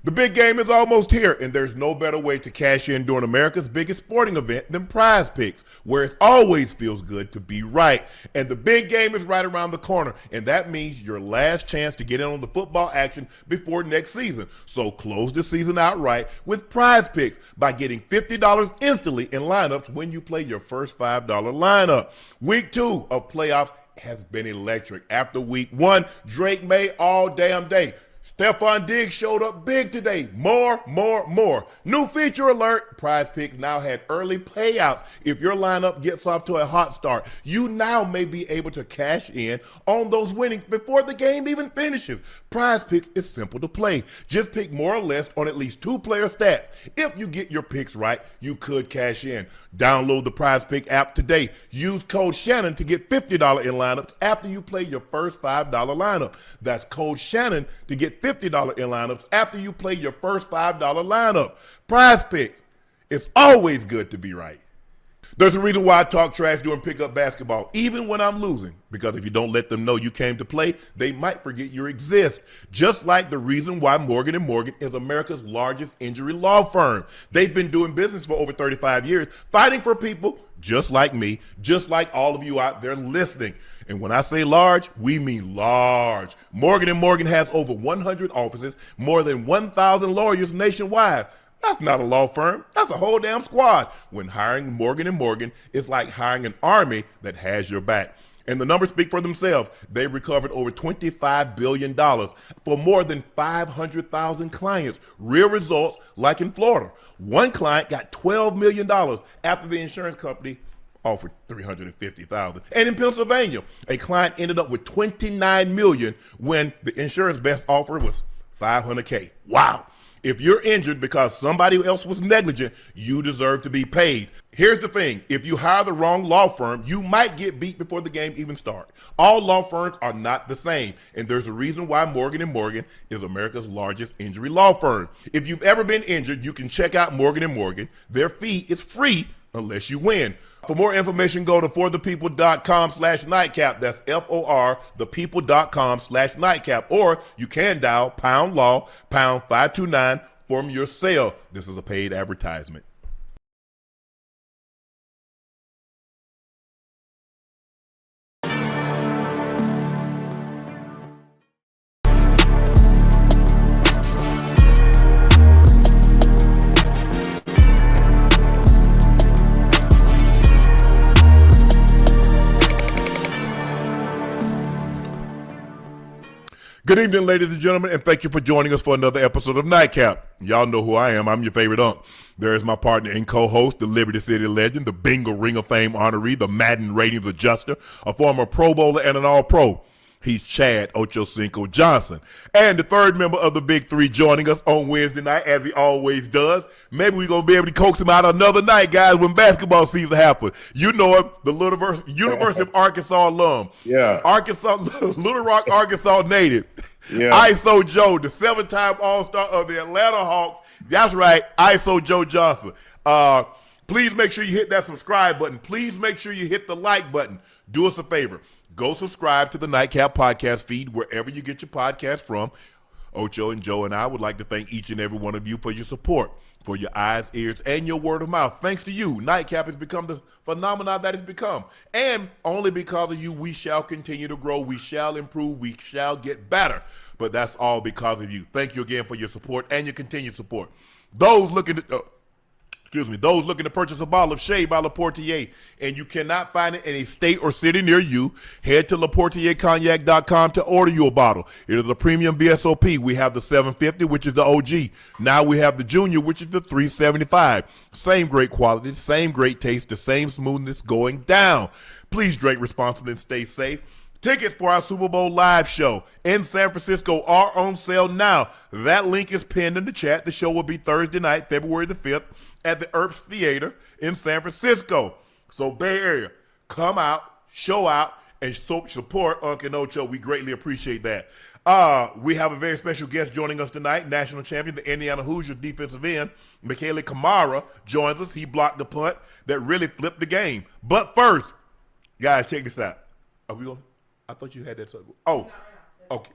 The big game is almost here, and there's no better way to cash in during America's biggest sporting event than Prize Picks, where it always feels good to be right. And the big game is right around the corner, and that means your last chance to get in on the football action before next season. So close the season out right with Prize Picks by getting $50 instantly in lineups when you play your first $5 lineup. Week 2 of playoffs has been electric. After week 1, Drake made all damn day. Stephon Diggs showed up big today. More. New feature alert. Prize Picks now had early payouts. If your lineup gets off to a hot start, you now may be able to cash in on those winnings before the game even finishes. Prize Picks is simple to play. Just pick more or less on at least 2 player stats. If you get your picks right, you could cash in. Download the Prize Pick app today. Use code Shannon to get $50 in lineups after you play your first $5 lineup. That's code Shannon to get $50 in lineups after you play your first $5 lineup. Prize Picks. It's always good to be right. There's a reason why I talk trash during pickup basketball, even when I'm losing, because if you don't let them know you came to play, they might forget you exist. Just like the reason why Morgan & Morgan is America's largest injury law firm. They've been doing business for over 35 years, fighting for people just like me, just like all of you out there listening. And when I say large, we mean large. Morgan & Morgan has over 100 offices, more than 1,000 lawyers nationwide. That's not a law firm. That's a whole damn squad. When hiring Morgan & Morgan, it's like hiring an army that has your back. And the numbers speak for themselves. They recovered over $25 billion for more than 500,000 clients. Real results like in Florida. One client got $12 million after the insurance company offered $350,000. And in Pennsylvania, a client ended up with $29 million when the insurance best offer was $500K. Wow. If you're injured because somebody else was negligent, you deserve to be paid. Here's the thing. If you hire the wrong law firm, you might get beat before the game even starts. All law firms are not the same, and there's a reason why Morgan & Morgan is America's largest injury law firm. If you've ever been injured, you can check out Morgan & Morgan. Their fee is free unless you win. For more information, go to forthepeople.com/nightcap. That's FOR, thepeople.com/nightcap. Or you can dial pound law, pound 529 from your cell. This is a paid advertisement. Good evening, ladies and gentlemen, and thank you for joining us for another episode of Nightcap. Y'all know who I am. I'm your favorite Unc. There is my partner and co-host, the Liberty City legend, the Bingo Ring of Fame honoree, the Madden ratings adjuster, a former Pro Bowler and an All-Pro. He's Chad Ochocinco Johnson. And the third member of the Big Three joining us on Wednesday night, as he always does. Maybe we're going to be able to coax him out another night, guys, when basketball season happens. You know him, the University of Arkansas alum. Yeah. Little Rock, Arkansas native. Yeah. ISO Joe, the 7-time All-Star of the Atlanta Hawks. That's right, ISO Joe Johnson. Please make sure you hit that subscribe button. Please make sure you hit the like button. Do us a favor. Go subscribe to the Nightcap podcast feed wherever you get your podcast from. Ocho and Joe and I would like to thank each and every one of you for your support, for your eyes, ears, and your word of mouth. Thanks to you, Nightcap has become the phenomenon that it's become. And only because of you, we shall continue to grow. We shall improve. We shall get better. But that's all because of you. Thank you again for your support and your continued support. Those looking to purchase a bottle of Shea by Laportier, and you cannot find it in a state or city near you, head to LaportierCognac.com to order you a bottle. It is a premium VSOP. We have the 750, which is the OG. Now we have the Junior, which is the 375. Same great quality, same great taste, the same smoothness going down. Please drink responsibly and stay safe. Tickets for our Super Bowl live show in San Francisco are on sale now. That link is pinned in the chat. The show will be Thursday night, February the 5th, at the Earps Theater in San Francisco. So Bay Area, come out, show out, and support Unc and Ocho. We greatly appreciate that. We have a very special guest joining us tonight, national champion, the Indiana Hoosiers defensive end, Mikail Kamara, joins us. He blocked the punt that really flipped the game. But first, guys, check this out. Are we going? I thought you had that. Oh, okay.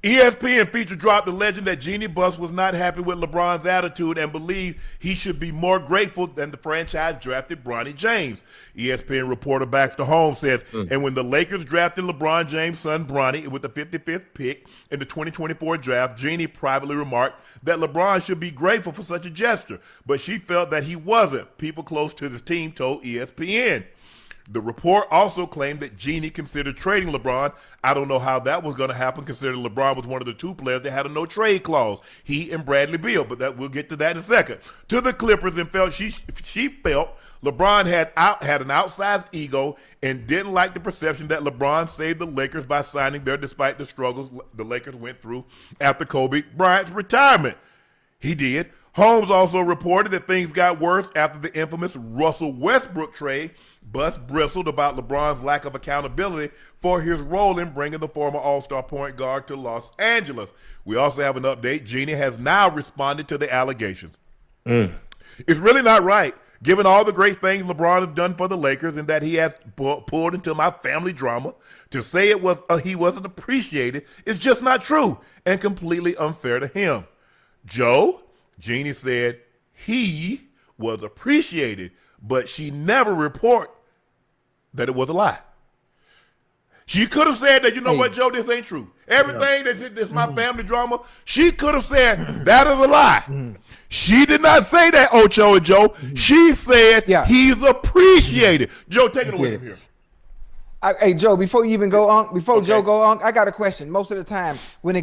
ESPN feature dropped the legend that Jeanie Buss was not happy with LeBron's attitude and believed he should be more grateful than the franchise drafted Bronny James. ESPN reporter Baxter Holmes says, and when the Lakers drafted LeBron James' son Bronny with the 55th pick in the 2024 draft, Jeanie privately remarked that LeBron should be grateful for such a gesture, but she felt that he wasn't. People close to the team told ESPN. The report also claimed that Jeanie considered trading LeBron. I don't know how that was going to happen, considering LeBron was one of the two players that had a no-trade clause, he and Bradley Beal, but we'll get to that in a second. To the Clippers, and felt she felt LeBron had an outsized ego and didn't like the perception that LeBron saved the Lakers by signing there despite the struggles the Lakers went through after Kobe Bryant's retirement. He did. Holmes also reported that things got worse after the infamous Russell Westbrook trade. Buss bristled about LeBron's lack of accountability for his role in bringing the former All-Star point guard to Los Angeles. We also have an update. Jeanie has now responded to the allegations. It's really not right, given all the great things LeBron has done for the Lakers and that he has pulled into my family drama. To say it was he wasn't appreciated is just not true and completely unfair to him. Joe? Jeanie said he was appreciated, but she never reported that it was a lie. She could have said that, you know what, Joe, this ain't true. Everything that's my family drama, she could have said that is a lie. She did not say that, Ocho and Joe. She said he's appreciated. Joe, take it away from here. Hey, Joe, before you even go on, Joe go on, I got a question. Most of the time, when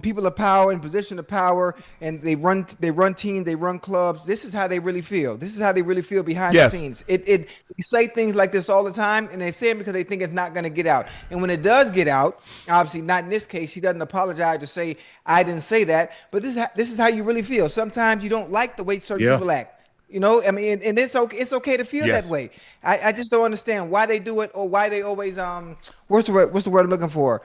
people of power in position of power and they run teams, they run clubs, this is how they really feel. This is how they really feel behind the scenes. We say things like this all the time, and they say it because they think it's not going to get out. And when it does get out, obviously not in this case, he doesn't apologize to say, I didn't say that, but this is how you really feel. Sometimes you don't like the way certain people act. You know, I mean, and it's okay to feel that way. I just don't understand why they do it or why they always what's the word I'm looking for?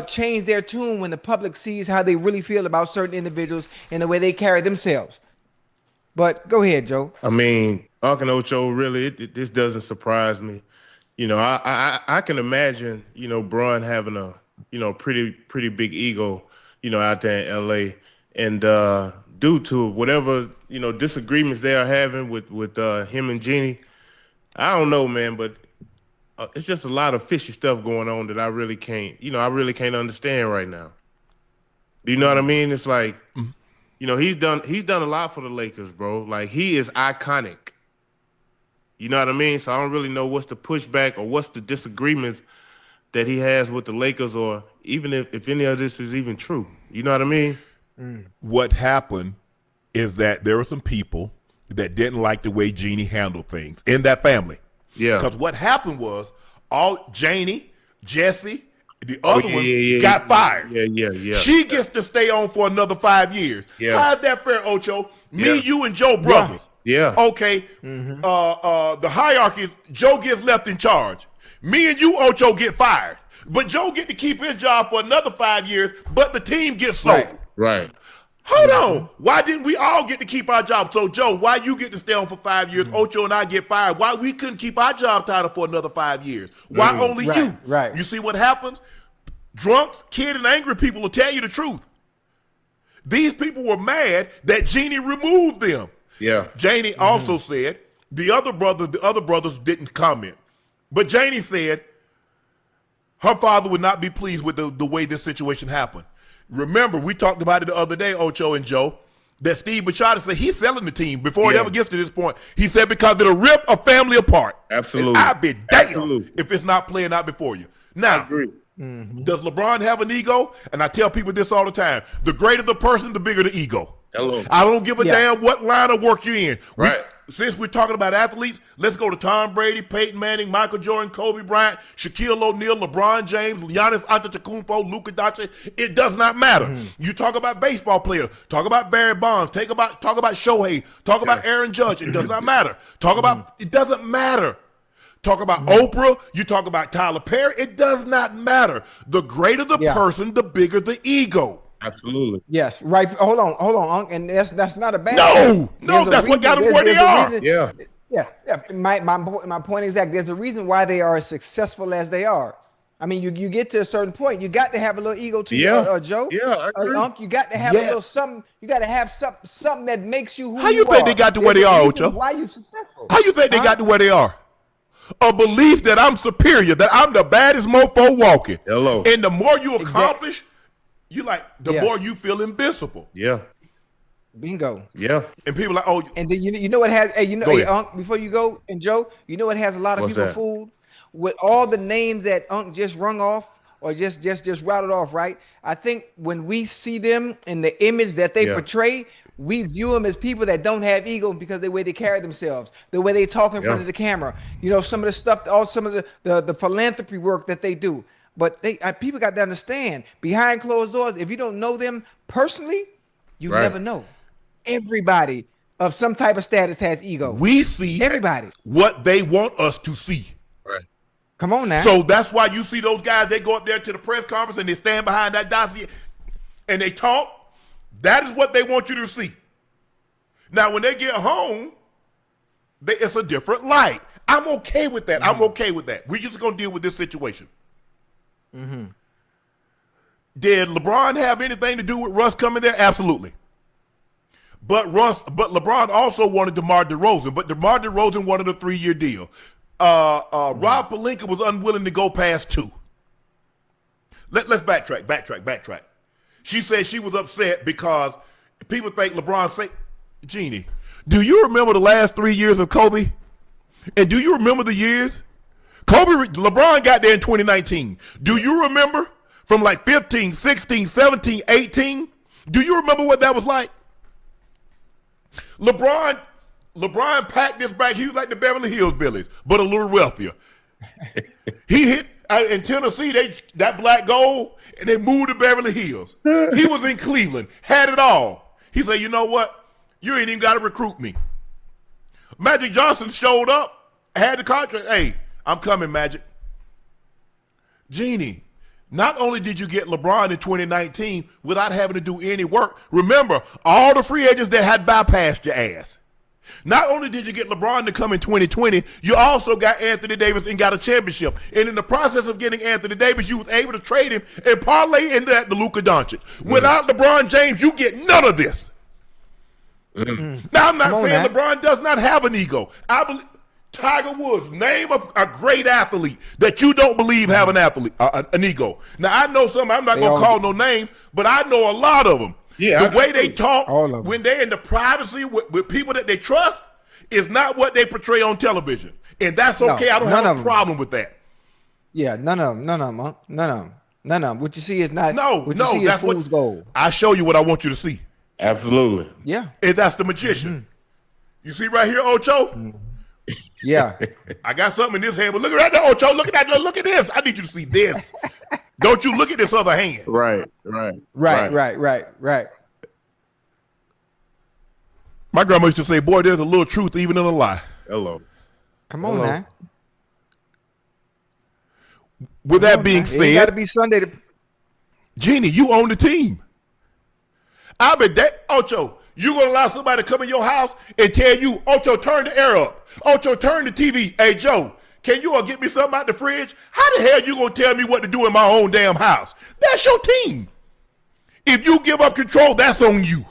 Change their tune when the public sees how they really feel about certain individuals and the way they carry themselves. But go ahead, Joe. I mean, Unc and Ocho, really, this doesn't surprise me. You know, I can imagine, you know, Bron having a pretty big ego, you know, out there in LA, and due to whatever, you know, disagreements they are having with him and Jeanie, I don't know, man, but it's just a lot of fishy stuff going on that I really can't understand right now. Do you know what I mean? It's like, you know, he's done a lot for the Lakers, bro. Like, he is iconic. You know what I mean? So I don't really know what's the pushback or what's the disagreements that he has with the Lakers, or even if any of this is even true. You know what I mean? What happened is that there were some people that didn't like the way Jeanie handled things in that family. Yeah. Because what happened was all Jeanie, Jesse, the other one got fired. Yeah. She gets to stay on for another 5 years. Yeah. How's that fair, Ocho? Me, you, and Joe brothers. Yeah. Okay. The hierarchy, Joe gets left in charge. Me and you, Ocho, get fired. But Joe get to keep his job for another 5 years, but the team gets sold. Right. Hold on. Why didn't we all get to keep our job? So, Joe, why you get to stay on for 5 years? Ocho and I get fired. Why we couldn't keep our job title for another 5 years? Why only you? Right. You see what happens? Drunks, kid, and angry people will tell you the truth. These people were mad that Jeanie removed them. Yeah. Jeanie also said the other brothers didn't comment. But Jeanie said her father would not be pleased with the way this situation happened. Remember, we talked about it the other day, Ocho and Joe, that Steve Bachata said he's selling the team before it ever gets to this point. He said because it'll rip a family apart. Absolutely. And I'd be damn if it's not playing out before you. Now, I agree. Does LeBron have an ego? And I tell people this all the time. The greater the person, the bigger the ego. Hello. I don't give a damn what line of work you're in. Right. Since we're talking about athletes, let's go to Tom Brady, Peyton Manning, Michael Jordan, Kobe Bryant, Shaquille O'Neal, LeBron James, Giannis Antetokounmpo, Luka Doncic. It does not matter. You talk about baseball players, talk about Barry Bonds, talk about Shohei, talk about Aaron Judge. It does not matter. It doesn't matter. Talk about Oprah, you talk about Tyler Perry. It does not matter. The greater the person, the bigger the ego. Absolutely. Yes. Right. Hold on, Unc. And that's not a bad thing. No, that's what got them where they are. Yeah. My point is that there's a reason why they are as successful as they are. I mean, you get to a certain point, you got to have a little ego to Yeah. you, Joe. Yeah, I agree. Unc, you got to have a little something. You got to have something that makes you who How you are. think they got to where they are, Ocho? Why you successful? How you think they got to where they are? A belief that I'm superior, that I'm the baddest mofo walking. Hello. And the more you accomplish, the Yes. more you feel invincible. Yeah. Bingo. Yeah. And people are like, oh, And then you know what has Go ahead. Unc, before you go, and Joe, you know what has a lot of What's people that? fooled with all the names that Unc just rung off or just routed off, right? I think when we see them in the image that they portray, we view them as people that don't have ego because the way they carry themselves, the way they talk in front of the camera, some of the stuff, some of the philanthropy work that they do. But people got to understand, behind closed doors, if you don't know them personally, you never know. Everybody of some type of status has ego. we see Everybody. what they want us to see. Right. Come on now. So that's why you see those guys, they go up there to the press conference and they stand behind that dossier and they talk. That is what they want you to see. Now, when they get home, it's a different light. I'm okay with that. I'm okay with that. We're just going to deal with this situation. Did LeBron have anything to do with Russ coming there? Absolutely. But LeBron also wanted DeMar DeRozan, but DeMar DeRozan wanted a 3-year deal. Rob Pelinka was unwilling to go past 2. Let's backtrack. She said she was upset because people think LeBron say, Jeannie, do you remember the last 3 years of Kobe? And do you remember the years? LeBron got there in 2019. Do you remember from like 15, 16, 17, 18? Do you remember what that was like? LeBron packed this bag. He was like the Beverly Hills Billies, but a little wealthier. He hit in Tennessee, that black gold, and they moved to Beverly Hills. He was in Cleveland, had it all. He said, you know what? You ain't even got to recruit me. Magic Johnson showed up, had the contract. Hey, I'm coming, Magic. Jeannie, not only did you get LeBron in 2019 without having to do any work, remember, all the free agents that had bypassed your ass. Not only did you get LeBron to come in 2020, you also got Anthony Davis and got a championship. And in the process of getting Anthony Davis, you was able to trade him and parlay into that to Luka Doncic. Without LeBron James, you get none of this. Now, I'm not saying LeBron does not have an ego. I believe Tiger Woods, name a great athlete that you don't believe have an ego. Now, I know some, I'm not going to call no names, but I know a lot of them. Yeah, the way they talk when they're in the privacy with people that they trust is not what they portray on television. And that's okay. I don't have a problem with that. Yeah, none of them. What you see is not. What you see that's is fool's gold. I show you what I want you to see. Absolutely. Yeah. And that's the magician. You see right here, Ocho? Yeah. I got something in this hand, but look at that, Ocho. Look at that. Look at this. I need you to see this. Don't you look at this other hand. Right. My grandma used to say, boy, there's a little truth even in a lie. Hello. Come on now. With that being said, it got to be Sunday. Jeannie, you own the team. I bet that, Ocho, you going to allow somebody to come in your house and tell you, Ocho, turn the air up. Ocho, turn the TV. Hey, Joe, can you get me something out the fridge? How the hell you going to tell me what to do in my own damn house? That's your team. If you give up control, that's on you.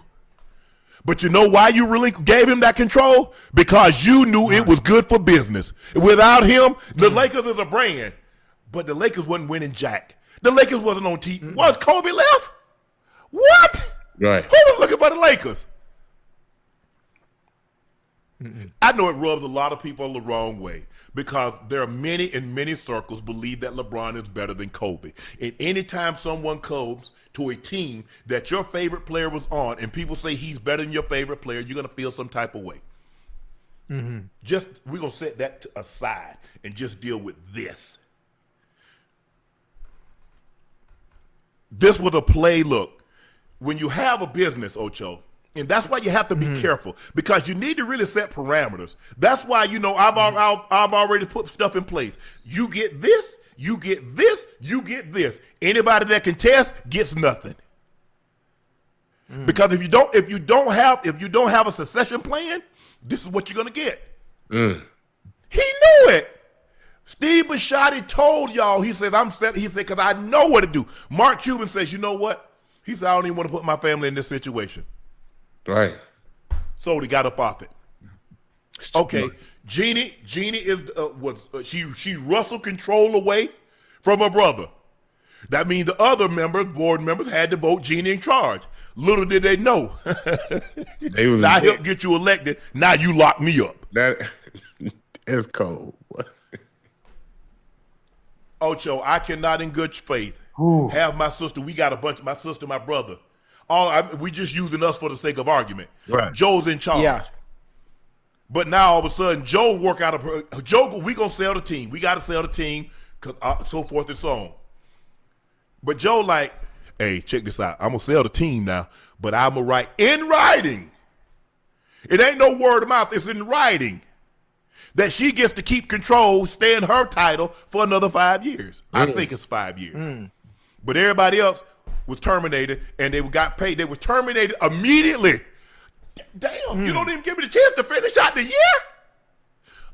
But you know why you really gave him that control? Because you knew it was good for business. Without him, the Lakers is a brand. But the Lakers wasn't winning jack. The Lakers wasn't on TV. Was Kobe left? What? Right. Who was looking for the Lakers? I know it rubs a lot of people the wrong way because there are many in many circles believe that LeBron is better than Kobe. And anytime someone comes to a team that your favorite player was on and people say he's better than your favorite player, you're going to feel some type of way. Just, we're going to set that aside and just deal with this. This was a play, look. When you have a business, Ocho, and that's why you have to be careful because you need to really set parameters. That's why, I've already put stuff in place. You get this, you get this, you get this. Anybody that can test gets nothing. Because if you don't have a succession plan, this is what you're gonna get. He knew it. Steve Bisciotti told y'all, he said, because I know what to do. Mark Cuban says, you know what? He said, I don't even want to put my family in this situation. Right. So he got up off it. Okay, Jeannie is she wrestled control away from her brother. That means the other board members, had to vote Jeannie in charge. Little did they know. I helped get you elected. Now you lock me up. That is cold. Ocho, I cannot in good faith have my sister. We got a bunch of my sister, my brother. We just using us for the sake of argument. Right. Joe's in charge. Yeah. But now all of a sudden, Joe work out of her. Joe, we gonna sell the team. We got to sell the team, so forth and so on. But Joe like, hey, check this out. I'm gonna sell the team now, but I'm gonna write in writing. It ain't no word of mouth. It's in writing that she gets to keep control, stay in her title for another 5 years. I think it's 5 years. But everybody else was terminated, and they got paid. They were terminated immediately. Damn, you don't even give me the chance to finish out the year?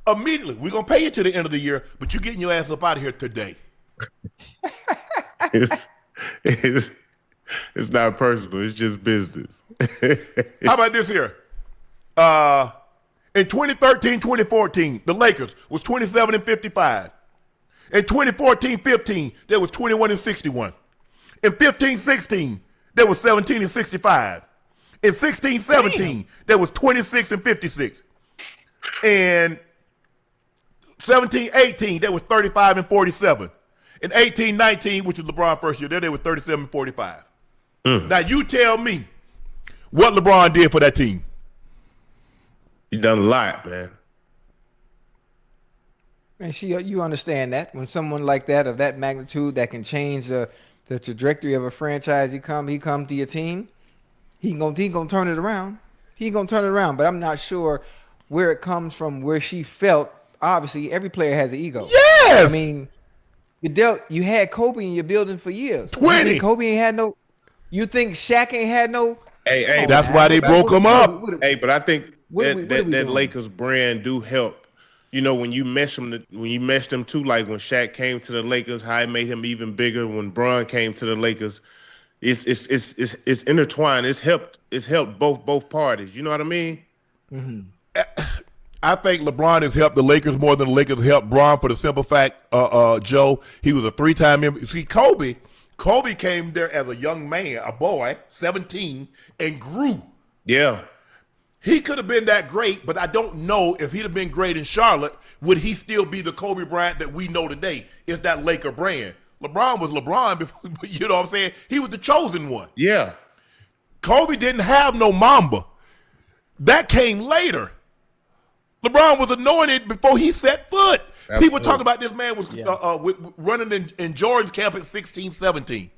Immediately. We're going to pay you to the end of the year, but you're getting your ass up out of here today. It's not personal. It's just business. How about this here? In 2013-2014, the Lakers was 27-55. In 2014-15, they was 21-61. In 15-16, they was 17-65. In 16-17, they was 26-56. In 17-18, they was 35-47. In 18-19, which was LeBron's first year, they were 37-45. Now you tell me what LeBron did for that team. He done a lot, man. And you understand that when someone like that of that magnitude that can change the trajectory of a franchise, he come to your team, he gonna turn it around. He gonna turn it around. But I'm not sure where it comes from. Where she felt, obviously, every player has an ego. Yes. I mean, you had Kobe in your building for years. 20. Kobe ain't had no. You think Shaq ain't had no? Hey, that's why they broke him up. But I think that Lakers brand do help. You know, when you mesh them too, like when Shaq came to the Lakers, how it made him even bigger. When Bron came to the Lakers, it's intertwined. It's helped both parties. You know what I mean? Mm-hmm. I think LeBron has helped the Lakers more than the Lakers helped Bron for the simple fact, Joe, he was a 3-time member. See, Kobe came there as a young man, a boy, 17, and grew. Yeah. He could have been that great, but I don't know if he'd have been great in Charlotte, would he still be the Kobe Bryant that we know today? It's that Laker brand. LeBron was LeBron before, you know what I'm saying? He was the chosen one. Yeah. Kobe didn't have no Mamba. That came later. LeBron was anointed before he set foot. Absolutely. People talk about this man was running in Jordan's camp at 16, 17.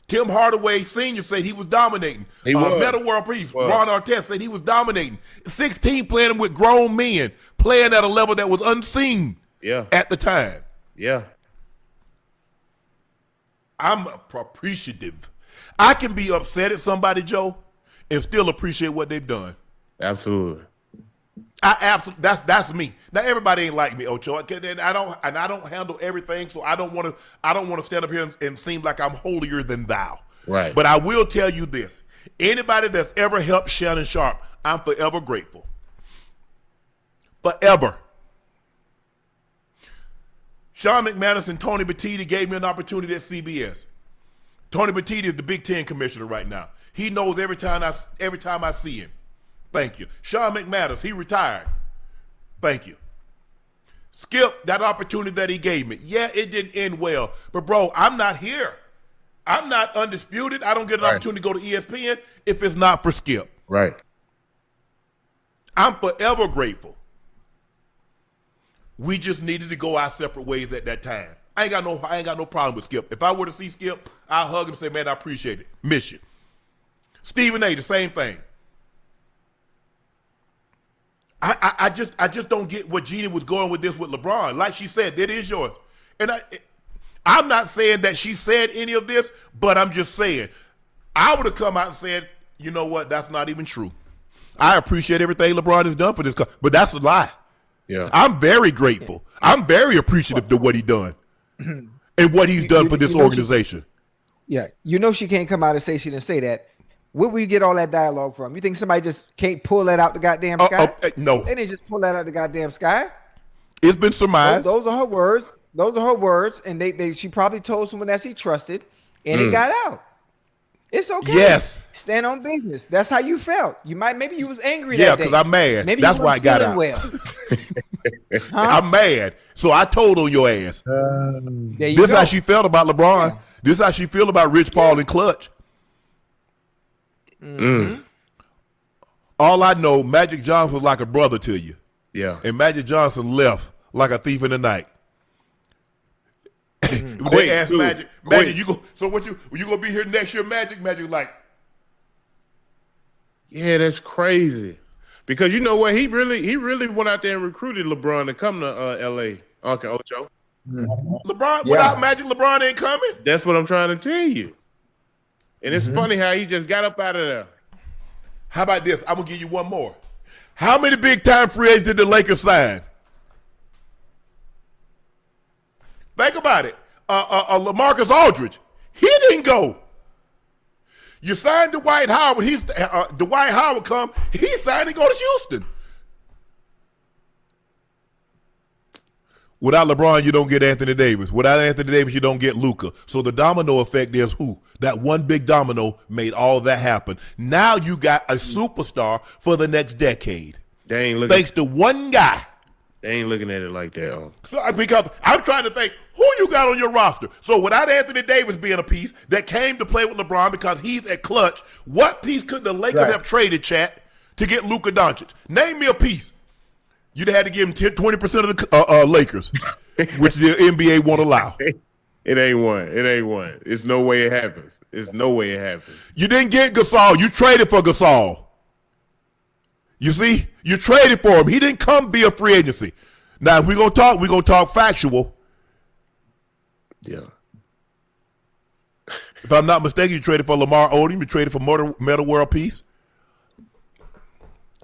Tim Hardaway Sr. said he was dominating. He was. Meta World Peace, Ron Artest said he was dominating. 16 playing with grown men, playing at a level that was unseen at the time. Yeah. I'm appreciative. I can be upset at somebody, Joe, and still appreciate what they've done. Absolutely. That's me. Now everybody ain't like me, Ocho. And I don't handle everything, so I don't want to stand up here and seem like I'm holier than thou. Right. But I will tell you this: anybody that's ever helped Shannon Sharpe, I'm forever grateful. Forever. Sean McManus and Tony Batiti gave me an opportunity at CBS. Tony Batiti is the Big Ten commissioner right now. He knows every time I see him. Thank you. Sean McManus, he retired. Thank you. Skip, that opportunity that he gave me. Yeah, it didn't end well. But, bro, I'm not here. I'm not undisputed. I don't get an opportunity to go to ESPN if it's not for Skip. Right. I'm forever grateful. We just needed to go our separate ways at that time. I ain't got no problem with Skip. If I were to see Skip, I'll hug him and say, man, I appreciate it. Miss you. Stephen A., the same thing. I just don't get what Jeannie was going with this with LeBron. Like she said, that is yours. And I'm not saying that she said any of this, but I'm just saying, I would have come out and said, you know what, that's not even true. I appreciate everything LeBron has done for this, but that's a lie. Yeah. I'm very grateful. I'm very appreciative to what he done and what he's done for this organization. You know she can't come out and say she didn't say that. Where we get all that dialogue from? You think somebody just can't pull that out the goddamn sky? No. They didn't just pull that out the goddamn sky. It's been surmised. Those are her words. Those are her words, and she probably told someone that she trusted, and it got out. It's okay. Yes. Stand on business. That's how you felt. Maybe you was angry that day. Yeah, because I'm mad. Maybe that's why I got out. Well. I'm mad. So I told on your ass. This is how she felt about LeBron. Yeah. This is how she feel about Rich Paul and Clutch. All I know, Magic Johnson was like a brother to you. Yeah. And Magic Johnson left like a thief in the night. When they asked Magic, you go. So what you gonna be here next year, Magic? Magic like, yeah, that's crazy. Because you know what, he really went out there and recruited LeBron to come to L.A. Unc and Ocho. LeBron without Magic, LeBron ain't coming. That's what I'm trying to tell you. And it's funny how he just got up out of there. How about this? I'm gonna give you one more. How many big time free agents did the Lakers sign? Think about it. LaMarcus Aldridge, he didn't go. You signed Dwight Howard. Dwight Howard come. He signed to go to Houston. Without LeBron, you don't get Anthony Davis. Without Anthony Davis, you don't get Luka. So the domino effect is who? That one big domino made all that happen. Now you got a superstar for the next decade. They ain't looking. Thanks to one guy. They ain't looking at it like that. So because I'm trying to think who you got on your roster. So without Anthony Davis being a piece that came to play with LeBron because he's at clutch, what piece could the Lakers have traded, Chat, to get Luka Doncic? Name me a piece. You'd have had to give him 20% of the Lakers, which the NBA won't allow. It ain't one. It ain't one. It's no way it happens. It's no way it happens. You didn't get Gasol. You traded for Gasol. You see? You traded for him. He didn't come via free agency. Now, if we're going to talk factual. Yeah. If I'm not mistaken, you traded for Lamar Odom. You traded for Meta World Peace.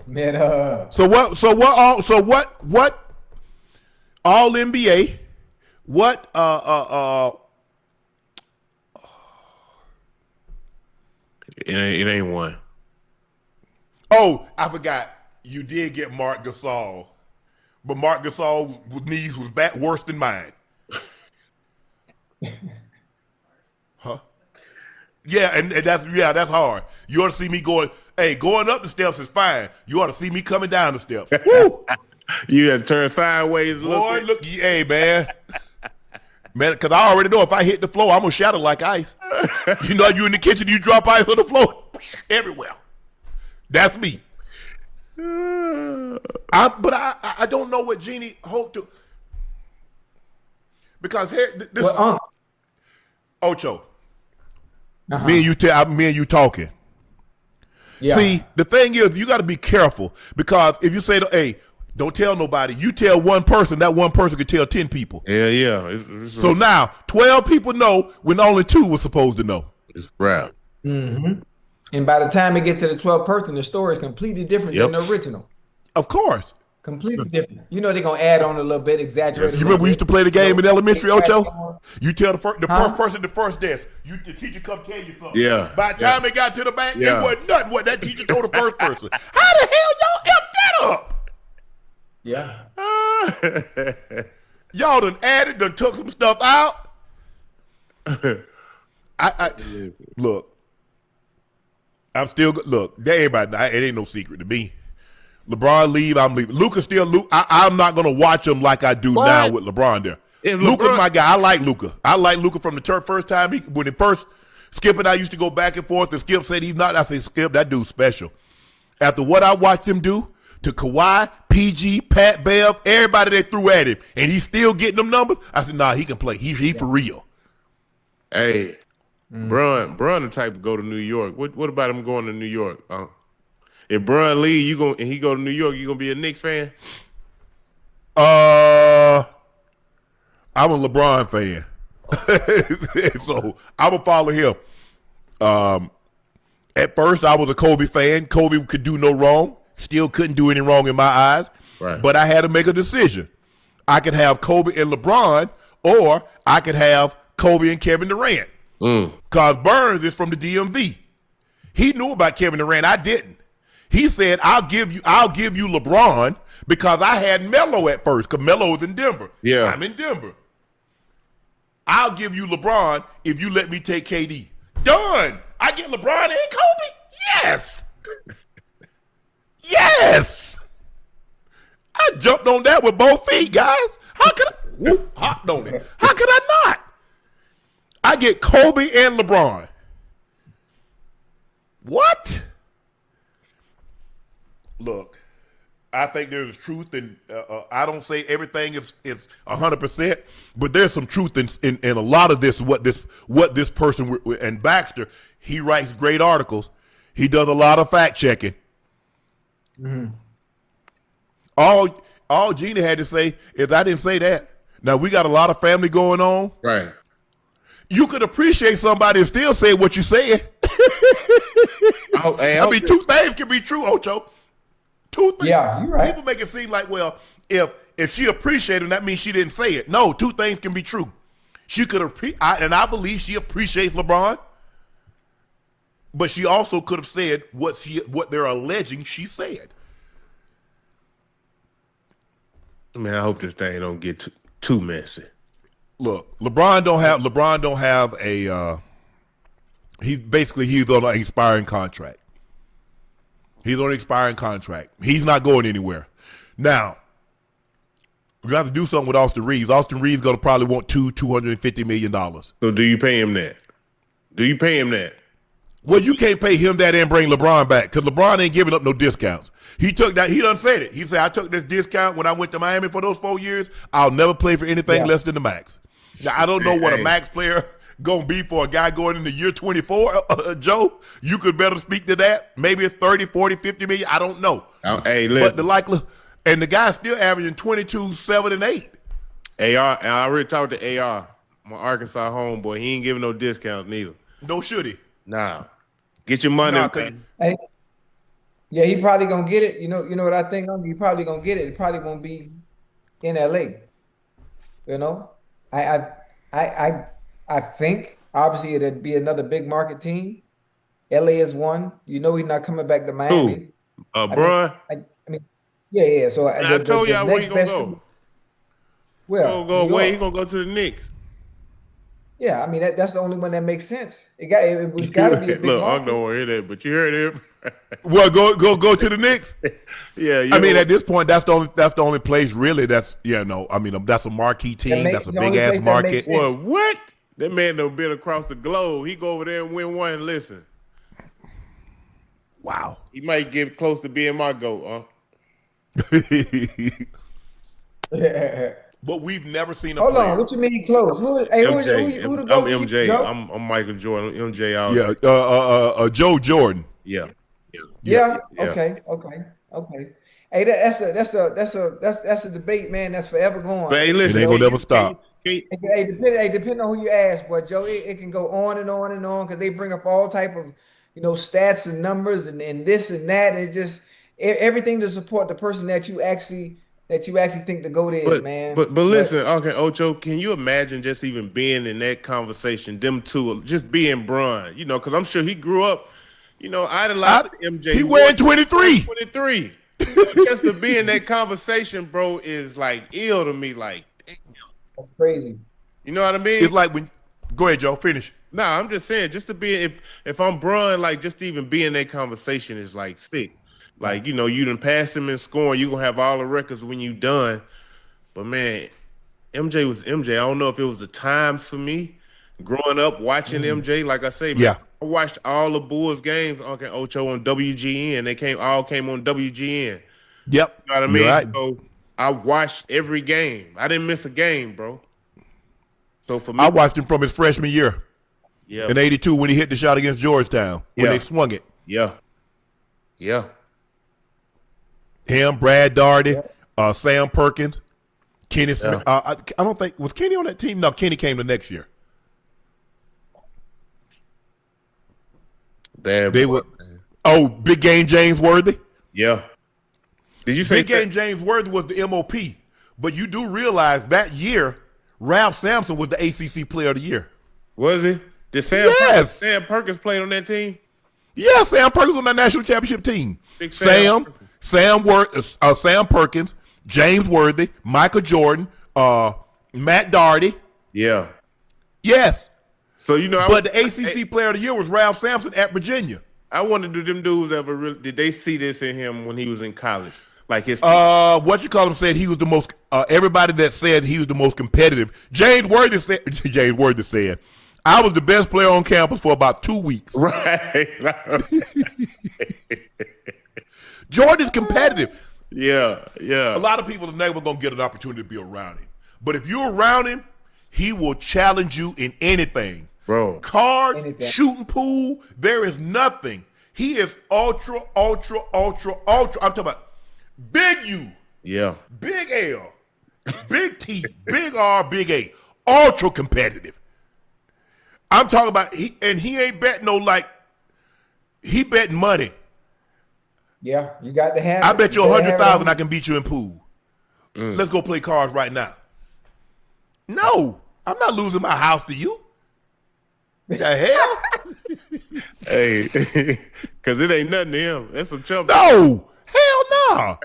Meta. So what all NBA, what it ain't one. Oh, I forgot. You did get Marc Gasol. But Marc Gasol's knees was back worse than mine. Huh? Yeah, and that's hard. You ought to see me going up the steps is fine. You ought to see me coming down the steps. Woo! You had to turn sideways. Boy, look, hey, man. Man, because I already know if I hit the floor, I'm going to shatter like ice. You know, you in the kitchen, you drop ice on the floor everywhere. That's me. But I don't know what Jeannie hoped to. Because here, this Ocho. Me and you talking. Yeah. See, the thing is, you got to be careful because if you say, hey, don't tell nobody, you tell one person, that one person could tell 10 people. Yeah. So now 12 people know when only 2 were supposed to know. It's rap. Mm-hmm. And by the time it gets to the 12th person, the story is completely different than the original. Of course. Completely different. You know they're going to add on a little bit, exaggerate. You remember we used to play the game in elementary, Ocho? You tell the first person at the first desk, the teacher come tell you something. Yeah. By the time it got to the back, it wasn't nothing what that teacher told the first person. How the hell y'all F that up? Yeah. Y'all done added, done took some stuff out. Look. I'm still good. Look, everybody, it ain't no secret to me. LeBron leave, I'm leaving. Luka still, I'm not going to watch him like I do now with LeBron there. Luka's my guy. I like Luka. I like Luka from the first time. When it first, Skip and I used to go back and forth, and Skip said he's not. I say, Skip, that dude's special. After what I watched him do to Kawhi, PG, Pat Bev, everybody they threw at him, and he's still getting them numbers, I said, nah, he can play. He for real. Hey. Bron the type to go to New York. What about him going to New York? If Bron leave, and he go to New York, you gonna be a Knicks fan? I'm a LeBron fan, so I will follow him. At first, I was a Kobe fan. Kobe could do no wrong. Still couldn't do any wrong in my eyes. Right. But I had to make a decision. I could have Kobe and LeBron, or I could have Kobe and Kevin Durant. Because Burns is from the DMV. He knew about Kevin Durant. I didn't. He said, I'll give you LeBron because I had Melo at first, because Melo was in Denver. Yeah. I'm in Denver. I'll give you LeBron if you let me take KD. Done. I get LeBron and Kobe? Yes. Yes. I jumped on that with both feet, guys. How could I? Hopped on it. How could I not? I get Kobe and LeBron. What? Look, I think there's truth in. I don't say everything is 100%, but there's some truth in a lot of this. What this person and Baxter, he writes great articles. He does a lot of fact checking. Mm-hmm. All Jeannie had to say is, I didn't say that. Now, we got a lot of family going on. Right. You could appreciate somebody and still say what you said. I mean, two things can be true, Ocho. Two things. Yeah, you're right. People make it seem like, well, if she appreciated him, that means she didn't say it. No, two things can be true. She could and I believe she appreciates LeBron, but she also could have said what they're alleging she said. Man, I hope this thing don't get too messy. Look, LeBron don't have a he's on an expiring contract. He's on an expiring contract. He's not going anywhere. Now, we're gonna have to do something with Austin Reeves. Austin Reeves gonna probably want $250 million. So do you pay him that? Well, you can't pay him that and bring LeBron back, because LeBron ain't giving up no discounts. He took that. He done said it. He said, I took this discount when I went to Miami for those 4 years. I'll never play for anything less than the max. Now, I don't know what a max player going to be for a guy going into year 24, Joe. You could better speak to that. Maybe it's 30, 40, 50 million. I don't know. Hey, listen. But the likelihood, and the guy's still averaging 22, 7, and 8. AR, I already talked to AR, my Arkansas homeboy. He ain't giving no discounts neither. No, should he? Nah. Get your money. Hey, yeah, he probably gonna get it. You know what I think? He probably gonna get it. It probably gonna be in LA. You know, I think obviously it'd be another big market team. LA is one. You know, he's not coming back to Miami. Who? Brian? I mean, yeah. So I told y'all where he gonna go. Well, he gonna go to the Knicks. Yeah, I mean that's the only one that makes sense. It got to be a big Look, market. I don't hear that, but you heard it. Well, go to the Knicks. Yeah, I mean, at this point, that's the only place really. That's I mean, that's a marquee team. That's a big ass market. Well, what? That man done been across the globe. He go over there and win one. Listen, wow, he might get close to being my GOAT, Yeah. But we've never seen a Hold player. on, what you mean close? Who the I'm MJ. I'm Michael Jordan. I'm MJ out. Yeah, Joe Jordan. Yeah. Okay. Hey, that's a debate, man. That's forever going. But hey, listen, it ain't gonna never stop. Depending on who you ask, but Joe, it can go on and on and on because they bring up all type of stats and numbers and this and that. And just everything to support the person that you actually think the GOAT is, man. But listen, okay, Ocho, can you imagine just even being in that conversation, them two, just being Bron, because I'm sure he grew up, idolizing MJ. He wearing 23. 23. Just to be in that conversation, bro, is like ill to me. Like, damn. That's crazy. You know what I mean? It's like when, go ahead, Joe, finish. Nah, I'm just saying, just to be, if I'm Bron, like, just to even be in that conversation is like sick. Like, you done passed him in scoring. You're going to have all the records when you done. But, man, MJ was MJ. I don't know if it was the times for me growing up watching MJ. Like I say, man, I watched all the Bulls games, Unc and Ocho on WGN. They all came on WGN. Yep. You know what I mean? Right. So I watched every game. I didn't miss a game, bro. So for me, I watched him from his freshman year. Yeah. In '82 when he hit the shot against Georgetown when they swung it. Yeah. Him, Brad Daugherty, Sam Perkins, Kenny Smith. I don't think, was Kenny on that team? No, Kenny came the next year. Bad they boy, were. Man. Oh, big game James Worthy. Yeah. Did you say Big Game James Worthy was the MOP, but you do realize that year, Ralph Sampson was the ACC Player of the Year. Was he? Did Sam Perkins played on that team? Yeah, Sam Perkins on that national championship team. Big Sam Perkins, James Worthy, Michael Jordan, Matt Doherty. Yeah. Yes. So but the ACC Player of the Year was Ralph Sampson at Virginia. I wonder, do them dudes ever really did they see this in him when he was in college? Like his team? What you call him said he was the most. Everybody that said he was the most competitive. James Worthy said, I was the best player on campus for about 2 weeks. Right. Jordan's competitive. Yeah. A lot of people are never going to get an opportunity to be around him. But if you're around him, he will challenge you in anything. Bro. Cards, shooting pool, there is nothing. He is ultra. I'm talking about big U. Yeah. Big L. Big T. Big R. Big A. Ultra competitive. I'm talking about, he ain't betting he betting money. Yeah, you got to have. I bet you 100,000 I can beat you in pool. Let's go play cards right now. No, I'm not losing my house to you. The hell? Hey, because it ain't nothing to him. That's some chump. No, hell no.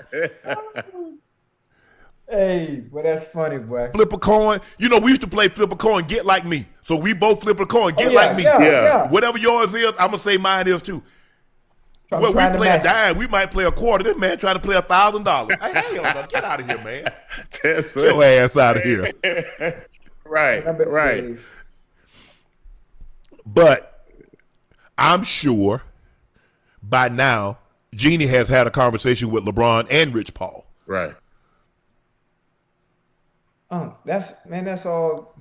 Hey, well, that's funny, boy. Flip a coin. We used to play flip a coin, get like me. So we both flip a coin, get like me. Yeah. Whatever yours is, I'm going to say mine is too. Well, we play a dime. We might play a quarter. This man trying to play $1,000. Hell no, get out of here, man. Get your ass out of here. Right. But I'm sure by now, Jeannie has had a conversation with LeBron and Rich Paul. Right. That's all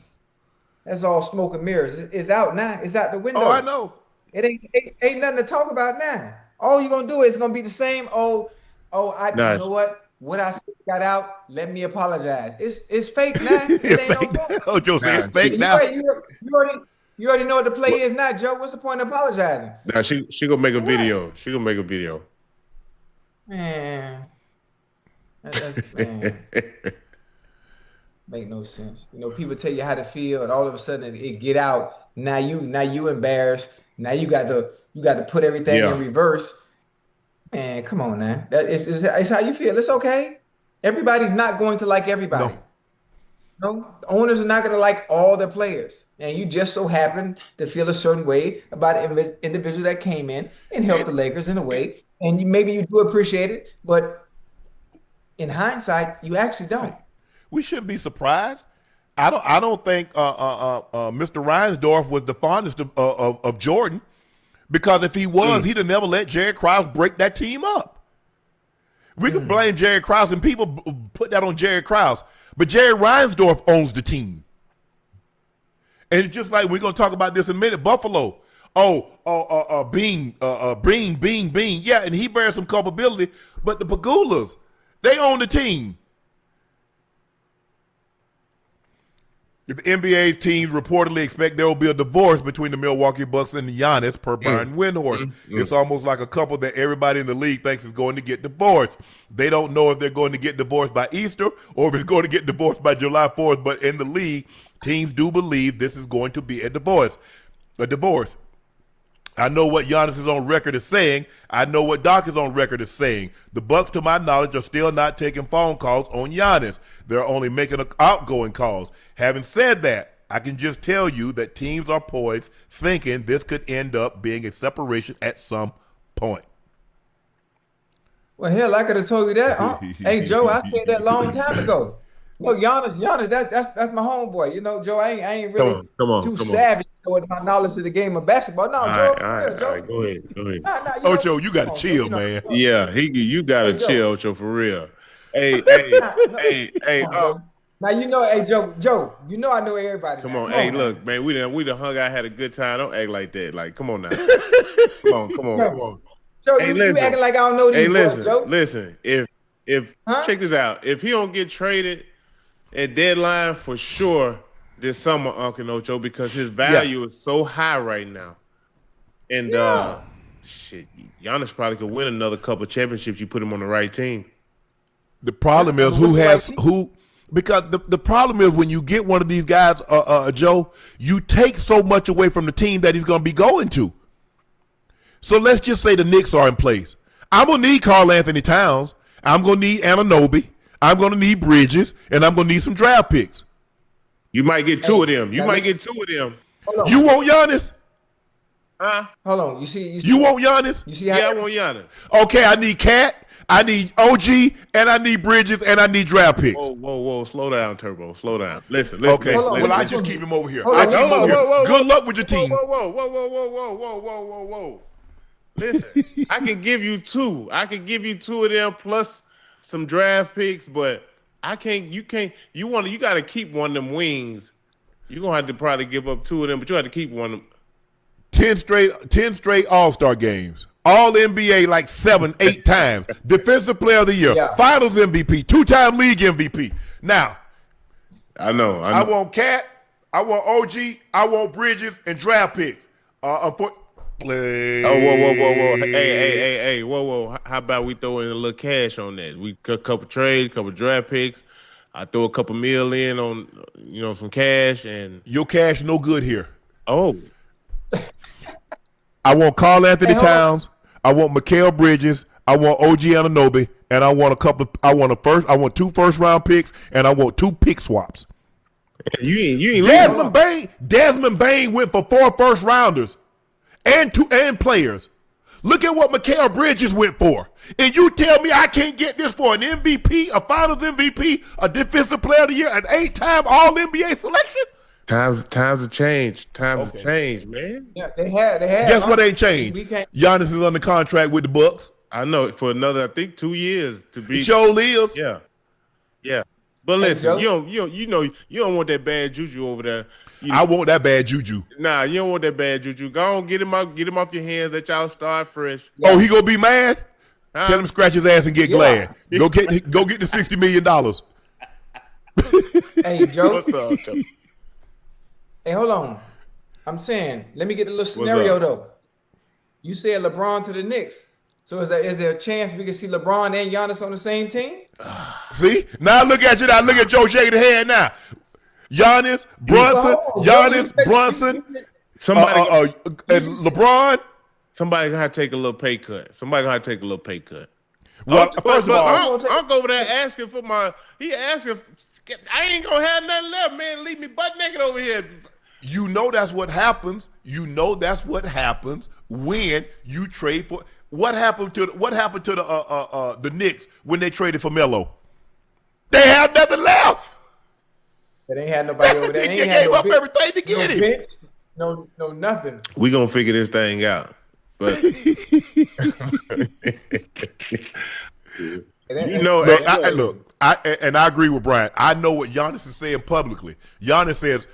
smoke and mirrors. It's out now. It's out the window. Oh, I know. It ain't nothing to talk about now. All you're gonna do is gonna be the same. You know what? What I got out, let me apologize. It's fake now. It ain't no Oh, Joe said it's fake now. You already know what the play is now, Joe. What's the point of apologizing? Now she gonna make a video. She gonna make a video. Man. Make no sense. People tell you how to feel, and all of a sudden it get out. Now you embarrassed. Now you got to put everything in reverse. Man, come on, man. It's how you feel. It's okay. Everybody's not going to like everybody. No, the owners are not going to like all the players, and you just so happen to feel a certain way about an individual that came in and helped the Lakers in a way, and maybe you do appreciate it, but in hindsight, you actually don't. We shouldn't be surprised. I don't think Mr. Reinsdorf was the fondest of Jordan, because if he was, he'd have never let Jerry Krause break that team up. We can blame Jerry Krause, and people put that on Jerry Krause, but Jerry Reinsdorf owns the team. And it's just like we're gonna talk about this in a minute. Buffalo, Bean. Yeah, and he bears some culpability, but the Pagulas, they own the team. The NBA's teams reportedly expect there will be a divorce between the Milwaukee Bucks and Giannis, per Brian Windhorst. It's almost like a couple that everybody in the league thinks is going to get divorced. They don't know if they're going to get divorced by Easter or if it's going to get divorced by July 4th, but in the league, teams do believe this is going to be a divorce. I know what Giannis is on record as saying. I know what Doc is on record as saying. The Bucks, to my knowledge, are still not taking phone calls on Giannis. They're only making outgoing calls. Having said that, I can just tell you that teams are poised, thinking this could end up being a separation at some point. Well, hell, I could have told you that. Huh? Hey, Joe, I said that a long time ago. Giannis, that's my homeboy. Joe, I ain't really too savvy with my knowledge of the game of basketball. No, Joe, all right, go ahead. Ocho, you got to chill, man. Yeah, you got to chill, Ocho, for real. Hey. Now hey Joe, I know everybody. Come on, look, man, we done hung out, had a good time. Don't act like that. Like, come on now. Come on. Joe, you acting like I don't know these boys, Joe. Listen. If check this out. If he don't get traded at deadline, for sure this summer, Unc and Ocho, because his value is so high right now. And Giannis probably could win another couple of championships. You put him on the right team. The problem is because the problem is when you get one of these guys, Joe, you take so much away from the team that he's going to be going to. So let's just say the Knicks are in place. I'm going to need Karl Anthony Towns. I'm going to need Anunoby. I'm going to need Bridges, and I'm going to need some draft picks. You might get two of them. You might get two of them. You want Giannis? Huh? Hold on. You see? You want Giannis? You see how? Yeah, I want Giannis. Okay, I need Cat. I need OG, and I need Bridges, and I need draft picks. Whoa. Slow down, Turbo. Slow down. Listen. Okay. Listen. Well, I just keep him over here. Whoa. Good luck with your team. Whoa. Listen, I can give you two. I can give you two of them plus some draft picks, but I can't. You can't. You got to keep one of them wings. You're gonna have to probably give up two of them, but you have to keep one of them. 10 straight All-Star games. All NBA like 7-8 times. Defensive Player of the Year. Yeah. Finals MVP. 2-time league MVP. Now, I know. I want Cat. I want OG. I want Bridges and draft picks. Whoa. Hey, whoa. How about we throw in a little cash on that? We a couple trades, couple draft picks. I throw a couple mil in on, some cash and your cash no good here. Oh. I want Karl Anthony Towns. I want Mikail Bridges. I want OG Anunoby, and I want two first round picks, and I want 2 pick swaps. You ain't Desmond Bain went for 4 first rounders and players. Look at what Mikail Bridges went for. And you tell me I can't get this for an MVP, a finals MVP, a defensive player of the year, an 8-time all NBA selection? Times have changed. Times have changed, man. Yeah, they had. Guess what ain't changed? Giannis is under contract with the Bucks. I know, for another, I think, 2 years to be. Joe lives. Yeah. But listen, you don't want that bad juju over there. I want that bad juju. Nah, you don't want that bad juju. Go on, get him off your hands. Let y'all start fresh. Yeah. Oh, he gonna be mad? Huh? Tell him scratch his ass and get glad. Go get the $60 million. Hey, Joe. What's up, Joe? Hey, hold on. I'm saying, let me get a little scenario though. You said LeBron to the Knicks. So is there a chance we can see LeBron and Giannis on the same team? See? Now look at you now. Look at Joe shaking the head now. Giannis, Brunson, and LeBron. Somebody gonna have to take a little pay cut. Well, first of all, Unc over there asking for he asking, I ain't gonna have nothing left, man. Leave me butt naked over here. You know that's what happens. You know that's what happens when you trade for. What happened to the Knicks when they traded for Melo? They have nothing left. They ain't had nobody over there. They gave up everything to get him. Bench, no, nothing. We gonna figure this thing out, but I agree with Brian. I know what Giannis is saying publicly. Giannis says,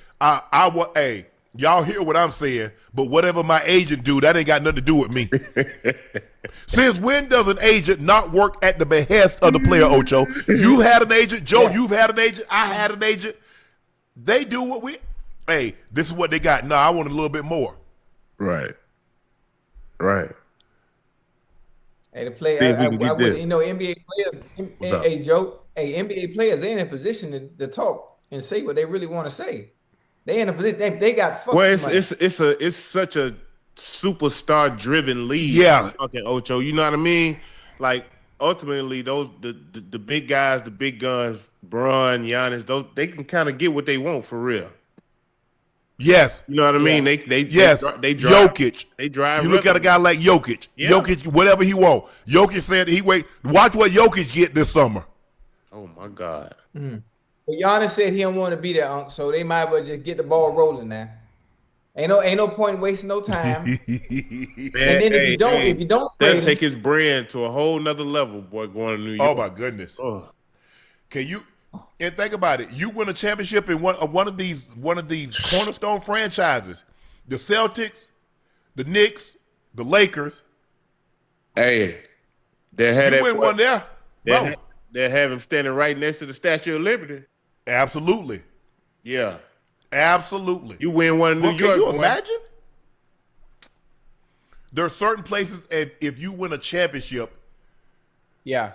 y'all hear what I'm saying, but whatever my agent do, that ain't got nothing to do with me. Since when does an agent not work at the behest of the player, Ocho? You had an agent, Joe, you've had an agent, I had an agent. They do what this is what they got. No, I want a little bit more. Right. Hey, the player, NBA players, hey, Joe, NBA players, they in a position to talk and say what they really want to say. They in a position, they got fucking money. It's such a superstar driven league. Yeah. Unc and Ocho, you know what I mean? Like ultimately those the big guys, the big guns, Bron, Giannis, they can kind of get what they want for real. Yes. You know what I mean? They drive. Jokic. They drive. You look at a guy like Jokic. Yeah. Jokic, whatever he want. Jokic said watch what Jokic get this summer. Oh my God. Mm. Well, Giannis said he don't want to be there, Unc, so they might well just get the ball rolling now. Ain't no point wasting no time. Man, and then if you don't they'll take his brand to a whole nother level, boy, going to New York. Oh my goodness. Oh. And think about it. You win a championship in one of these cornerstone franchises. The Celtics, the Knicks, the Lakers. Hey, they had you win one there. They'll have him standing right next to the Statue of Liberty. Absolutely. Yeah. Absolutely. You win one in New York. Can you imagine? There are certain places if you win a championship. Yeah.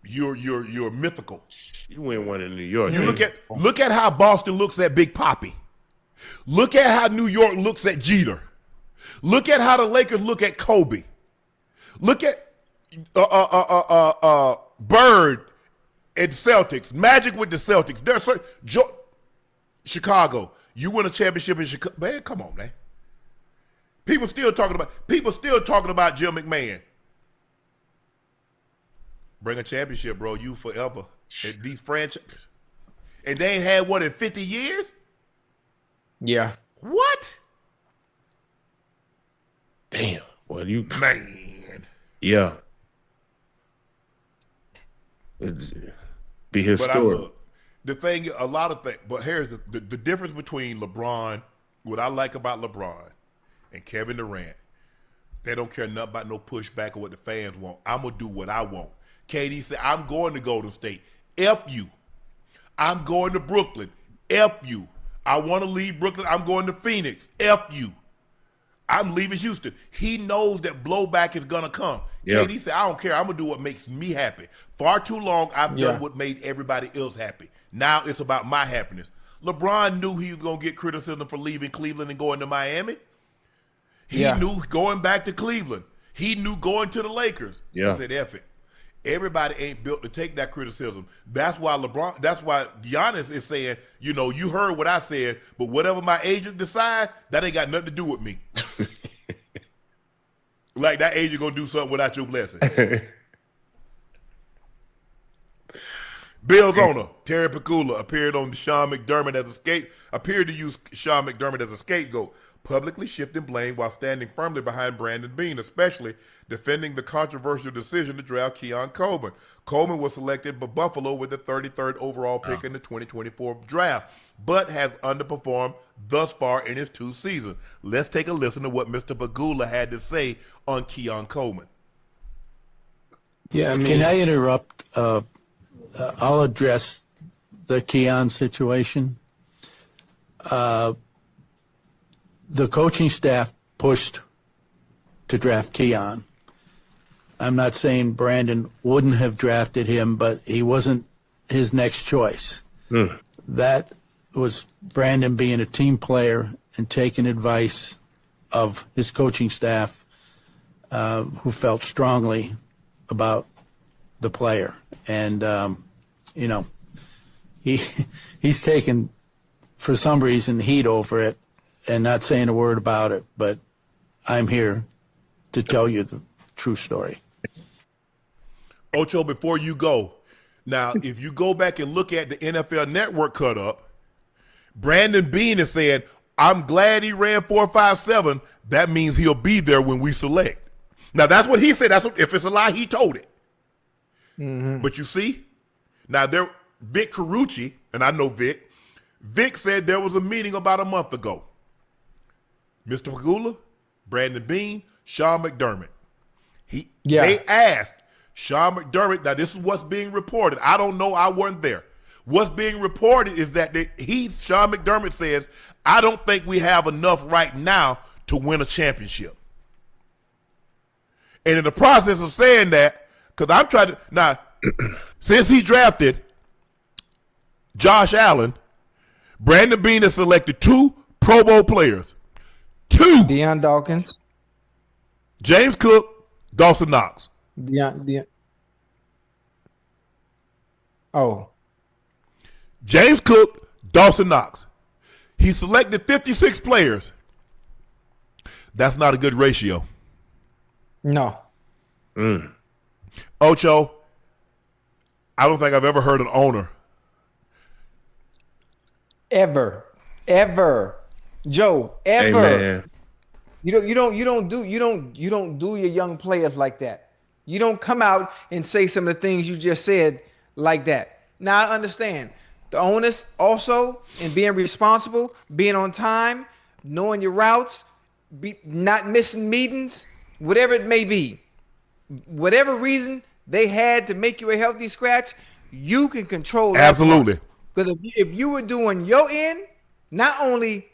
you're mythical. You win one in New York. You look at how Boston looks at Big Papi. Look at how New York looks at Jeter. Look at how the Lakers look at Kobe. Look at Bird and Celtics. Magic with the Celtics. There's Chicago. You win a championship in Chicago. Man, come on, man. People still talking about Jim McMahon. Bring a championship, bro. You forever. And these franchises. And they ain't had one in 50 years? Yeah. What? Damn. Well, man. Yeah. Be historic. The thing, a lot of things, but here's the difference between LeBron, what I like about LeBron and Kevin Durant, they don't care nothing about no pushback or what the fans want. I'm going to do what I want. KD said, I'm going to Golden State. F you. I'm going to Brooklyn. F you. I want to leave Brooklyn. I'm going to Phoenix. F you. I'm leaving Houston. He knows that blowback is going to come. Yeah. KD said, I don't care. I'm going to do what makes me happy. Far too long, I've done what made everybody else happy. Now it's about my happiness. LeBron knew he was going to get criticism for leaving Cleveland and going to Miami. He knew going back to Cleveland. He knew going to the Lakers. Yeah. He said, F it. Everybody ain't built to take that criticism. That's why Giannis is saying, you know, you heard what I said, but whatever my agent decide, that ain't got nothing to do with me. Like that agent gonna do something without your blessing. Bills owner Terry Pegula appeared to use Sean McDermott as a scapegoat, publicly shifting blame while standing firmly behind Brandon Beane, especially defending the controversial decision to draft Keon Coleman. Coleman was selected by Buffalo with the 33rd overall pick in the 2024 draft, but has underperformed thus far in his 2 seasons. Let's take a listen to what Mr. Pegula had to say on Keon Coleman. Yeah, can I interrupt? I'll address the Keon situation. The coaching staff pushed to draft Keon. I'm not saying Brandon wouldn't have drafted him, but he wasn't his next choice. That was Brandon being a team player and taking advice of his coaching staff, who felt strongly about the player. And, you know, he's taken, for some reason, heat over it and not saying a word about it, but I'm here to tell you the true story. Ocho, before you go, now, if you go back and look at the NFL Network cut up, Brandon Beane is saying, I'm glad he ran 4.57. That means he'll be there when we select. Now, that's what he said. If it's a lie, he told it. But you see, now Vic Carucci, and I know Vic said there was a meeting about a month ago. Mr. Pegula, Brandon Beane, Sean McDermott. They asked Sean McDermott, now this is what's being reported. I don't know, I wasn't there. What's being reported is that Sean McDermott says, I don't think we have enough right now to win a championship. And in the process of saying that, because I'm trying to, now, since he drafted Josh Allen, Brandon Beane has selected 2 Pro Bowl players. 2. Deion Dawkins. James Cook, Dawson Knox. James Cook, Dawson Knox. He selected 56 players. That's not a good ratio. No. Ocho, I don't think I've ever heard an owner. Ever. Joe, ever. Hey, You don't do your young players like that. You don't come out and say some of the things you just said like that. Now I understand the onus also in being responsible, being on time, knowing your routes, not missing meetings, whatever it may be. Whatever reason they had to make you a healthy scratch, you can control that. Absolutely. Because if you were doing your end, not only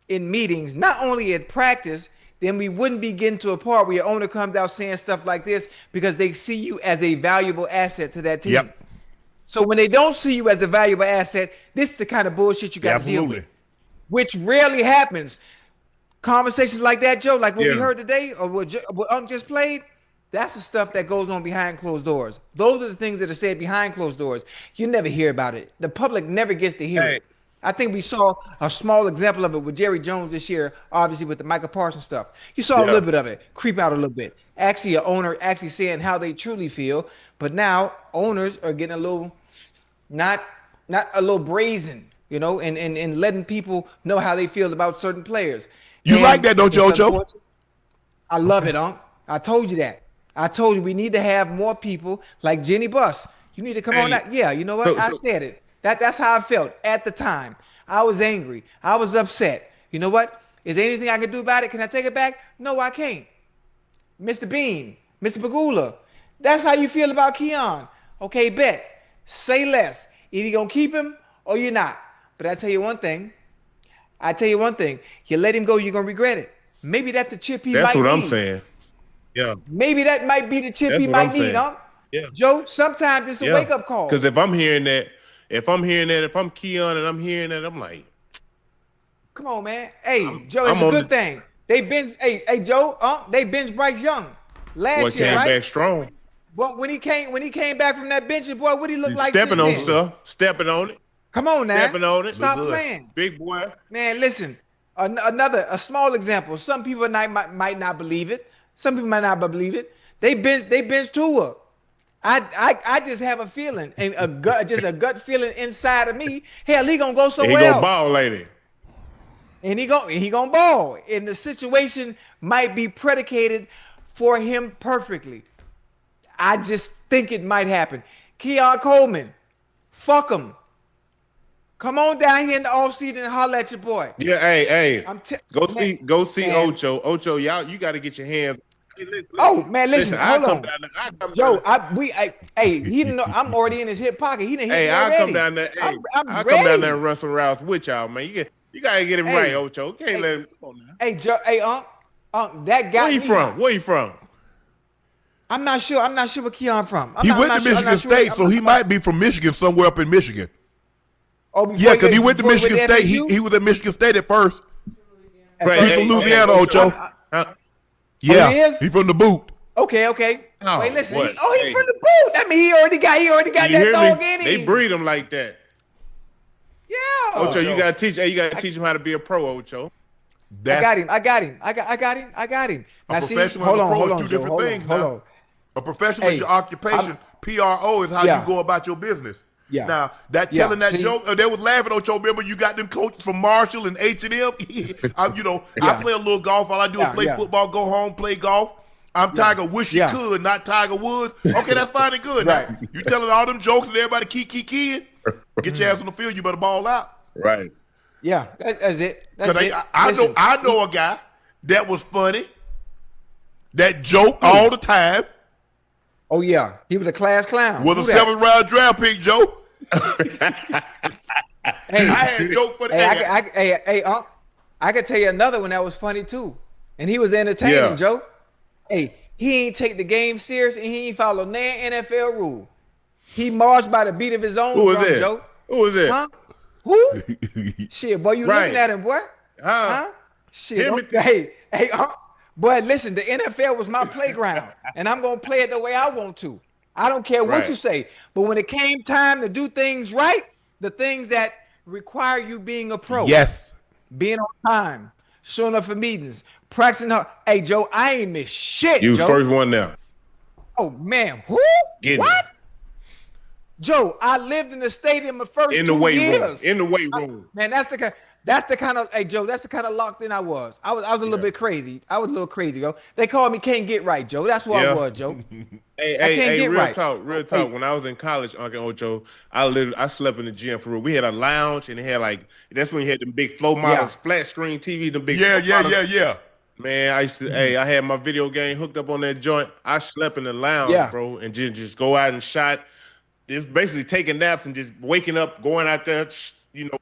in meetings, not only at practice, then we wouldn't be getting to a part where your owner comes out saying stuff like this because they see you as a valuable asset to that team. Yep. So when they don't see you as a valuable asset, this is the kind of bullshit you got to deal with, which rarely happens. Conversations like that, Joe, like what we heard today or what Unc just played, that's the stuff that goes on behind closed doors. Those are the things that are said behind closed doors. You never hear about it. The public never gets to hear it. I think we saw a small example of it with Jerry Jones this year, obviously with the Michael Parsons stuff. You saw a little bit of it creep out a little bit. Actually, an owner actually saying how they truly feel, but now owners are getting a little, not a little brazen, you know, and letting people know how they feel about certain players. You like that, don't you, Ocho? I love it, Unc. I told you that. I told you we need to have more people like Jenny Buss. You need to come on out. Yeah, you know what? I said it. That's how I felt at the time. I was angry. I was upset. You know what? Is there anything I can do about it? Can I take it back? No, I can't. Mr. Bean, Mr. Pagula, that's how you feel about Keon. Okay, bet. Say less. Either you're going to keep him or you're not. But I tell you one thing. You let him go, you're going to regret it. Maybe that's the chip he might need. That's what I'm saying. Yeah. Maybe that might be the chip he might need, huh? Yeah. Joe, sometimes it's a wake-up call. Because if I'm hearing that, if I'm Keon and I'm hearing that, I'm like, come on, man. Hey, Joe, it's a good thing. They bench, hey, Joe, they bench Bryce Young last year, came right? back strong. But when he came back from that bench, boy, what he look like? Stepping on stuff, stepping on it. Come on now. Stepping on it. Stop playing. Big boy. Man, listen, a small example. Some people might not believe it. Some people might not believe it. They bench Tua. I just have a feeling and a gut feeling inside of me. Hell, he gonna go somewhere else. He gonna ball, lady. And he gonna ball. And the situation might be predicated for him perfectly. I just think it might happen. Keon Coleman, fuck him. Come on down here in the offseason and holler at your boy. Yeah, hey. Go see man. Ocho. Ocho, y'all, you got to get your hands. Hey, listen, hold on. Joe, he didn't know I'm already in his hip pocket. He didn't hit me I'll already. come down there. Hey, I'll come down there and run some routes with y'all, man. You gotta get him right, Ocho. Can't let him. Come on now. Hey, Joe, Unc, that guy. Where you from? Where you from? I'm not sure. I'm not sure where Keon from. He went to Michigan State, so he might be from Michigan, somewhere up in Michigan. Oh, yeah, because he went to Michigan State. He was at Michigan State at first. Right. He's from Louisiana, Ocho. Yeah, he's from the boot. Okay. Oh, wait, listen. He's from the boot. That mean he already got that dog in him. They breed him like that. Yeah. Ocho, you gotta teach him how to be a pro, Ocho. I got him. Now, see, hold on, two different things. Hold on. A professional is your occupation. PRO is how you go about your business. Yeah. Now telling that joke, they was laughing. Ocho, remember you got them coaches from Marshall and H&M. I play a little golf. All I do is play football, go home, play golf. I'm Tiger. Wish you could, not Tiger Woods. Okay, that's fine and good. Right. Now, you telling all them jokes and everybody keying. Get your ass on the field. You better ball out. Right. Yeah, that's it. That's it. I know a guy that was funny, that joked all the time. Oh yeah, he was a class clown. Was a 7th round draft pick, Joe. Hey, I had a joke for the I could tell you another one that was funny too, and he was entertaining, Joe. Hey, he ain't take the game serious, and he ain't follow no NFL rule. He marched by the beat of his own drum, Joe. Who was it? Huh? Who? Shit, boy, you looking at him, boy? Huh? Shit. Hey, boy, listen, the NFL was my playground, and I'm gonna play it the way I want to. I don't care what you say. But when it came time to do things right, the things that require you being a pro, being on time, showing up for meetings, practicing hard. Hey, Joe, I ain't miss shit. You Joe. first one now. Oh man, who? What? Joe, I lived in the stadium the first 2 years. In the weight room. Man, that's the kind of, hey Joe, that's the kind of locked in I was. I was a little bit crazy. I was a little crazy, Joe. They called me can't get right, Joe. That's what I was, Joe. Hey, real talk. When I was in college, Unc and Ocho, I slept in the gym for real. We had a lounge and it had that's when you had them big flow models, flat screen TV, the big Yeah. Man, I used to I had my video game hooked up on that joint. I slept in the lounge, bro, and just go out and shot. It's basically taking naps and just waking up, going out there,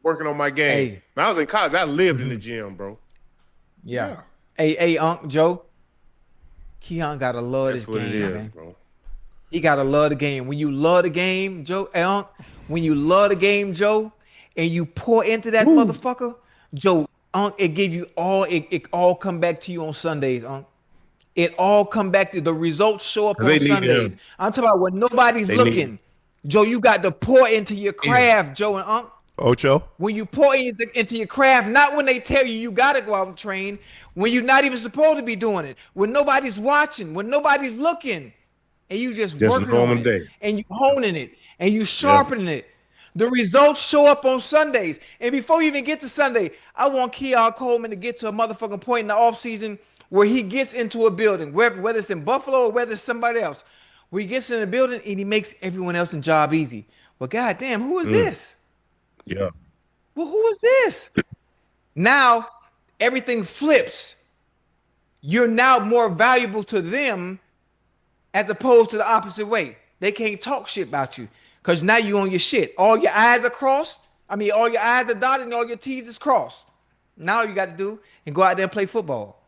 working on my game. When I was in college, I lived in the gym, bro. Yeah. Hey, Unc, Joe. Keon gotta love That's this what game, it is, man. bro. He gotta love the game. When you love the game, Joe, Unc, when you love the game, Joe, and you pour into that motherfucker, Joe, Unc, it give you all it all come back to you on Sundays, Unc. It all come back to the results show up 'Cause on they need Sundays. him. I'm talking about when nobody's They need looking. Joe, you got to pour into your craft, Joe and Unc. Ocho. When you pour into your craft, not when they tell you gotta go out and train, when you're not even supposed to be doing it, when nobody's watching, when nobody's looking, and you just Just a working normal on it, day. and you honing it, and you sharpening it. The results show up on Sundays. And before you even get to Sunday, I want Keon Coleman to get to a motherfucking point in the offseason where he gets into a building, whether it's in Buffalo or whether it's somebody else, where he gets in a building and he makes everyone else's job easy. Well, goddamn, who is this? Yeah. Well, who is this? Now everything flips. You're now more valuable to them as opposed to the opposite way. They can't talk shit about you because now you on your shit. All your I's are crossed. I mean, all your I's are dotted and all your T's is crossed. Now all you got to do and go out there and play football.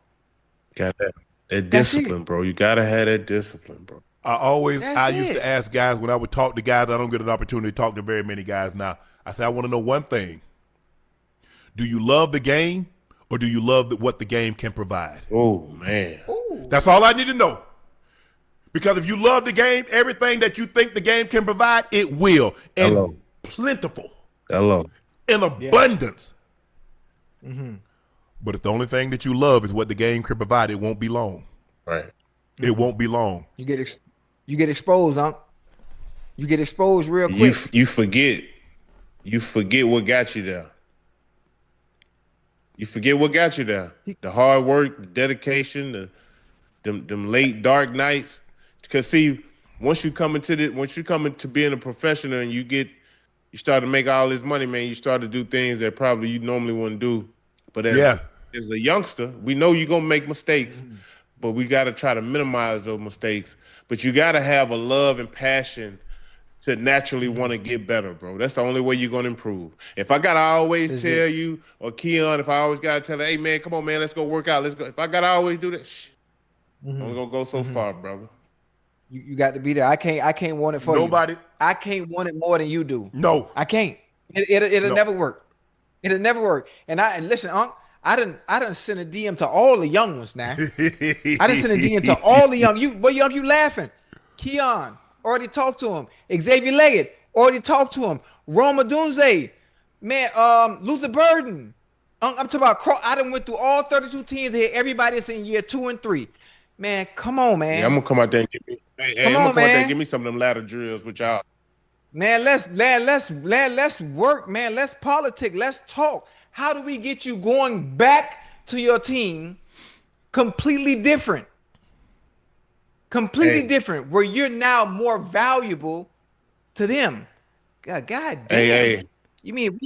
Got that That's discipline, it. bro. You gotta have that discipline, bro. I That's used it. to ask guys when I would talk to guys. I don't get an opportunity to talk to very many guys now. I say, I want to know one thing. Do you love the game or do you love what the game can provide? Oh man. That's all I need to know. Because if you love the game, everything that you think the game can provide, it will. And Hello. plentiful. Hello. In abundance. But if the only thing that you love is what the game can provide, it won't be long. Right. It won't be long. You get exposed, Unc. You get exposed real quick. You forget what got you there. You forget what got you there. The hard work, the dedication, them late dark nights. Because see, once you come into being a professional and you start to make all this money, man, you start to do things that probably you normally wouldn't do. But as a youngster, we know you're gonna make mistakes, but we gotta try to minimize those mistakes. But you gotta have a love and passion to naturally want to get better, bro. That's the only way you're gonna improve. If I gotta always tell you, or Keon, if I always gotta tell her, hey man, come on, man, let's go work out. Let's go. If I gotta always do that, I'm only gonna go so far, brother. You got to be there. I can't want it for Nobody. you. I can't want it more than you do. No. I can't. It'll No. never work. It'll never work. And listen, Unc, I didn't send a DM to all the young ones now. I didn't send a DM to all the young. You laughing. Keon, already talked to him. Xavier Leggett, already talked to him. Roma Dunze, man, Luther Burden. I'm talking about, I done went through all 32 teams here. Everybody is in year 2 and 3. Man, come on, man. Yeah, I'm gonna come out there and give me. Hey, Come I'm gonna on, come out there man. and give me some of them ladder drills with y'all. Man, let's work, man. Let's politic. Let's talk. How do we get you going back to your team completely different? Completely different, where you're now more valuable to them. God damn. Hey. You mean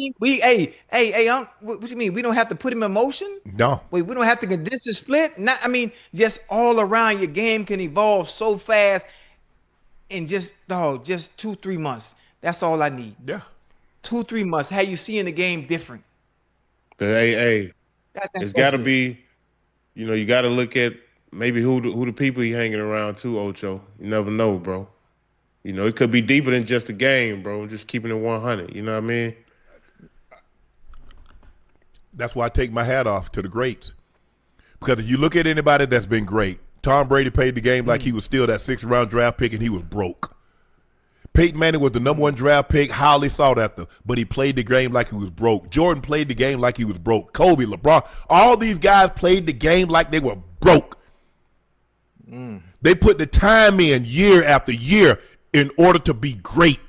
Unc, what you mean? We don't have to put him in motion? No. Wait, we don't have to condense the split? Just all around your game can evolve so fast in just 2-3 months. That's all I need. Yeah. 2-3 months. How you seeing the game different? But hey, That's it's got to it. be. You got to look at maybe who the people he hanging around too, Ocho. You never know, bro. It could be deeper than just a game, bro. Just keeping it 100. You know what I mean? That's why I take my hat off to the greats. Because if you look at anybody that's been great, Tom Brady played the game like he was still that 6th round draft pick and he was broke. Peyton Manning was the number 1 draft pick, highly sought after, but he played the game like he was broke. Jordan played the game like he was broke. Kobe, LeBron, all these guys played the game like they were broke. They put the time in year after year in order to be great.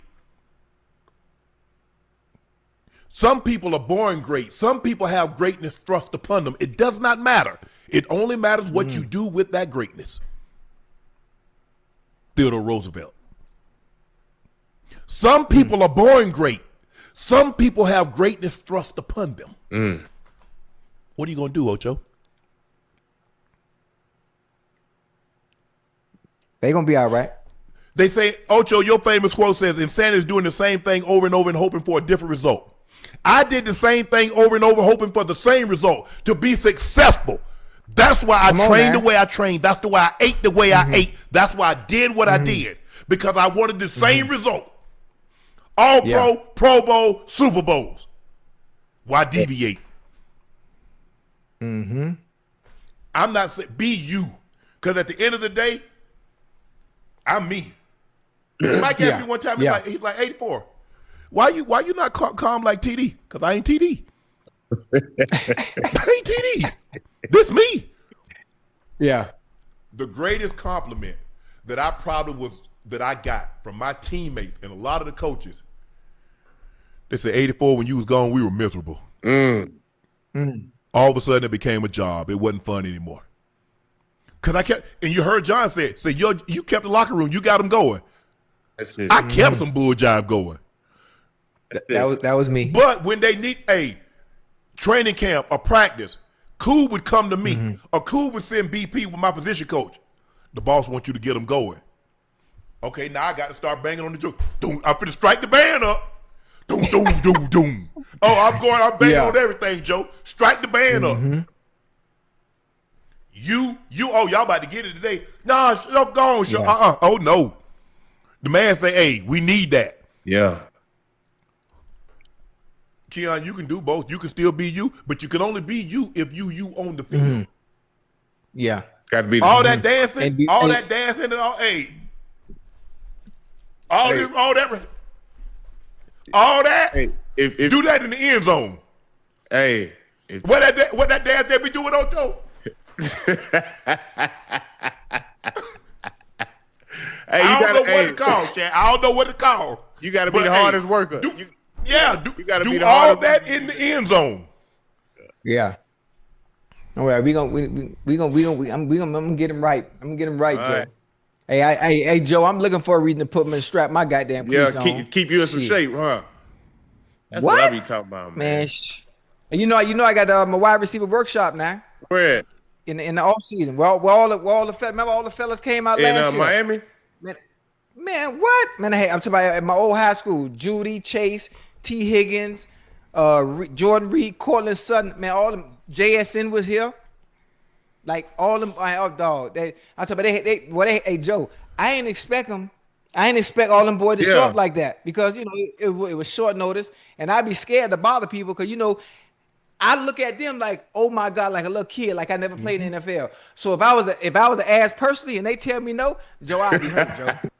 Some people are born great. Some people have greatness thrust upon them. It does not matter. It only matters what you do with that greatness. Theodore Roosevelt. Some people are born great. Some people have greatness thrust upon them. What are you going to do, Ocho? They gonna be all right. They say, Ocho, your famous quote says, insanity is doing the same thing over and over and hoping for a different result. I did the same thing over and over, hoping for the same result, to be successful. That's why I Come on, trained the man. way I trained. That's the why I ate the way I ate. That's why I did what I did. Because I wanted the same result. All Yeah. Pro Bowl, Super Bowls. Why deviate? I'm not saying be you. Because at the end of the day, I'm me. Mike asked me one time, he's like 84. Why you not calm like TD? Because I ain't TD. I ain't TD. This me. Yeah. The greatest compliment that I got from my teammates and a lot of the coaches, they said 84 when you was gone, we were miserable. All of a sudden it became a job. It wasn't fun anymore. Cause I kept, and you heard John say you kept the locker room, you got them going. That's it. I kept some bull jive going. That was me. But when they need a training camp or practice, Cool would come to me, or Cool would send BP with my position coach. The boss wants you to get them going. Okay, now I got to start banging on the drum. I'm finna strike the band up. Doom, doom, doom, doom. Oh, I'm banging on everything, Joe. Strike the band up. Y'all about to get it today. Nah, go on, Sean. Oh, no. The man say, hey, we need that. Yeah. Keon, you can do both. You can still be you, but you can only be you if you on the field. Yeah. Got to be All that dancing, And that dancing and all, all that. Hey, if Do that in the end zone. hey, What that dance they be doing, Ocho? I don't know what to call, Chad. I don't know what to call. You got to be the hardest worker. You gotta be do the all hardest that worker. in the end zone. Yeah. All right, I'm gonna get him right. I'm gonna get him right, All Joe. right. Hey, Joe, I'm looking for a reason to put him in strap my goddamn cleats on. keep you in some Shit. shape, huh? That's what I What? be talking about, Man, man. And you know, I got my wide receiver workshop now Where at? in the off season. Remember all the fellas came out In last year. Miami? Man, what? Man, hey, I'm talking about at my old high school. Judy, Chase, T. Higgins, Jordan Reed, Cortland Sutton. Man, all them. JSN was here. Like all them. Oh, dog. I'm talking about hey, Joe. I ain't expect them. I ain't expect all them boys to show up like that because you know it was short notice, and I'd be scared to bother people because you know I look at them like, oh my God, like a little kid, like I never played in the NFL. So if I was to ask personally and they tell me no, Joe, I'd be hurt, Joe.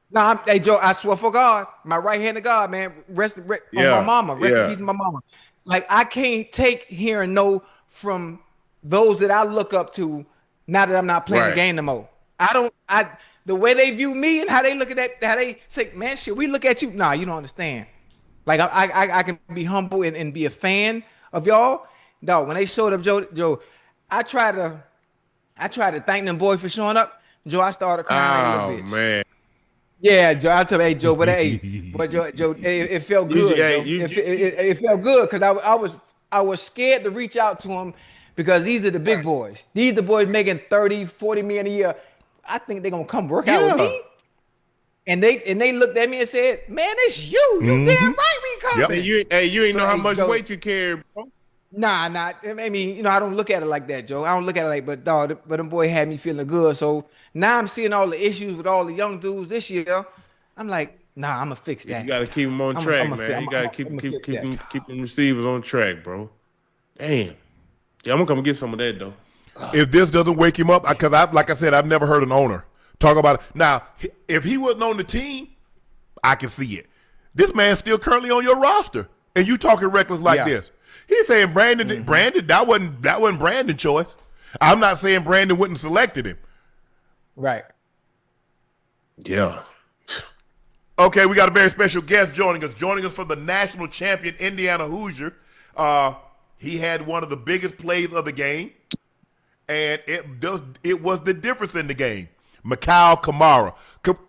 Nah, hey Joe, I swear for God, my right hand of God, man, rest on my mama, rest in peace, my mama. Like I can't take hearing no from those that I look up to now that I'm not playing the game no more. The way they view me and how they look at that, how they say, man, shit, we look at you. Nah, you don't understand. Like I can be humble and be a fan of y'all. Dog, when they showed up, Joe, I tried to thank them boys for showing up. Joe, I started crying like a little bitch. Man. Yeah, Joe, I tell you, hey, Joe, but Joe, it felt good. It felt good because I was scared to reach out to them because these are the big boys. These are the boys making 30, 40 million a year. I think they're gonna come work out with me. And they looked at me and said, "Man, it's you. You damn right we coming." Yep. You ain't know how much weight you carry, bro. Nah. I mean, you know, I don't look at it like that, Joe. I don't look at it like, but dog, but them boy had me feeling good. So now I'm seeing all the issues with all the young dudes this year. I'm like, nah, I'm gonna fix that. You gotta keep them on track, man. You gotta keep them receivers on track, bro. Damn. Yeah, I'm gonna come get some of that though. If this doesn't wake him up, because like I said, I've never heard an owner talk about it. Now, if he wasn't on the team, I can see it. This man's still currently on your roster, and you talking reckless like this. He's saying Brandon, that wasn't Brandon's choice. I'm not saying Brandon wouldn't selected him. Right. Yeah. Okay, we got a very special guest joining us from the national champion Indiana Hoosier. He had one of the biggest plays of the game, and it was the difference in the game. Mikail Kamara.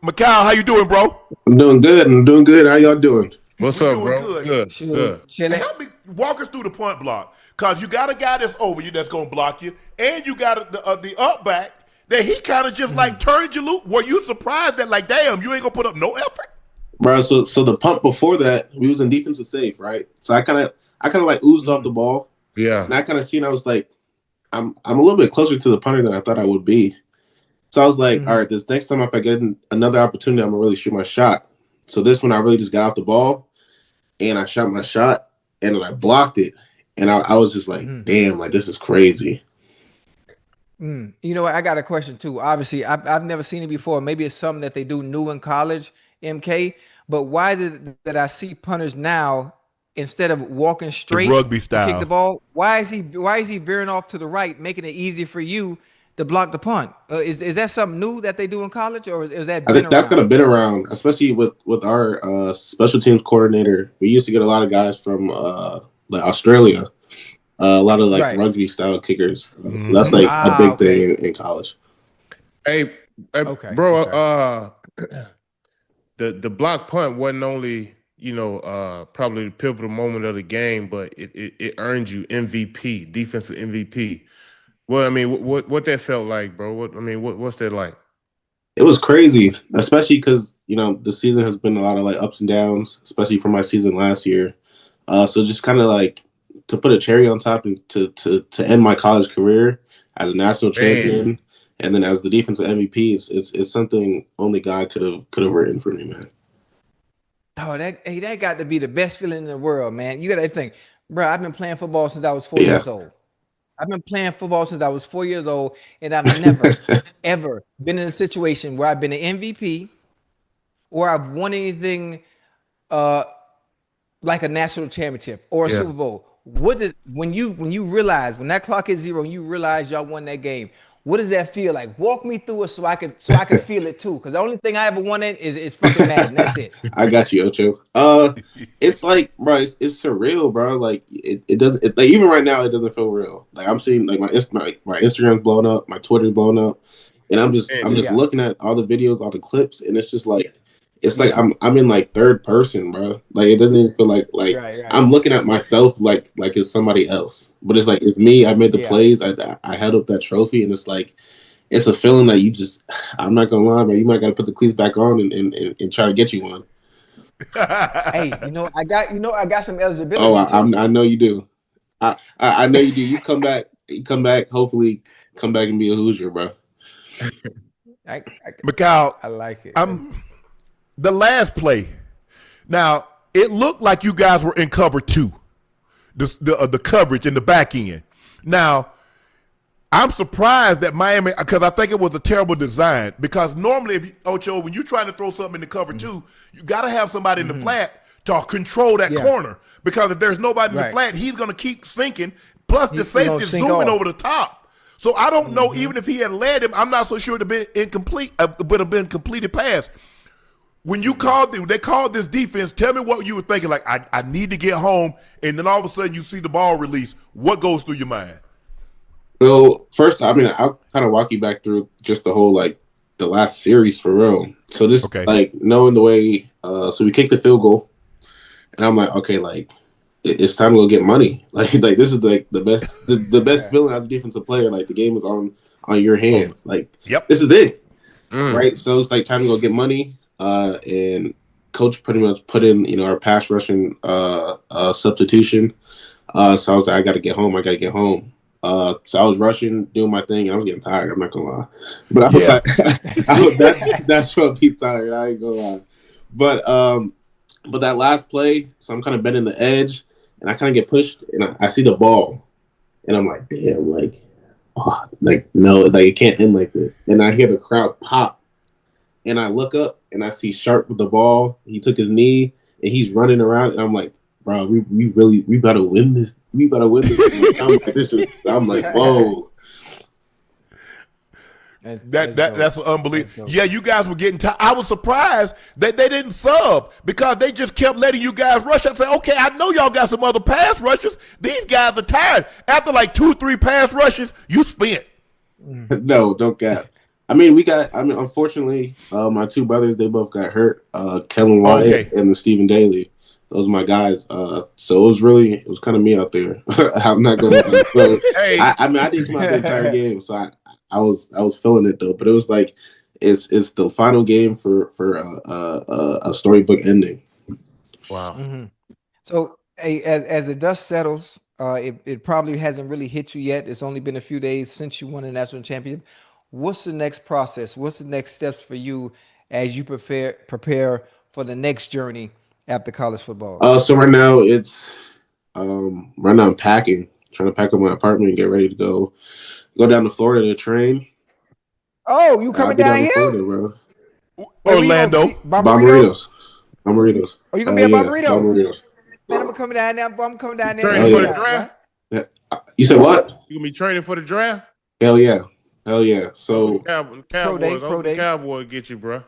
Mikail, how you doing, bro? I'm doing good. How y'all doing? What's We're up, bro? doing Good. Chilling. Help me walk us through the point block, because you got a guy that's over you that's going to block you, and you got the up back that he kind of just like turned you loose. Were you surprised that like, damn, you ain't going to put up no effort? Bro, so the punt before that, we was in defensive safe, right? So I kind of like oozed off the ball. Yeah. And I kind of seen, I was like, I'm a little bit closer to the punter than I thought I would be. So I was like, all right, this next time if I get another opportunity, I'm gonna really shoot my shot. So this one I really just got off the ball and I shot my shot and I blocked it. And I was just like, damn, like this is crazy. You know what? I got a question too. Obviously, I've never seen it before. Maybe it's something that they do new in college, MK. But why is it that I see punters now instead of walking straight rugby to kick the style. ball? Why is he veering off to the right, making it easier for you to block the punt? Is that something new that they do in college, or is that I been think that's kind around? of been around, especially with our special teams coordinator. We used to get a lot of guys from like Australia, a lot of like Right. rugby style kickers. So that's like a big thing in college. Hey, Okay, bro. okay. The block punt wasn't only probably the pivotal moment of the game, but it earned you MVP, defensive MVP. Well, I mean, what that felt like, bro? What's that like? It was crazy, especially because the season has been a lot of like ups and downs, especially for my season last year. So just kind of like to put a cherry on top and to end my college career as a national champion, and then as the defensive MVP, it's something only God could have written for me, man. Oh, that got to be the best feeling in the world, man. You got to think, bro. I've been playing football since I was 4 Yeah. years old. I've been playing football since I was 4 years old, and I've never, ever been in a situation where I've been an MVP or I've won anything like a national championship or a Super Bowl. When you realize when that clock is zero and you realize y'all won that game, what does that feel like? Walk me through it so I can feel it too. Because the only thing I ever won it is fucking Madden. That's it. I got you, Ocho. It's like, bro, it's surreal, bro. Like it doesn't like even right now it doesn't feel real. Like I'm seeing like my Instagram's blown up, my Twitter's blown up, and I'm just looking at all the videos, all the clips, and it's just like I'm in like third person, bro. Like it doesn't even feel like Right. I'm looking at myself like it's somebody else, but it's like it's me. I made the plays. I held up that trophy, and it's like it's a feeling that you just. I'm not gonna lie, man. You might got to put the cleats back on and try to get you one. Hey, I got some eligibility. Oh, I know you do. I know you do. You come back. Hopefully, come back and be a Hoosier, bro. Mikail, I like it. The last play. Now it looked like you guys were in cover two, the coverage in the back end. Now I'm surprised that Miami, because I think it was a terrible design. Because normally, Ocho, when you're trying to throw something in the cover two, you got to have somebody in the flat to control that corner. Because if there's nobody in the flat, he's going to keep sinking. Plus, the safety is zooming over the top. So I don't know, even if he had led him, I'm not so sure it would have been incomplete, would have been completed pass. When you they called this defense, tell me what you were thinking. Like, I need to get home, and then all of a sudden you see the ball release. What goes through your mind? So first, I mean, I'll kind of walk you back through just the whole the last series for real. So just knowing the way, so we kicked the field goal, and I'm like, okay, it's time to go get money. Like this is the best the best feeling as a defensive player. Like the game is on your hands. Like this is it, right? So it's time to go get money. And coach pretty much put in our pass rushing substitution. So I was like, I got to get home. So I was rushing, doing my thing, and I was getting tired. I'm not gonna lie, but I was like, that's what be tired. I ain't gonna lie, but that last play, so I'm kind of bending the edge, and I kind of get pushed, and I see the ball, and I'm like, damn, no, it can't end like this. And I hear the crowd pop, and I look up, and I see Sharpe with the ball. He took his knee, and he's running around, and I'm like, bro, we better win this. We better win this. I'm like, whoa. That's unbelievable. Yeah, you guys were getting tired. I was surprised that they didn't sub because they just kept letting you guys rush. I said, okay, I know y'all got some other pass rushes. These guys are tired. After 2-3 pass rushes, you spent. No, don't cap. I mean, unfortunately, my two brothers, they both got hurt. Kellen Wyatt and Stephen Daly. Those are my guys. So it was kind of me out there. I'm not going to. So, I didn't come out the entire game, so I was feeling it though. But it was it's the final game for a storybook ending. Wow. So as the dust settles, It probably hasn't really hit you yet. It's only been a few days since you won the national championship. What's the next process? What's the next steps for you as you prepare for the next journey after college football? So right now I'm packing, trying to pack up my apartment and get ready to go down to Florida to train. Oh, you coming down here? Florida, bro. Orlando. Bomberitos. Oh, you gonna be at Bomberitos? Bomberitos. Man, I'm coming down there. I'm coming down there. Training for the draft? Yeah. You said what? You gonna be training for the draft? Hell yeah. So Cowboy get you, bro.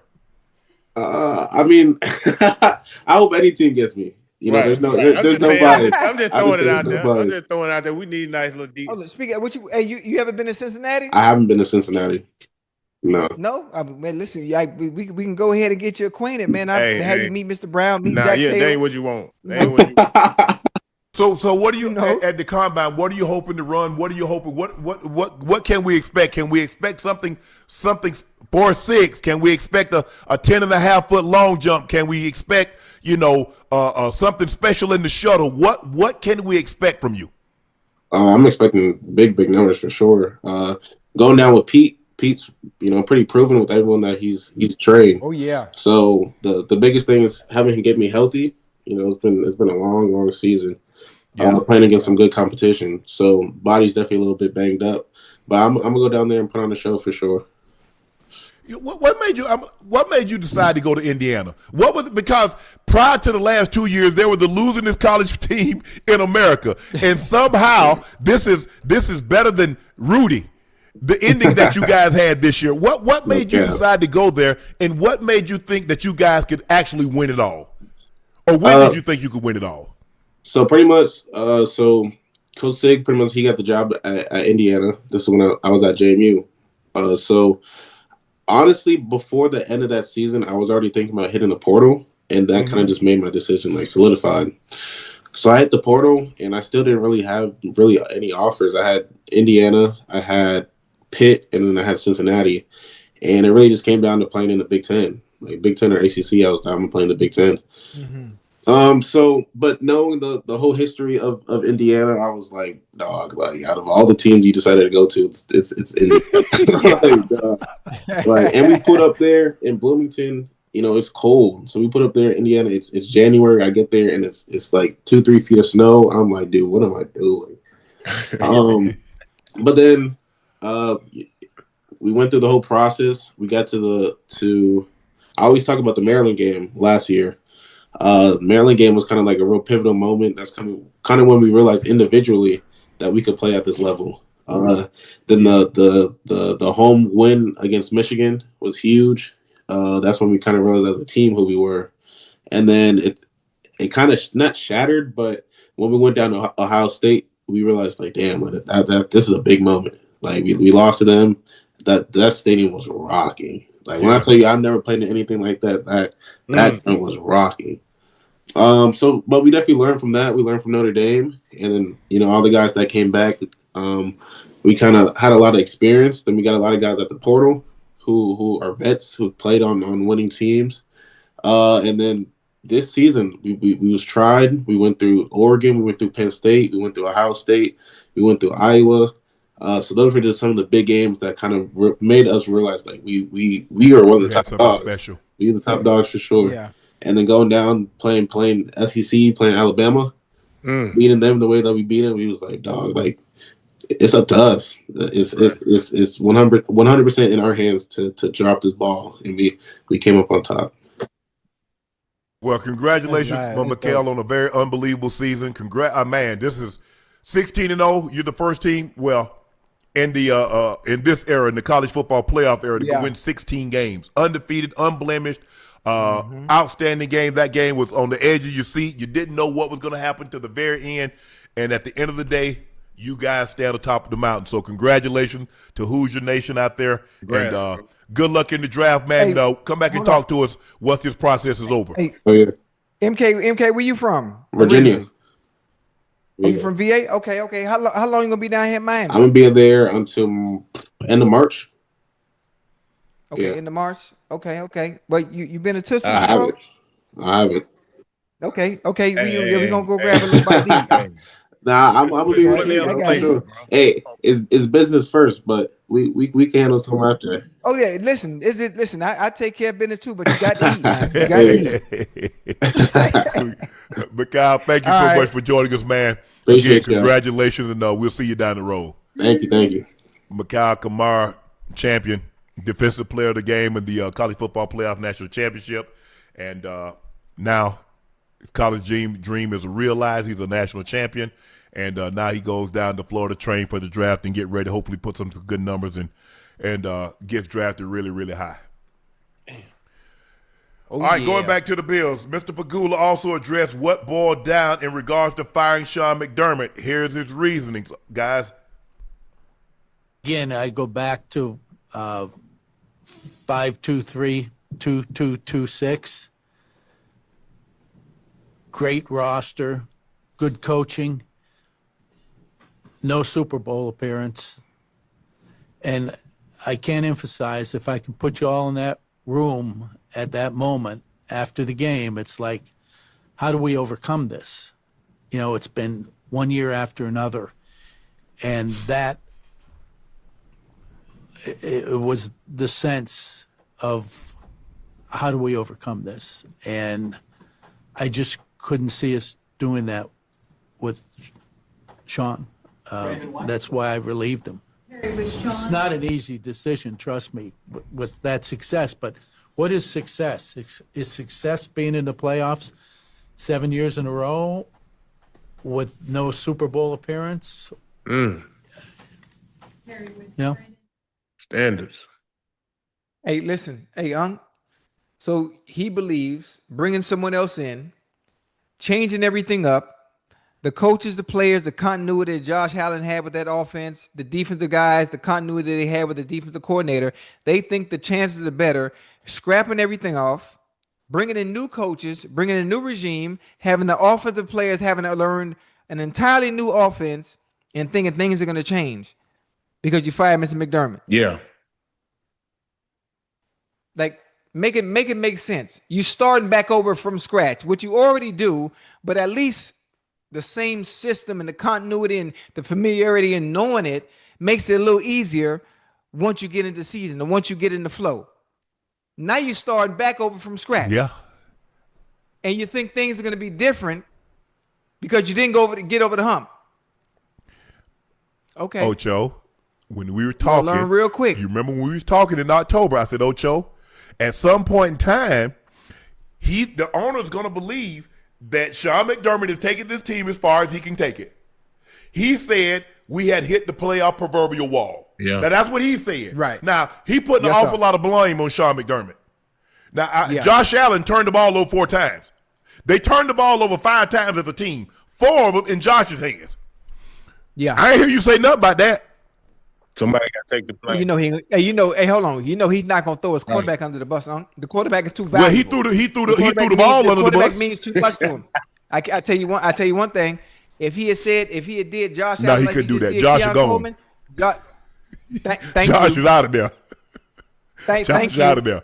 I mean, I hope any team gets me. You know, there's no bias. I'm just throwing it out there. We need a nice little deep. Oh, speaking of what you ever been to Cincinnati? I haven't been to Cincinnati. No. Man, listen, we can go ahead and get you acquainted, man. Have you meet Mr. Brown, meet Zach Taylor. That ain't what you want. So what do you at the combine? What are you hoping to run? What are you hoping? What can we expect? Can we expect something 4.6? Can we expect a 10.5-foot long jump? Can we expect something special in the shuttle? What can we expect from you? I'm expecting big numbers for sure. Going down with Pete's pretty proven with everyone that he's trained. Oh yeah. So the biggest thing is having him get me healthy. It's been a long season. Playing against some good competition. So body's definitely a little bit banged up. But I'm gonna go down there and put on a show for sure. What made you decide to go to Indiana? What was it? Because prior to the last 2 years, there was the losingest college team in America, and somehow this is better than Rudy. The ending that you guys had this year. What made you decide to go there, and what made you think that you guys could actually win it all? Or when did you think you could win it all? So pretty much, Coach Sig, pretty much he got the job at Indiana. This is when I was at JMU. So honestly, before the end of that season, I was already thinking about hitting the portal, and that kind of just made my decision solidified. So I hit the portal, and I still didn't really have any offers. I had Indiana, I had Pitt, and then I had Cincinnati, and it really just came down to playing in the Big Ten, like Big Ten or ACC. I was down to playing the Big Ten. But knowing the whole history of Indiana, I was like, dog, like out of all the teams you decided to go to, it's Indiana. And we put up there in Bloomington. It's cold, so we put up there in Indiana. It's January. I get there and it's like 2-3 feet of snow. I'm like, dude, what am I doing? But then we went through the whole process. We got to I always talk about the Maryland game last year. Maryland game was kind of like a real pivotal moment. That's kind of when we realized individually that we could play at this level. Then the home win against Michigan was huge. That's when we kind of realized as a team who we were. And then it kind of not shattered, but when we went down to Ohio State, we realized like, damn, that this is a big moment. Like we lost to them. That stadium was rocking. Like when I tell you, I've never played in anything like that. That was rocking. But we definitely learned from that. We learned from Notre Dame, and then all the guys that came back. We kind of had a lot of experience. Then we got a lot of guys at the portal who are vets who played on winning teams. And then this season we was tried. We went through Oregon. We went through Penn State. We went through Ohio State. We went through Iowa. So those were just some of the big games that kind of made us realize like we are one of the top dogs. Special. We are the top dogs for sure. Yeah. And then going down playing SEC, playing Alabama, beating them the way that we beat them, we was like, dog, like it's up to us. It's 100% in our hands to drop this ball, and we came up on top. Well, congratulations, Mikail, on a very unbelievable season. Man, this is 16-0. You're the first team. Well. In this era, in the college football playoff era, to win 16 games, undefeated, unblemished, outstanding game. That game was on the edge of your seat. You didn't know what was going to happen to the very end, and at the end of the day, you guys stay on the top of the mountain. So congratulations to Hoosier Nation out there, and good luck in the draft, man. Hey, come back and talk to us once this process is over. Hey, MK, where you from? Virginia. Originally? Are you from VA? Okay. How long you gonna be down here in Miami? I'm gonna be there until end of March. Okay, end of March. Okay. But you been to Tootsie? I haven't. Okay. We gonna go grab a little bite to eat. Nah, I'm gonna be with you. I got you. Hey, it's business first, but we can handle some after. Oh yeah, listen, listen? I take care of business too, but you got to eat now. You got to eat. Mikail, thank you All so right. much for joining us, man. Appreciate Again, congratulations, and we'll see you down the road. Thank you. Mikail Kamara, champion, defensive player of the game in the college football playoff national championship, and now his college dream is realized. He's a national champion, and now he goes down to Florida, train for the draft, and get ready to hopefully put some good numbers and gets drafted really, really high. All right, going back to the Bills, Mr. Pagula also addressed what boiled down in regards to firing Sean McDermott. Here's his reasonings, guys. Again, I go back to 5-2-3-2-2-2-6. Great roster, good coaching, no Super Bowl appearance. And I can't emphasize, if I can put you all in that room at that moment after the game, it's like, how do we overcome this? You know, it's been one year after another. And that, it was the sense of, how do we overcome this? And I just couldn't see us doing that with Sean. That's why I relieved him. It's not an easy decision, trust me, with that success. But what is success? Is success being in the playoffs 7 years in a row with no Super Bowl appearance? Mm. No. Standards. Hey, listen. Hey, Unc. So he believes bringing someone else in, changing everything up, the coaches, the players, the continuity that Josh Allen had with that offense, the defensive guys, the continuity they had with the defensive coordinator, they think the chances are better scrapping everything off, bringing in new coaches, bringing in a new regime, having the offensive players having to learn an entirely new offense and thinking things are going to change because you fired Mr. McDermott. Yeah. Like, make it make sense. You starting back over from scratch, which you already do, but at least the same system and the continuity and the familiarity and knowing it makes it a little easier once you get into season and once you get in the flow. Now you're starting back over from scratch. Yeah. And you think things are going to be different because you didn't get over the hump. Okay. Ocho, when we were talking, learn real quick. You remember when we was talking in October? I said, Ocho, at some point in time, the owner's going to believe that Sean McDermott is taking this team as far as he can take it. He said we had hit the playoff proverbial wall. Yeah. Now, that's what he said. Right. Now, he put an awful lot of blame on Sean McDermott. Now, Josh Allen turned the ball over 4 times. They turned the ball over 5 times as a team. 4 of them in Josh's hands. Yeah. I ain't hear you say nothing about that. Somebody got to take the blame. Hey, hold on. He's not going to throw his quarterback under the bus. The quarterback is too valuable. Well, he threw the ball under the bus. The quarterback means too much to him. I tell you one thing. If he had did Josh Allen, he couldn't do that. Josh is gone. Thank Josh you. is out of there. Thank Josh is you. out of there.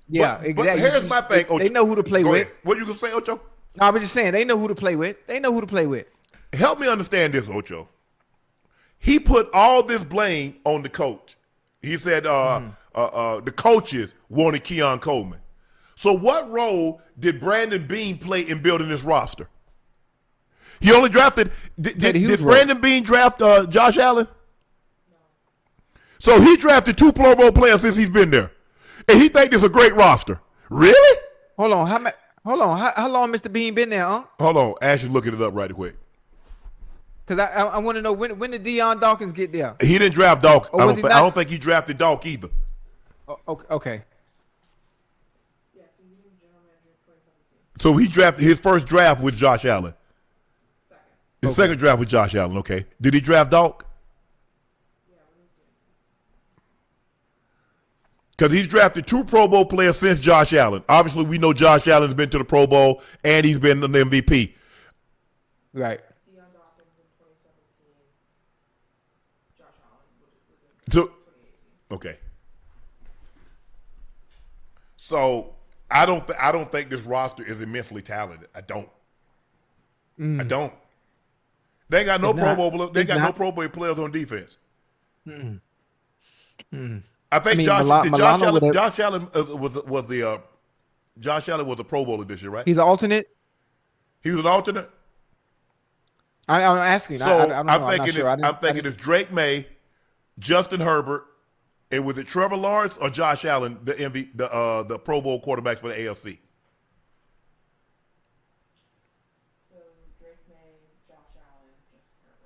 Yeah, but exactly. Here's my thing, Ocho. They know who to play with. Ahead. What you gonna say, Ocho? No, I was just saying they know who to play with. Help me understand this, Ocho. He put all this blame on the coach. He said the coaches wanted Keon Coleman. So what role did Brandon Beane play in building this roster? He only drafted – did Brandon Beane draft Josh Allen? No. So he drafted 2 Pro Bowl players since he's been there. And he think it's a great roster. Really? Hold on. How long Mr. Beane been there, huh? Hold on. Ashley's looking it up right quick. Because I want to know when did Deion Dawkins get there? He didn't draft Dawkins. I don't think he drafted Dawk either. Oh, okay. So he drafted his first draft with Josh Allen. His second draft with Josh Allen, okay. Did he draft Dawk? Because he's drafted 2 Pro Bowl players since Josh Allen. Obviously, we know Josh Allen's been to the Pro Bowl and he's been an MVP. Right. So, okay. So I don't think this roster is immensely talented. I don't. They ain't got no It's Pro not. Bowl. They It's got no not. Pro Bowl players on defense. Mm. I think Milano Josh Allen was a Pro Bowler this year, right? He's an alternate. He was an alternate. I'm asking. So I don't know. I'm thinking it's Drake May, Justin Herbert, and was it Trevor Lawrence or Josh Allen, the Pro Bowl quarterbacks for the AFC?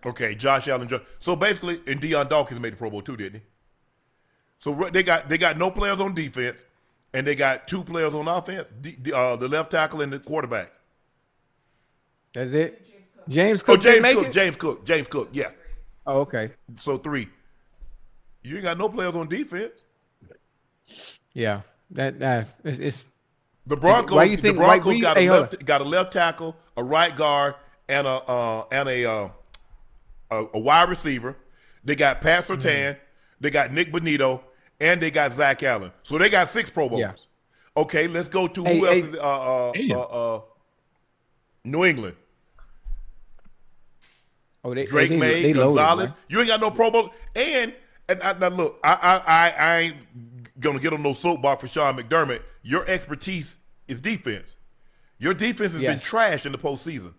Okay, Josh Allen. So basically, and Deion Dawkins made the Pro Bowl too, didn't he? So they got no players on defense, and they got 2 players on offense, the left tackle and the quarterback. That's it. James Cook. James Cook. Yeah. Oh, okay. So 3. You ain't got no players on defense. Yeah. It's the Broncos. Why you think the Broncos got a hold left tackle, a right guard, and a wide receiver. They got Pat Surtain. They got Nick Bonito, and they got Zach Allen. So they got 6 Pro Bowlers. Yeah. Okay, let's go to who else is New England. Oh, Drake May, Gonzalez. You ain't got no Pro Bowl. And now look, I ain't gonna get on no soapbox for Sean McDermott. Your expertise is defense. Your defense has been trashed in the postseason.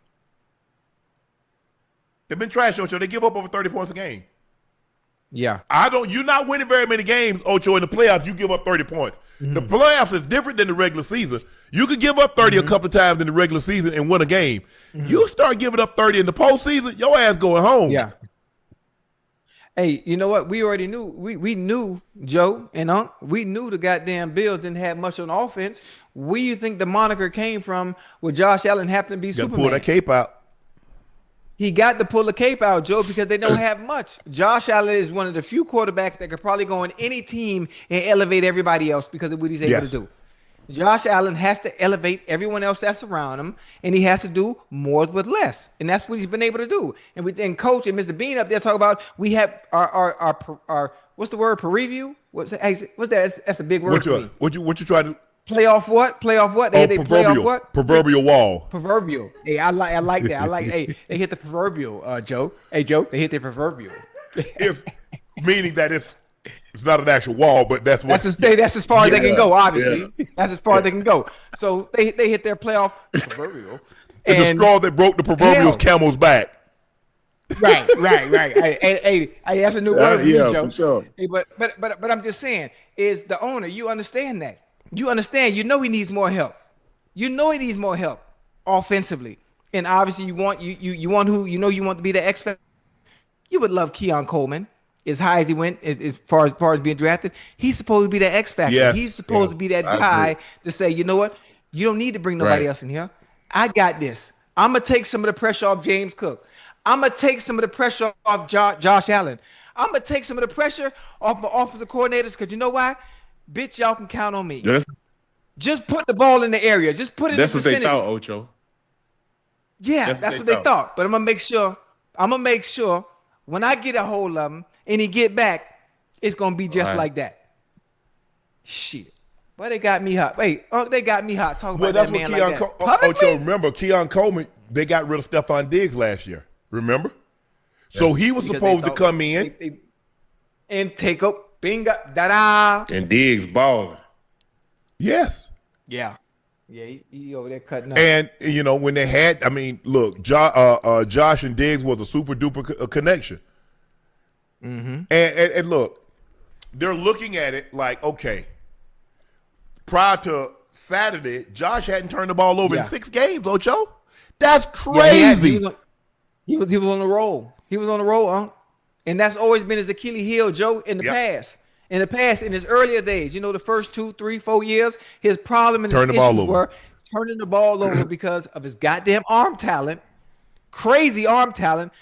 They've been trashed, Ocho. They give up over 30 points a game. Yeah. You're not winning very many games, Ocho, in the playoffs. You give up 30 points. The playoffs is different than the regular season. You could give up 30 a couple of times in the regular season and win a game. You start giving up 30 in the postseason, your ass going home. Yeah. Hey, you know what? We already knew. We knew, Joe and Unc, we knew the goddamn Bills didn't have much on offense. Where you think the moniker came from with Josh Allen happened to be Superman? Pull that cape out. He got to pull the cape out, Joe, because they don't have much. Josh Allen is one of the few quarterbacks that could probably go on any team and elevate everybody else because of what he's able to do. Josh Allen has to elevate everyone else that's around him, and he has to do more with less. And that's what he's been able to do. And Coach and Mr. Bean up there talk about we have our what's the word, preview? What's that? That's a big word for me. What you try to Playoff what? Playoff what? They play off what? Proverbial wall. Proverbial. Hey, I like that. Hey, they hit the proverbial, Joe. Hey, Joe, they hit the proverbial. It's meaning that it's not an actual wall, but that's what. That's as far as they can go. Obviously, that's as far as they can go. So they hit their playoff proverbial. And the straw that broke the proverbial camel's back. Right. Hey, that's a new word for me, Joe. For sure. Hey, but I'm just saying, is the owner? You understand that? You understand? You know he needs more help. You know he needs more help offensively, and obviously you want to be the X factor. You would love Keon Coleman as high as he went as far as being drafted. He's supposed to be the X factor. Yes. He's supposed to be that guy to say, you know what? You don't need to bring nobody else in here. I got this. I'm gonna take some of the pressure off James Cook. I'm gonna take some of the pressure off Josh Allen. I'm gonna take some of the pressure off my offensive coordinators because you know why? Bitch, y'all can count on me. Just put the ball in the area. Just put it in the vicinity. That's what they thought, Ocho. Yeah, that's what they thought. But I'm going to make sure when I get a hold of him and he get back, it's going to be just like that. Shit. Well, they got me hot. Wait, they got me hot talking about that man like that. Ocho, remember, Keon Coleman, they got rid of Stephon Diggs last year. Remember? So he was supposed to come in. And take up. Bingo, da-da. And Diggs balling. Yes. Yeah. Yeah, he over there cutting up. And, when they had, look, Josh and Diggs was a super duper connection. And look, they're looking at it like, okay, prior to Saturday, Josh hadn't turned the ball over in 6 games, Ocho. That's crazy. Yeah, he was on the roll. He was on the roll, huh? And that's always been his Achilles heel, Joe, in the past. In the past, in his earlier days, the first 2, 3, 4 years, his problem and his issues were turning the ball over because of his goddamn arm talent, crazy arm talent.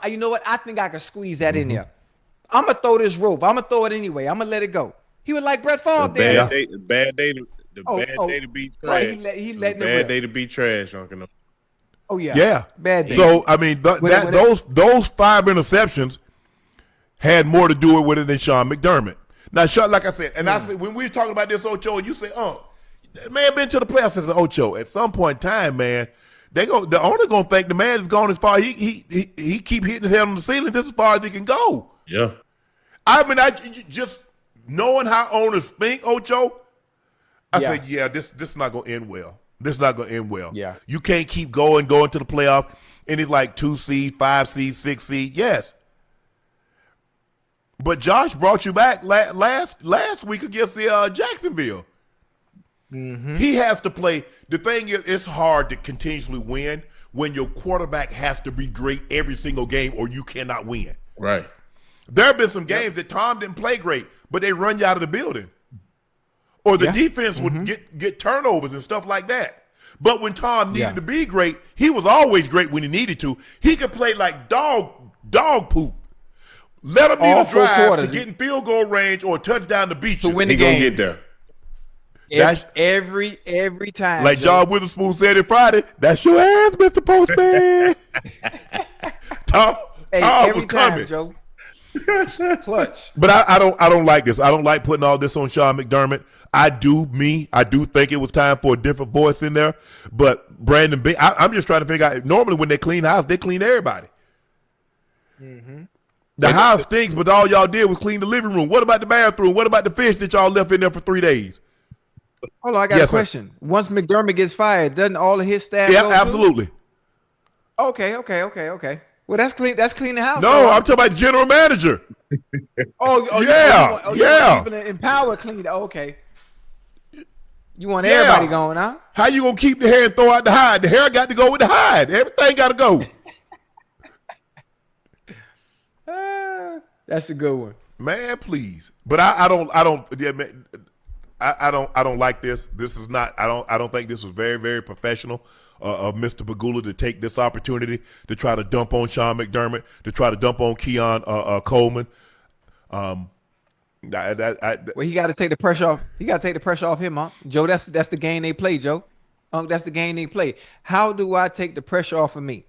You know what? I think I can squeeze that in there. I'm going to throw this rope. I'm going to throw it anyway. I'm going to let it go. He was like Brett Favre there. Bad day to be trash. Right, he letting it rip. Bad day to be trash, Unc and Ocho. Oh, yeah. Yeah. Bad day. So, those 5 interceptions had more to do with it than Sean McDermott. Now, Sean, like I said, and I said when we were talking about this, Ocho, and you say, that man been to the playoffs as an Ocho. At some point in time, man, the owner gonna think the man is gone as far. He keep hitting his head on the ceiling. This as far as he can go. Yeah. I mean, I just knowing how owners think, Ocho. I said, yeah, this is not gonna end well. This is not gonna end well. Yeah. You can't keep going to the playoff, and it's like 2 seed, 5 seed, 6 seed. Yes. But Josh brought you back last week against the Jacksonville. Mm-hmm. He has to play. The thing is, it's hard to continuously win when your quarterback has to be great every single game, or you cannot win. Right. There have been some games that Tom didn't play great, but they run you out of the building, or the defense would get turnovers and stuff like that. But when Tom needed to be great, he was always great when he needed to. He could play like dog poop. Let him need a drive to get in field goal range or a touchdown to beat you. To win the game. He gonna get there. Every time. Like John Witherspoon said it Friday, that's your ass, Mr. Postman. Tom was coming. Joe. Clutch. But I don't like this. I don't like putting all this on Sean McDermott. I do think it was time for a different voice in there. But Brandon B, I'm just trying to figure out. Normally when they clean house, they clean everybody. Mm-hmm. The house stinks, but all y'all did was clean the living room. What about the bathroom? What about the fish that y'all left in there for 3 days? Hold on, I got a question. Sir. Once McDermott gets fired, doesn't all of his staff go absolutely. Too? Okay. Well, that's clean. That's clean the house. No, I'm talking about the general manager. You want people to empower clean. Okay. You want everybody going, huh? How you gonna keep the hair and throw out the hide? The hair got to go with the hide. Everything got to go. That's a good one, man. Please, but I don't like this. This is not. I don't think this was very, very professional of Mr. Pegula to take this opportunity to try to dump on Sean McDermott, to try to dump on Keon Coleman. Well, he got to take the pressure off. He got to take the pressure off him, huh? Joe, that's the game they play, Joe. That's the game they play. How do I take the pressure off of me?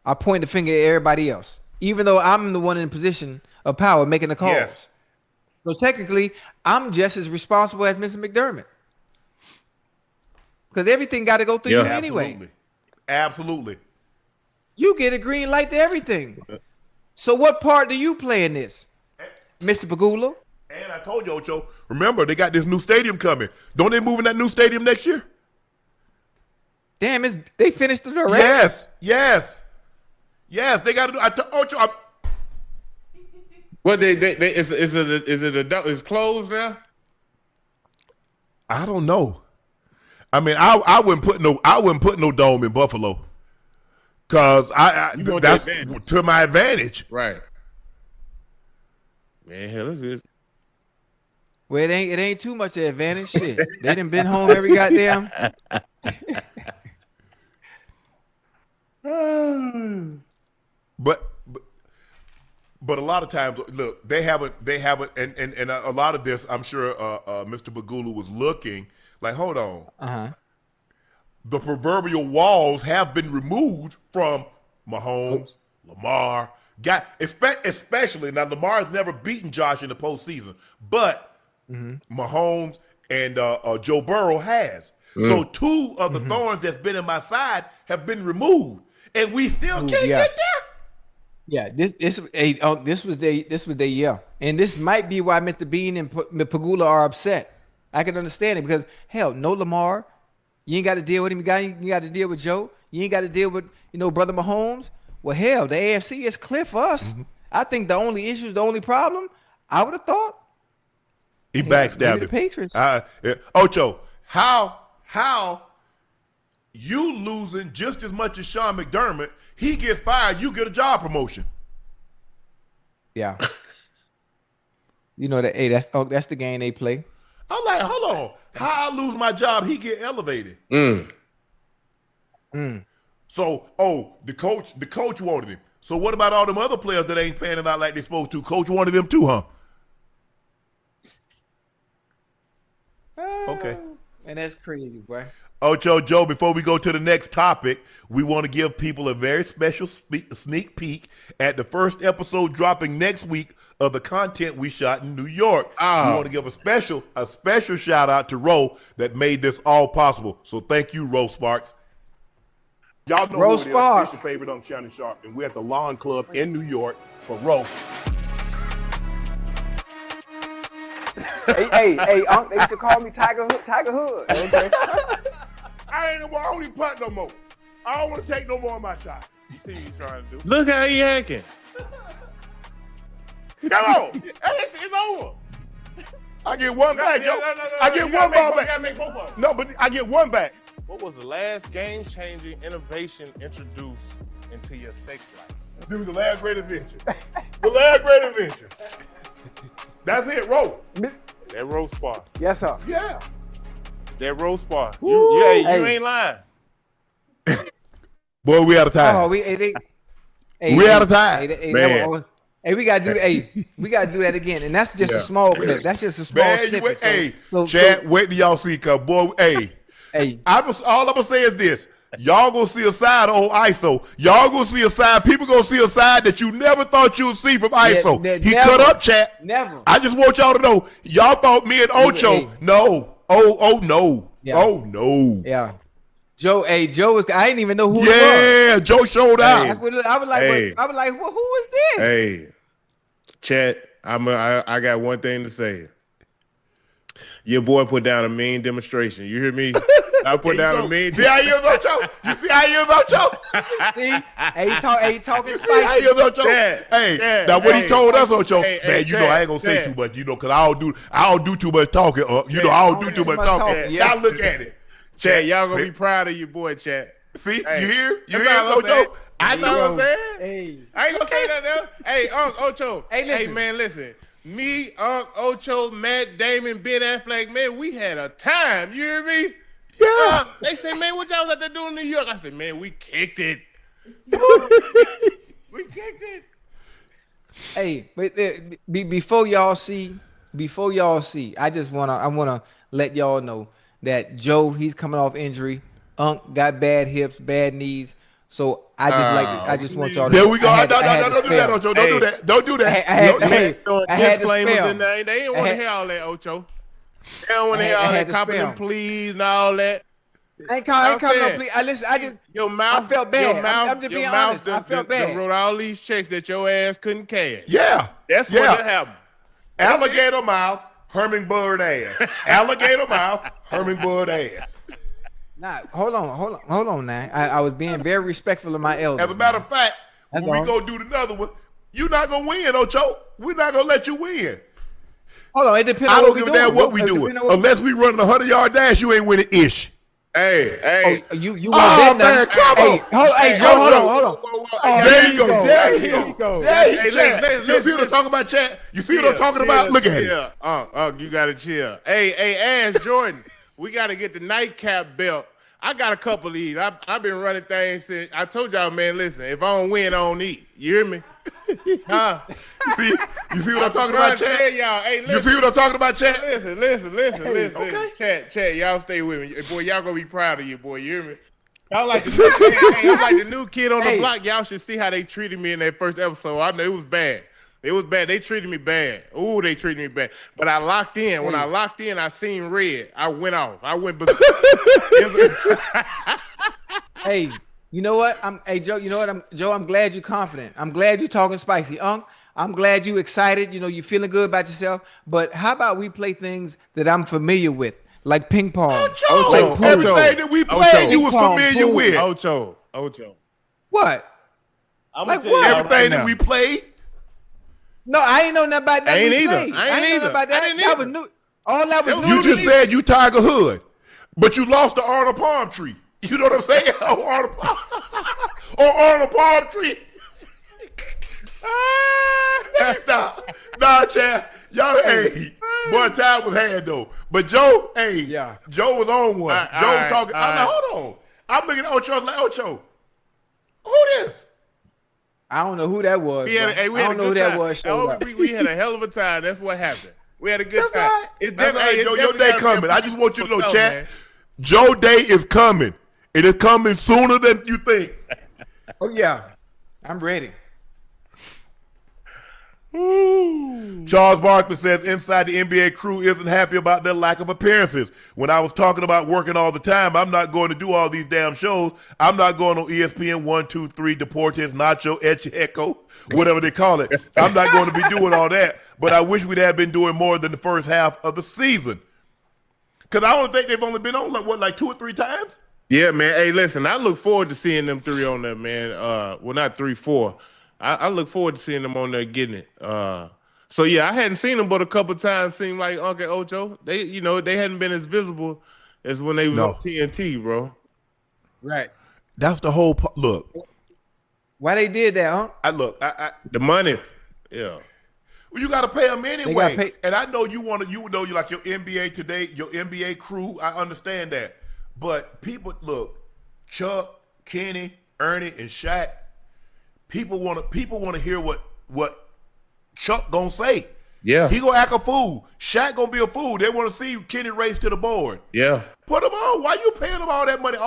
I point the finger at everybody else, even though I'm the one in position of power making the calls. Yes. So technically, I'm just as responsible as Mr. McDermott. Because everything got to go through you anyway. Absolutely. You get a green light to everything. So what part do you play in this, Mr. Pegula? And I told you, Ocho, remember, they got this new stadium coming. Don't they move in that new stadium next year? Damn, they finished it already? Yes, they got to do Ocho. What is closed now? I don't know. I mean, I wouldn't put no dome in Buffalo, cause that's to my advantage. Right. Man, hell, that's good. Well, it ain't too much advantage. Shit, they done been home every goddamn. But a lot of times, look, they haven't, and a lot of this, I'm sure Mr. Pegula was looking like, hold on, the proverbial walls have been removed from Mahomes, Lamar, especially now. Lamar has never beaten Josh in the postseason, but Mahomes and Joe Burrow has. So two of the thorns that's been in my side have been removed, and we still can't get there. Yeah, this was their year, and this might be why Mr. Bean and Pegula are upset. I can understand it because hell, no Lamar, you ain't got to deal with him. You got to deal with Joe. You ain't got to deal with brother Mahomes. Well, hell, the AFC is clear for us. I think the only problem, I would have thought he backstabbed the Patriots. Ocho, how you losing just as much as Sean McDermott? He gets fired, you get a job promotion. Yeah. That's the game they play. I'm like, hold on. How I lose my job, he get elevated. So, the coach wanted him. So what about all them other players that ain't panning out like they supposed to? Coach wanted them too, huh? Okay. And that's crazy, boy. Ocho, Joe, before we go to the next topic, we want to give people a very special sneak peek at the first episode dropping next week of the content we shot in New York. We want to give a special shout out to Ro that made this all possible. So thank you, Ro Sparks. Y'all know Rose who it is. Sparks. It's your favorite Unc, Shannon Sharpe, and we're at the Lawn Club in New York for Roe. Hey, Unc, they used to call me Tiger Hood. Okay. I don't even punt no more. I don't want to take no more of my shots. You see what he's trying to do? Look how he hacking. Come on. It's over. I get one back, Joe. I get one ball back. No, but I get one back. What was the last game-changing innovation introduced into your sex life? This was the last great invention. The last great invention. That's it, Roe. That roast spar. Yes, sir. Yeah. That roast spar. You ain't lying. Boy, we out of time. We out of time. Man. We gotta do that again, and that's just a small clip. That's just a small snippet. Chad, wait till y'all see, cause boy, all I'm gonna say is this: y'all gonna see a side of old ISO. Y'all gonna see a side. People gonna see a side that you never thought you'd see from ISO. He never, cut up, Chad. Never. I just want y'all to know. Y'all thought me and Ocho. No. Oh no. Yeah. Oh no. Yeah. Joe was. I didn't even know who. Yeah, Joe showed out. That's what I was like. Well, who is this? Hey, Chat. I got one thing to say. Your boy put down a mean demonstration. You hear me? I put down a mean. See how he is, Ocho? You see how he is, Ocho? See, he talking spicy. See how he is, Ocho? Now what he told us, Ocho, man, I ain't gonna say too much, cause I don't do too much talking. I don't do too much talking. Yeah. Now look at it. Chad, y'all gonna be proud of your boy, Chad. See, you hear, Ocho? I know what I'm saying. Hey. I ain't gonna say nothing else. Hey, Unc, Ocho. Hey, listen. Hey, man, listen. Me, Unc, Ocho, Matt Damon, Ben Affleck, man, we had a time. You hear me? Yeah. They say, man, what y'all was out there doing in New York? I said, man, we kicked it. We kicked it. Hey, but before y'all see, I wanna let y'all know that Joe, he's coming off injury. Unc got bad hips, bad knees. So I just want y'all to. There we go. No, don't do that, Ocho. Don't do that. Don't do that. I had disclaimers to in there. They didn't want to hear all that, Ocho. They don't want to hear all that copy and please and all that. I ain't coming no please. Your mouth. I felt bad. Your mouth, I'm just being honest. I felt bad. Wrote all these checks that your ass couldn't cash. Yeah. That's what happened. Alligator mouth, hummingbird ass. Alligator mouth, hummingbird ass. Nah, hold on now. I was being very respectful of my elders. As a matter of fact, when we go do another one, you're not gonna win, Ocho. We're not gonna let you win. Hold on, it depends. I don't give a damn what we doing. Unless we run a 100-yard dash, you ain't winning ish. Hey. Oh, you won't bet man, come on. Hey, Joe, hold on. There you go. There you go. You see what I'm talking about, Chad? You see what I'm talking about? Look at it. You gotta chill. Hey, Ash Jordan. We got to get the Nightcap belt. I got a couple of these. I've been running things since. I told y'all, man, listen, if I don't win, I don't eat. You hear me? Huh? You see what I'm talking about, Chad? Y'all. Hey, listen. You see what I'm talking about, Chad? Listen. Okay. Chad, y'all stay with me. Boy, y'all going to be proud of you, boy. You hear me? I'm like the new kid on the block. Y'all should see how they treated me in that first episode. I know it was bad. It was bad. They treated me bad. Ooh, they treated me bad. But I locked in. When I locked in, I seen red. I went off. I went. Hey, you know what? Joe. You know what? Joe, I'm glad you're confident. I'm glad you're talking spicy. Unc, I'm glad you're excited. You know, you're feeling good about yourself. But how about we play things that I'm familiar with, like ping pong? Ocho, everything that we played, you was familiar with. Ocho. What? Like what? Everything that we played. No, I ain't know nothing about that. I ain't either. That was new. All that was new. You just said you Tiger Hood, but you lost the Arnold Palm Tree. You know what I'm saying? Arnold Palm Tree. Stop. Nah, Chad. Y'all, boy, time was had though. But Joe, Joe was on one. Joe talking. I'm like, hold on. I'm looking at Ocho. I was like, Ocho, who this? I don't know who that was. We had a hell of a time. That's what happened. We had a good time. That's all right, Joe. Your day coming. I just want you to know, Chad. Joe day is coming. It is coming sooner than you think. Oh yeah, I'm ready. Charles Barkley says inside the NBA crew isn't happy about their lack of appearances. When I was talking about working all the time, I'm not going to do all these damn shows. I'm not going on ESPN 1, 2, 3, Deportes, Nacho, Echo, whatever they call it. I'm not going to be doing all that. But I wish we'd have been doing more than the first half of the season. Because I don't think they've only been on, like 2 or 3 times? Yeah, man. Hey, listen, I look forward to seeing them 3 on there, man. Well, not 3, 4. I look forward to seeing them on there getting it. So yeah, I hadn't seen them but a couple times. Seemed like Unc and Ocho. They hadn't been as visible as when they was on TNT, bro. Right. That's the whole look. Why they did that, huh? The money. Yeah. Well, you got to pay them anyway. And I know you like your NBA today, your NBA crew. I understand that, but people look, Chuck, Kenny, Ernie, and Shaq. People want to hear what Chuck gonna say. Yeah. He gonna act a fool. Shaq gonna be a fool. They want to see Kenny race to the board. Yeah. Put them on. Why you paying them all that money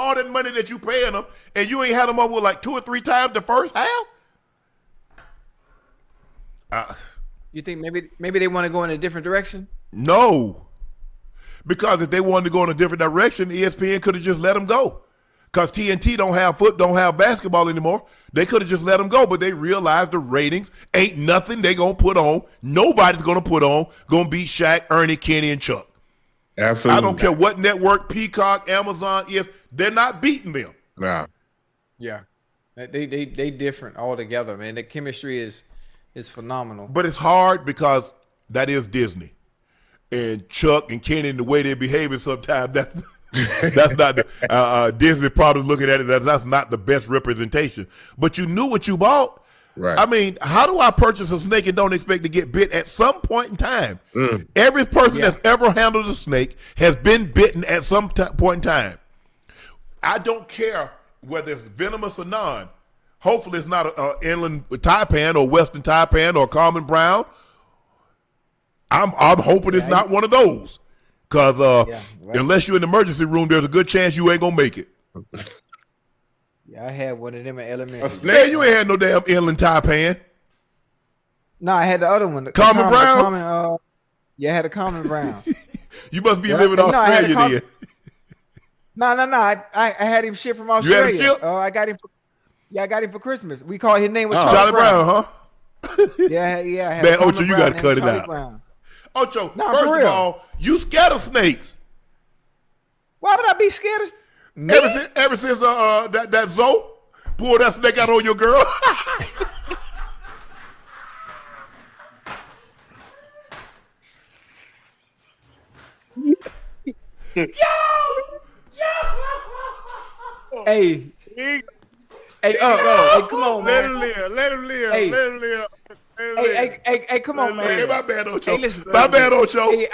that you paying them, and you ain't had them on with like 2 or 3 times the first half? You think maybe they want to go in a different direction? No. Because if they wanted to go in a different direction, ESPN could have just let them go. Because TNT don't have basketball anymore. They could have just let them go, but they realized the ratings ain't nothing they gonna put on. Nobody's gonna put on gonna beat Shaq, Ernie, Kenny, and Chuck. Absolutely. I don't care what network, Peacock, Amazon is. They're not beating them. Nah. Yeah, they different altogether, man. The chemistry is phenomenal. But it's hard because that is Disney, and Chuck and Kenny and the way they're behaving sometimes. That's not the Disney probably looking at it that's not the best representation. But you knew what you bought. Right. I mean, how do I purchase a snake and don't expect to get bit at some point in time? Every person that's ever handled a snake has been bitten at some point in time. I don't care whether it's venomous or non. Hopefully it's not an inland taipan or western taipan or common brown. I'm hoping it's not one of those. Because unless you're in the emergency room, there's a good chance you ain't going to make it. Yeah, I had one of them in elementary. A snake? Man, you ain't had no damn inland taipan. No, I had the other one. Common brown? I had a common brown. You must be living in Australia then. No. I had him shipped from Australia. You had him shipped? I got him. I got him for Christmas. We call his name was Charlie Brown, huh? Yeah. Man, Ocho, you got to cut it out. Brown. Ocho, first of all, you scared of snakes. Why would I be scared of me? Ever since that Zoe pulled that snake out on your girl. Hey, come on, man. Let him live. Hey, come on, man. Hey, my bad, Ocho. Hey, listen, my bad, Ocho. Hey,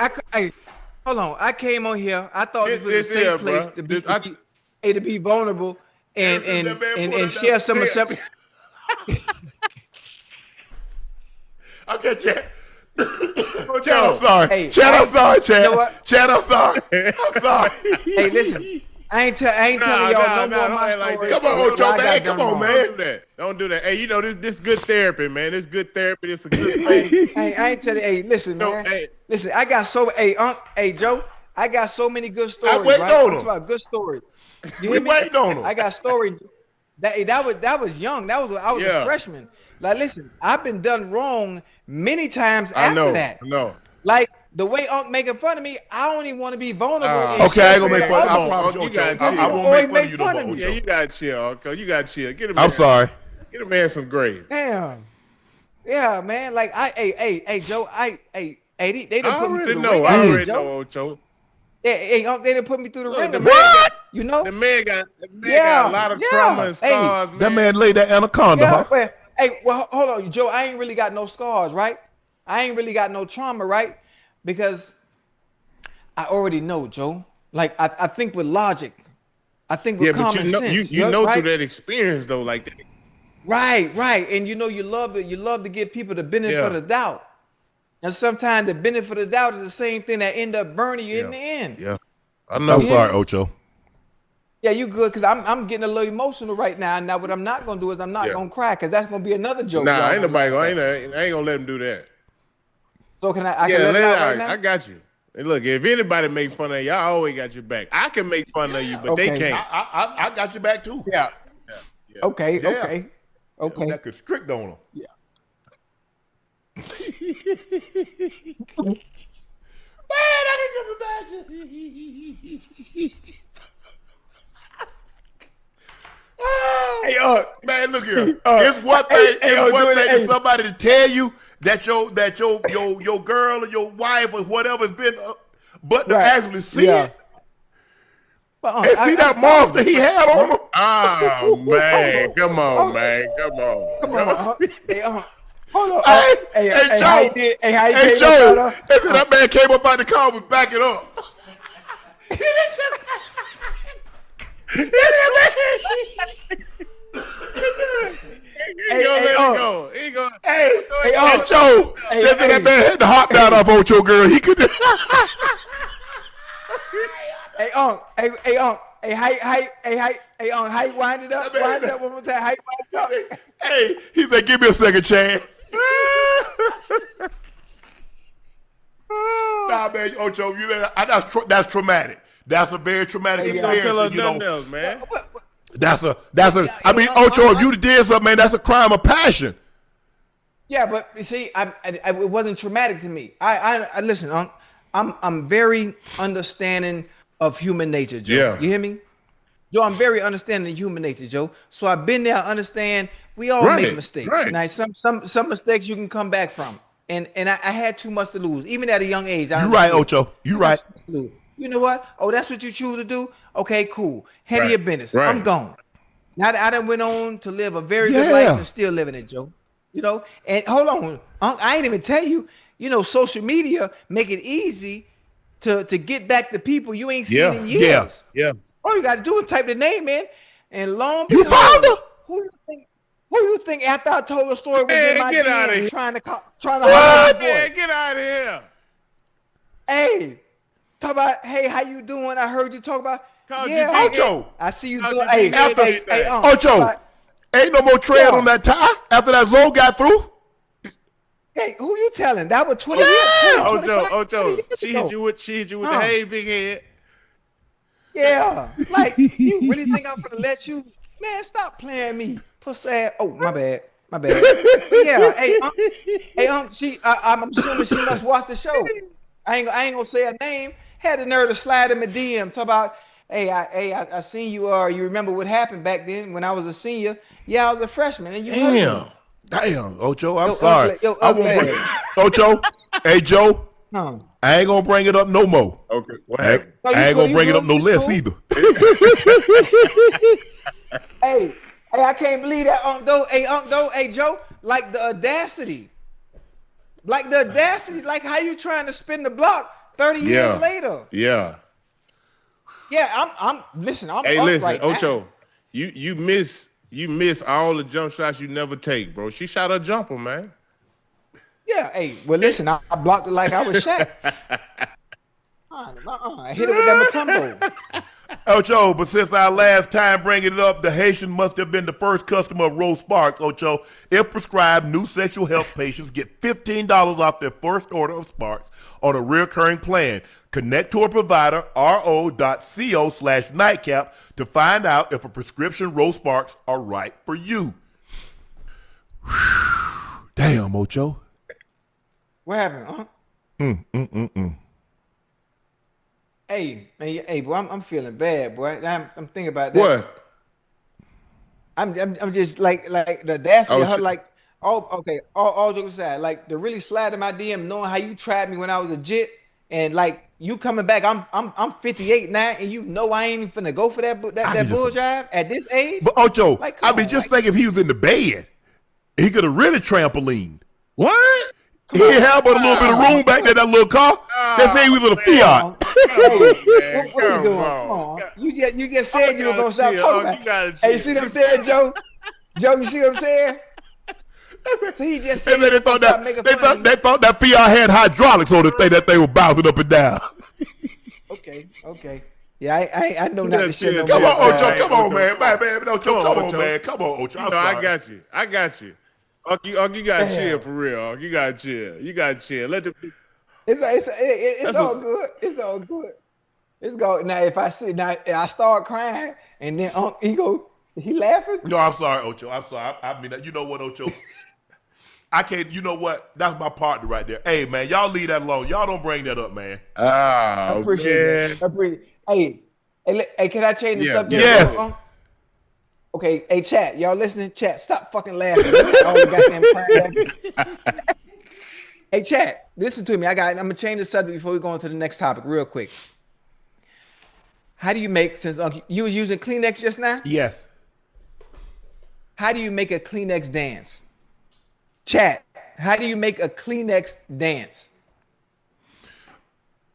hold on. I came on here. I thought this was a safe place to be vulnerable and share some of something. Okay, Chad. Chad, I'm sorry. Hey, Chad, I'm sorry, Chad. You know what? Chad, I'm sorry. I'm sorry. Hey, listen. I ain't telling y'all no more of my story. Come on, Ocho, man. Come on, man. Don't do that. Hey, this good therapy, man. This good therapy. It's a good thing. Hey, I ain't telling. Hey, listen, man. Listen, I got Joe. I got so many good stories. I waiting on them. About good stories. We waiting on them. I got stories. That was young. I was a freshman. Like, listen, I've been done wrong many times after that. I know. Like the way Unc making fun of me, I don't even want to be vulnerable. Okay, I ain't gonna make fun. I promise you, I won't make fun of you no more. Yeah, you gotta chill, Uncle. You gotta chill. Get him. I'm sorry. Get a man some grace. Damn. Yeah, man. Like hey, Joe. They didn't put me through the ringer. I already know, Ocho. Hey, Unc, they didn't put me through the ringer. What? You know? The man got a lot of trauma and scars, man. That man laid that anaconda, huh? Hey, well, hold on, Joe. I ain't really got no scars, right? I ain't really got no trauma, right? Because I already know, Joe. Like I think with logic. I think with common sense. You know right? through that experience though, like that. Right. And you love to give people the benefit of the doubt. And sometimes the benefit of the doubt is the same thing that end up burning you in the end. Yeah. I know. I'm sorry, Ocho. Yeah, you good? Because I'm getting a little emotional right now. Now, what I'm not gonna do is I'm not gonna cry because that's gonna be another joke. Nah, ain't nobody gonna. I ain't gonna let him do that. So can I can let it out right now? I got you. And look, if anybody make fun of you, I always got your back. I can make fun of you, but they can't. I got your back too. Yeah. Yeah. Okay. Yeah. Okay. That could strict on them. Yeah. Man, I can just imagine. Oh, man, look here. It's one thing. It's one thing for somebody to tell you that your girl or your wife or whatever has been, but to actually see it. And see that monster he had on him. Oh man, come on, man, come on. Hey, hold on. Hey, Joe. Hey, Joe. That man came up out the car and back it up. Hey, Joe. That man had the hot down off Ocho girl. He could. Hey, Unc. Hey, Unc. How you wind it up? Wind it up one more time. How you wind it up? Hey, he said, "Give me a second chance." Nah, man, Ocho, that's traumatic. That's a very traumatic experience. Tell us nothing else, man. That's a. I mean, Ocho, if you did something, man, that's a crime of passion. Yeah, but you see, it wasn't traumatic to me. I listen, Unc. I'm very understanding of human nature, Joe. Yeah. You hear me? Joe, I'm very understanding of human nature, Joe. So I've been there, I understand. We all make mistakes. Right. Now, some mistakes you can come back from. And I had too much to lose, even at a young age. You right, Ocho. You right. You know what? Oh, that's what you choose to do? Okay, cool. Head of your business. Right. I'm gone. Now I done went on to live a very good life and still living it, Joe. You know, and hold on, Unc, I ain't even tell you, social media make it easy to get back the people you ain't seen in years. Yeah. All you gotta do is type the name in, and long you found her. Who you think after I told the story was in my DM trying to what? Man, get out of here. Hey, talk about, hey, how you doing? I heard you talk about Ocho. I see you doing. Hey, Ocho, ain't no more tread on that tie after that zone got through. Hey, who you telling? That was 20 years. Ocho, she hit you with the hey big head. Yeah, like you really think I'm gonna let you? Man, stop playing me, pussy. Oh, my bad. Yeah, hey, I'm assuming she must watch the show. I ain't gonna say her name. Had the nerve to slide in my DM, talk about, hey, I seen you. You remember what happened back then when I was a senior? Yeah, I was a freshman, and you heard me. Damn, Ocho, I'm sorry. I won't bring Ocho. Hey, Joe. I ain't gonna bring it up no more. Okay. I ain't gonna bring it up no less either. Hey, I can't believe that, Unc, though. Hey, Joe, like the audacity, like how you trying to spin the block 30 years later. Yeah. I'm listen, listen, Ocho, you miss all the jump shots you never take, bro. She shot a jumper, man. Yeah, hey, well, listen, I blocked it like I was Shaq. I hit it with that Matumbo. Ocho, but since our last time bringing it up, the Haitian must have been the first customer of Rose Sparks, Ocho. If prescribed, new sexual health patients get $15 off their first order of Sparks on a recurring plan. Connect to a provider, ro.co/nightcap, to find out if a prescription Rose Sparks are right for you. Damn, Ocho. What happened, huh? Hey, boy, I'm feeling bad, boy. I'm thinking about that. What? I'm just like the audacity of her, like, okay, all jokes aside, like, to really slide in my DM, knowing how you tried me when I was a jit, and like you coming back, I'm 58 now, and you know I ain't even finna go for that bull drive at this age. But Ocho, like, just think if he was in the bed, he could have really trampolined. What? He had but a little bit of room back there, that little car. Let's say he was in a Fiat. What are you doing? Come on. You just said you were gonna stop talking about it. Hey, you see what I'm saying, Joe? Joe, you see what I'm saying? So he just said they thought that Fiat had hydraulics on the thing, that thing was bouncing up and down. Okay. Yeah, I know not to share no Come more. on, Ocho. Come on, man. Man, Ocho, come on, man. Come on, Ocho. I'm sorry. I got you. Unc, you gotta chill for real. Unc. You gotta chill. Let the. It's all good. It's all good. It's go now. If I start crying and then he laughing. No, I'm sorry, Ocho. I'm sorry. I mean, you know what, Ocho? I can't. You know what? That's my partner right there. Hey, man, y'all leave that alone. Y'all don't bring that up, man. I appreciate that. Hey, can I change the subject? Yes. Okay, hey, chat. Y'all listening? Chat, stop fucking laughing. All the goddamn crying. Hey, chat, listen to me. I'm gonna change the subject before we go on to the next topic real quick. How do you make, since you was using Kleenex just now? Yes. How do you make a Kleenex dance? Chat, how do you make a Kleenex dance?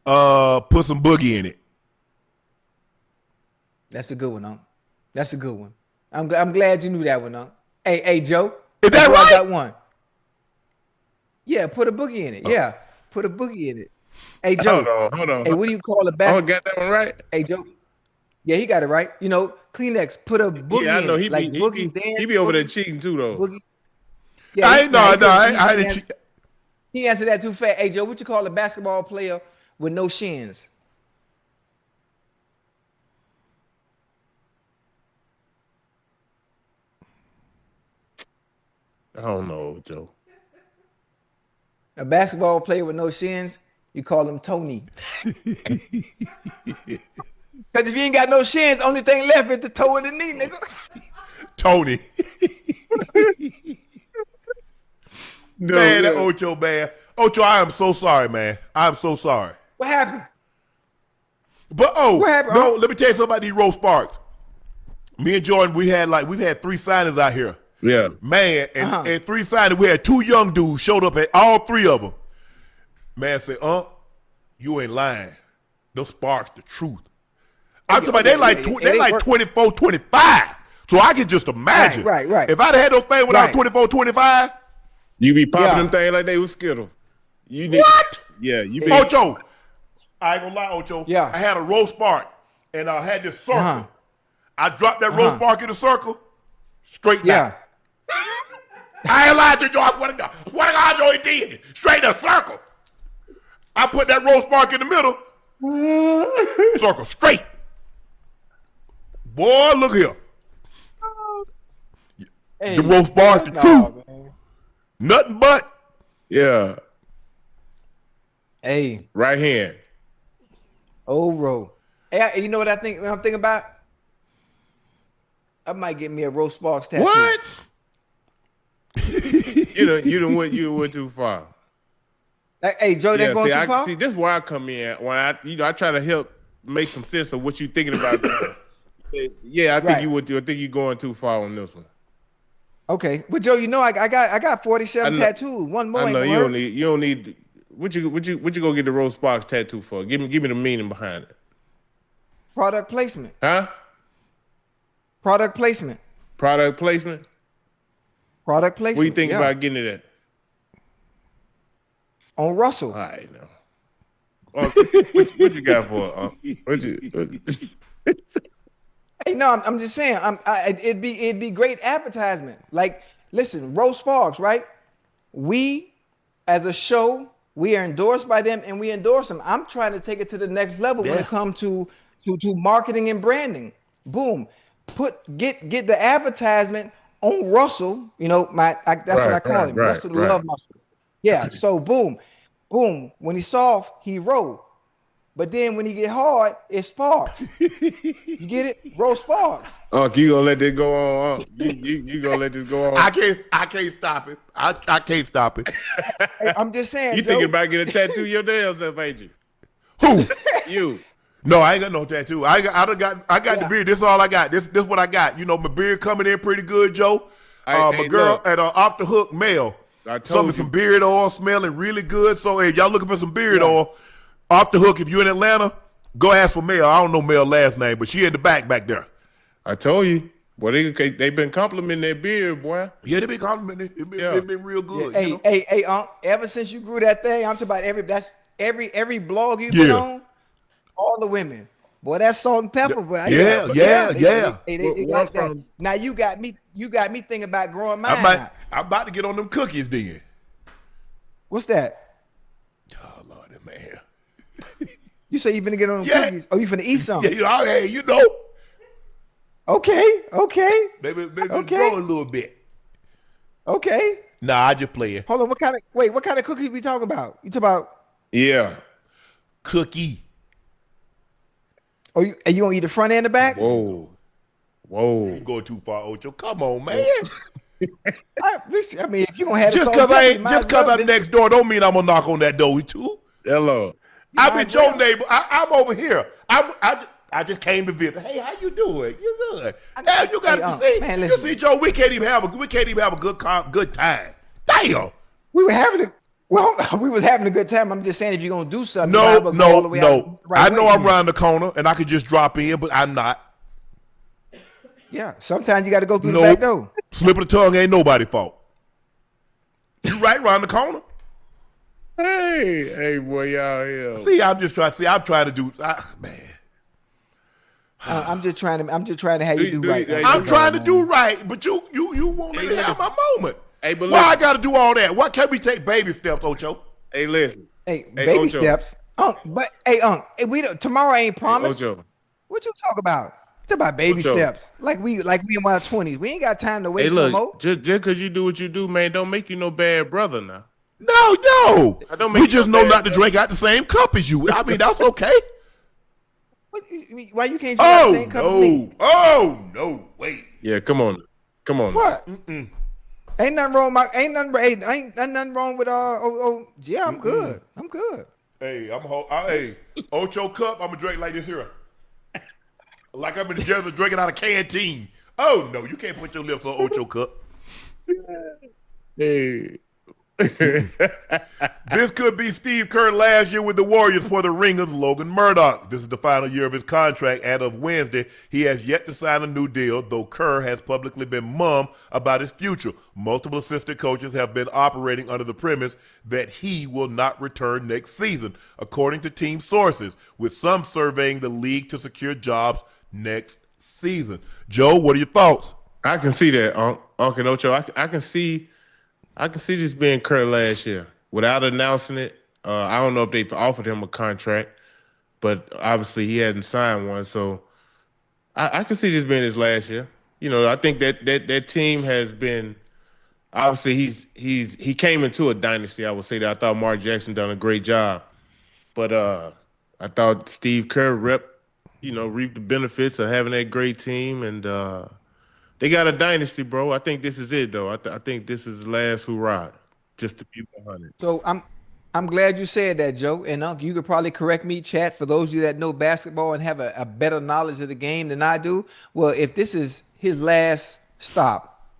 Put some boogie in it. That's a good one, Unc. That's a good one. I'm glad you knew that one, Unc. Hey, Joe. Is that right? I got one. Yeah, put a boogie in it. Yeah, put a boogie in it. Hey, Joe. Hold on. Hey, what do you call a basketball? Oh, got that one right? Hey, Joe. Yeah, he got it right. You know, Kleenex, put a boogie in it. Yeah, I know. He be over there cheating too, though. Boogie. Yeah, I didn't cheat. He answered that too fast. Hey, Joe, what you call a basketball player with no shins? I don't know, Joe. A basketball player with no shins, you call him Tony. Because if you ain't got no shins, only thing left is the toe and the knee, nigga. Tony. Man, that Ocho, man. Ocho, I am so sorry, man. I'm so sorry. What happened? But what happened? No, let me tell you something about these Rose Sparks. Me and Jordan, we've had 3 signings out here. Yeah. Man, and 3 signings, we had 2 young dudes showed up at all 3 of them. Man said, you ain't lying. Those Sparks, the truth. I'm talking about they like 24, 25. So I can just imagine. Right. If I'd had those things when I was 24, 25. You be popping them things like they was Skittles. What? Yeah, you be. Ocho. I ain't gonna lie, Ocho. Yeah. I had a Rose Spark and I had this circle. I dropped that Rose Spark in the circle, straight down. I ain't lying to you. What God Joey did? Straight in a circle. I put that Rose Spark in the middle, circle straight. Boy, look here. Hey, the Rose Spark, the truth. Man. Nothing but. Yeah. Hey. Right hand. Old row. Hey, you know what I'm thinking about? I might get me a Rose Sparks tattoo. What? you done went too far. Hey, Joe, that going too far? See, this is where I come in. When I try to help make some sense of what you're thinking about. Yeah, I think you would do. I think you're going too far on this one. Okay, but Joe, you know I got 47 tattoos. One more. I know you don't need. What you go get the Rose Sparks tattoo for? Give me the meaning behind it. Product placement. Huh? Product placement. Product placement. Product placement. What do you think about getting it at? On Russell. All right, now. What you got for? What you? Hey, no, I'm just saying. It'd be great advertisement. Like, listen, Rose Sparks, right? We, as a show, we are endorsed by them, and we endorse them. I'm trying to take it to the next level when it comes to marketing and branding. Boom, get the advertisement on Russell. You know, that's what I call him, Russell the Love Muscle. Yeah. So boom. When he's soft, he roll. But then when he get hard, it sparks. You get it? Rose Sparks. You gonna let this go on? You gonna let this go on? I can't stop it. I can't stop it. Hey, I'm just saying. You thinking about getting a tattoo your damn self, ain't you? Who? You. No, I ain't got no tattoo. I got the beard. This is all I got. This what I got. You know, my beard coming in pretty good, Joe. My girl at Off the Hook Mail. Some beard oil smelling really good. So if y'all looking for some beard oil, Off the Hook, if you're in Atlanta, go ask for Mel. I don't know Mel's last name, but she in the back there. I told you. Boy, they been complimenting that beard, boy. Yeah, they been complimenting it. It been real good. Yeah. Hey, ever since you grew that thing, I'm talking about every blog you've been on, all the women. Boy, that's salt and pepper. Boy. Yeah. They like that. Now you got me thinking about growing mine. I'm about to get on them cookies then. What's that? Oh Lord, man. You say you finna get on them cookies? Oh, you finna eat something? Yeah, hey, you know. Okay. Maybe grow a little bit. Okay. Nah, I just play it. Hold on. What kind of cookies we talking about? You talking about? Yeah. Cookie. Oh, you gonna eat the front and the back? Whoa. You going too far, Ocho. Come on, man. I mean, if you gonna have just because I'm next door don't mean I'm gonna knock on that door too. Hello. I'm in your neighbor. I'm over here. I just came to visit. Hey, how you doing? You good? Now you got to see. Man, you see, Joe. We can't even have a good time. Damn. We was having a good time. I'm just saying, if you're gonna do something, no. I know I'm around the corner and I could just drop in, but I'm not. Yeah, sometimes you got to go through the back door. Slip of the tongue ain't nobody's fault. You right around the corner. Hey, boy, y'all here. See, I'm trying to do, man. I'm just trying to have you do right. I'm trying to do right, but you won't let me have my moment. Hey, but why I got to do all that? Why can't we take baby steps, Ocho? Hey, listen. Hey, baby Ocho. Steps. Unc, tomorrow ain't promised. Hey, Ocho. What you talk about? It's about baby steps. Like we in our 20s. We ain't got time to waste no more. Just because you do what you do, man, don't make you no bad brother now. No. We just know not to drink out the same cup as you. I mean, that's okay. Why you can't drink out the same cup as me? Oh, no, wait. Yeah, come on. What? Mm-mm. Ain't nothing wrong with yeah, I'm good. I'm good. Hey, Ocho cup, I'm gonna drink like this here. Like I'm in the desert drinking out of canteen. Oh no, you can't put your lips on Ocho cup. Hey. This could be Steve Kerr last year with the Warriors for the Ringers, Logan Murdoch. This is the final year of his contract. As of Wednesday, he has yet to sign a new deal, though Kerr has publicly been mum about his future. Multiple assistant coaches have been operating under the premise that he will not return next season, according to team sources, with some surveying the league to secure jobs next season. Joe, what are your thoughts? I can see that, Unc and Ocho. I can see this being Kerr last year without announcing it. I don't know if they offered him a contract, but obviously he hadn't signed one. So I can see this being his last year. You know, I think that team has been obviously he came into a dynasty. I would say that I thought Mark Jackson done a great job, but I thought Steve Kerr reaped the benefits of having that great team and. They got a dynasty, bro. I think this is it, though. I think this is the last hurrah, just to be 100. So I'm glad you said that, Joe. And Unc, you could probably correct me, chat, for those of you that know basketball and have a better knowledge of the game than I do. Well, if this is his last stop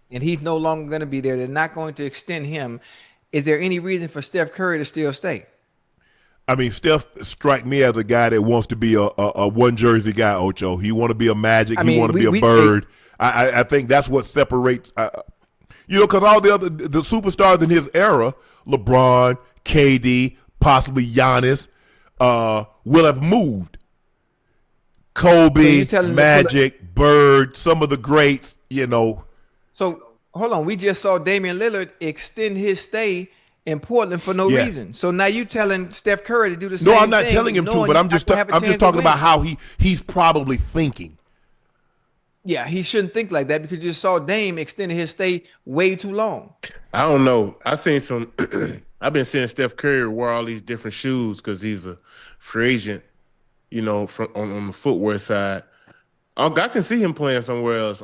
and he's no longer going to be there, they're not going to extend him. Is there any reason for Steph Curry to still stay? I mean, Steph strike me as a guy that wants to be a one jersey guy, Ocho. He want to be a Magic. He want to be a Bird. I think that's what separates, because all the superstars in his era, LeBron, KD, possibly Giannis, will have moved. Kobe, Magic, Bird, some of the greats, So hold on, we just saw Damian Lillard extend his stay in Portland for no reason. So now you telling Steph Curry to do the same thing. No, I'm not telling him to, but I'm just talking about how he's probably thinking. Yeah, he shouldn't think like that because you just saw Dame extending his stay way too long. I don't know. I've been seeing Steph Curry wear all these different shoes because he's a free agent, on the footwear side. I can see him playing somewhere else.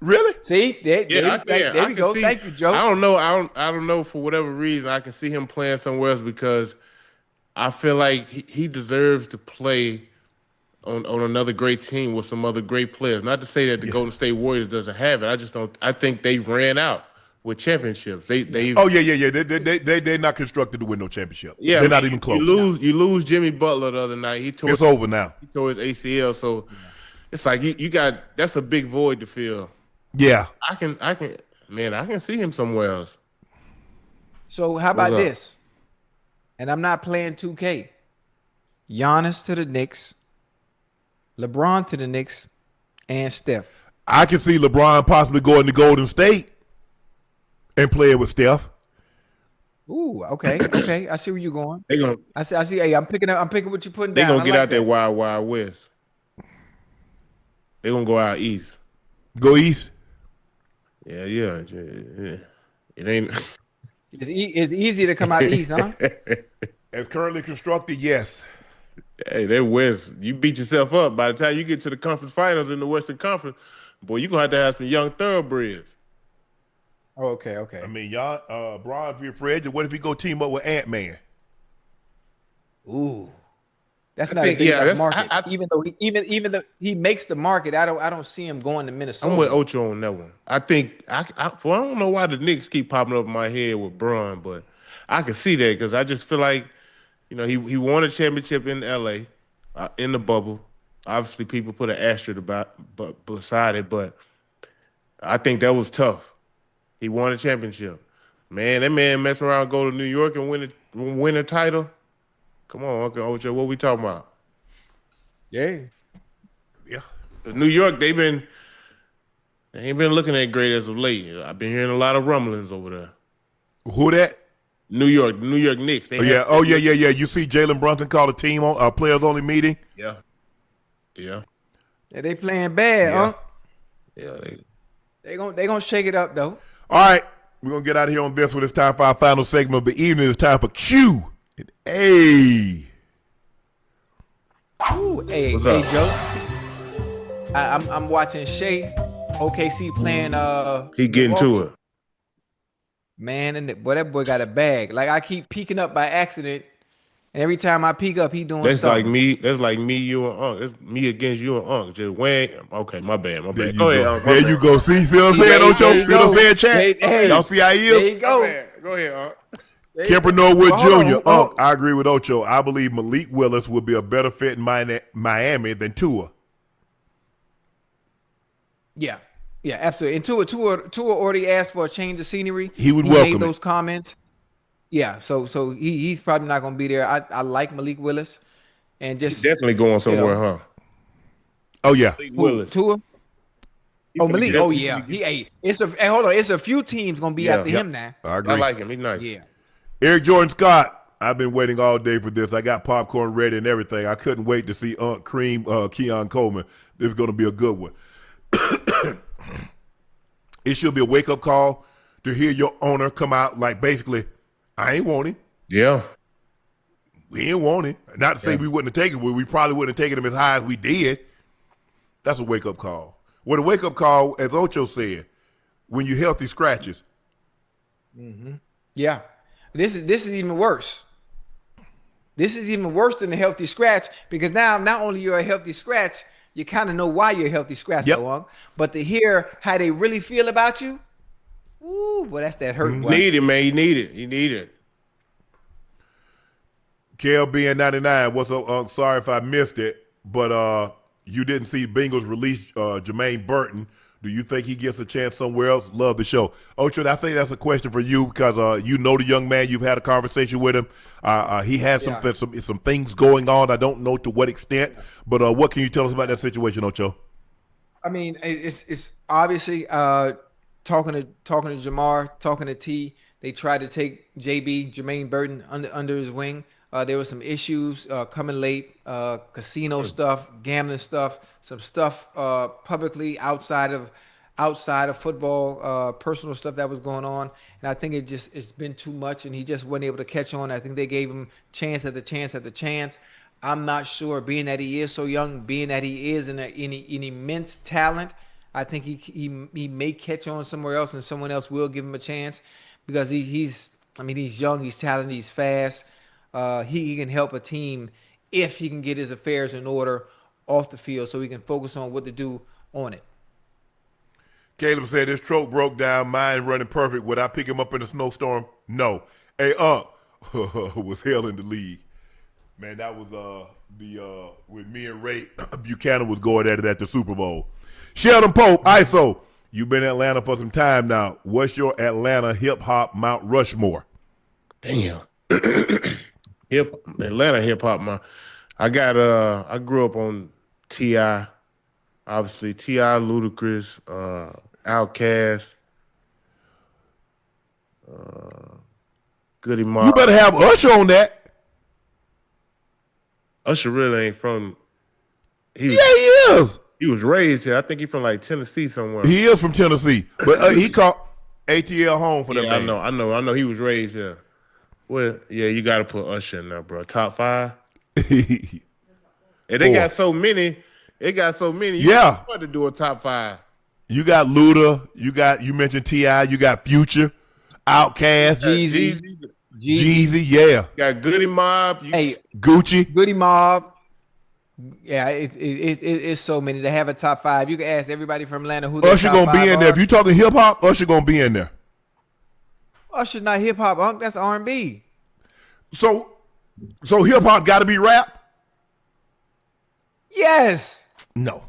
Really? See, there we go. Thank you, Joe. I don't know. I don't know for whatever reason. I can see him playing somewhere else because I feel like he deserves to play on another great team with some other great players. Not to say that the Golden State Warriors doesn't have it. I think they ran out with championships. They're not constructed to win no championship. Yeah, they're not even close. You lose Jimmy Butler the other night. It's over now. He tore his ACL, so it's like that's a big void to fill. Yeah. I can see him somewhere else. So how about this? And I'm not playing 2K. Giannis to the Knicks, LeBron to the Knicks, and Steph. I can see LeBron possibly going to Golden State and playing with Steph. Ooh, okay. I see where you're going. They gonna I see. Hey, I'm picking what you're putting they down. gonna get like out that wild, wild west. They gonna go out east. Go east. Yeah. It ain't. It's easy to come out east, huh? As currently constructed, yes. Hey, that West, you beat yourself up. By the time you get to the conference finals in the Western Conference, boy, you're going to have some young thoroughbreds. Okay. I mean, y'all, Bron, if you're free agent, what if he go team up with Ant-Man? Ooh. That's not a big enough market. Even though he makes the market, I don't see him going to Minnesota. I'm with Ocho on that one. I think I don't know why the Knicks keep popping up in my head with Bron, but I can see that because I just feel like, you know, he won a championship in LA, in the bubble. Obviously, people put an asterisk beside it, but I think that was tough. He won a championship. Man, that man mess around, go to New York and win a title. Come on, Uncle Ocho, what we talking about? Yeah. New York, they ain't been looking that great as of late. I've been hearing a lot of rumblings over there. Who that? New York Knicks. Yeah. You see Jalen Brunson call a team on a players only meeting? Yeah. Yeah, they playing bad, huh? Yeah, they gonna shake it up though. All right, we're gonna get out of here on this one. It's time for our final segment of the evening. It's time for Q and A. Ooh, hey, Joe. I'm watching Shea, OKC playing. He getting to it. Man, and that boy got a bag. Like I keep peeking up by accident, and every time I peek up, he doing that's something. That's like me, you and Unc. That's me against you and Unc. Just whang. Okay, my bad. Go ahead, Unc. There you go. See what I'm saying, Ocho? See what I'm saying, Chad? Hey, y'all see how he is? There you go. Go ahead, Unc. Kemper Norwood Jr. Unc, I agree with Ocho. I believe Malik Willis will be a better fit in Miami than Tua. Yeah, absolutely. And Tua already asked for a change of scenery. He welcome made those comments. Yeah, so he's probably not going to be there. I like Malik Willis, and just he's definitely going somewhere, huh? Oh yeah, Malik Willis. Tua. Oh, Malik. Oh yeah. Hold on. It's a few teams going to be after him now. I agree. I like him. He's nice. Yeah. Eric Jordan Scott. I've been waiting all day for this. I got popcorn ready and everything. I couldn't wait to see Unc Cream Keon Coleman. This is going to be a good one. It should be a wake-up call to hear your owner come out like basically, I ain't want him. Yeah. We ain't want him. Not to say we wouldn't have taken him. We probably wouldn't have taken him as high as we did. That's a wake-up call. What a wake-up call, as Ocho said, when you healthy scratches. Mm-hmm. Yeah. This is even worse. This is even worse than the healthy scratch because now not only you're a healthy scratch, you kind of know why you're a healthy scratch, but to hear how they really feel about you, ooh, well, that's that hurt. You need it, man. You need it. KLB and 99, what's up? Sorry if I missed it, but you didn't see Bengals release Jermaine Burton. Do you think he gets a chance somewhere else? Love the show. Ocho, I think that's a question for you because you know the young man. You've had a conversation with him. He has some things going on. I don't know to what extent, but what can you tell us about that situation, Ocho? I mean, it's obviously talking to Jamar, talking to T. They tried to take Jermaine Burton under his wing. There were some issues coming late, casino stuff, gambling stuff, some stuff publicly outside of football, personal stuff that was going on. And I think it's been too much, and he just wasn't able to catch on. I think they gave him chance after chance after chance. I'm not sure, being that he is so young, being that he is an immense talent, I think he may catch on somewhere else, and someone else will give him a chance because he's young, he's talented, he's fast. He can help a team if he can get his affairs in order off the field so he can focus on what to do on it. Caleb said his truck broke down, mine running perfect. Would I pick him up in a snowstorm? No. Hey, was hell in the league. Man, that was when me and Ray Buchanan was going at it at the Super Bowl. Sheldon Pope, ISO, you've been in Atlanta for some time now. What's your Atlanta hip-hop Mount Rushmore? Damn. Atlanta hip hop, man. I grew up on T.I. Obviously, T.I., Ludacris, Outkast, Goody Mob. You better have Usher on that. Usher really ain't from. Yeah, he is. He was raised here. I think he's from like Tennessee somewhere. He is from Tennessee, but he called ATL home for that man. I know. He was raised here. Well, yeah, you got to put Usher in there, bro. Top 5. And they got so many. It got so many. Yeah. What to do a top 5? You got Luda. You mentioned T.I. You got Future, Outkast, Jeezy. Yeah. You got Goody Mob. Gucci. Goody Mob. Yeah, it's so many to have a top 5. You can ask everybody from Atlanta who their Usher top gonna be 5 in there. are. If you talking hip hop, Usher gonna be in there. Usher's not hip hop, Unc. That's R&B. So hip hop got to be rap. Yes. No.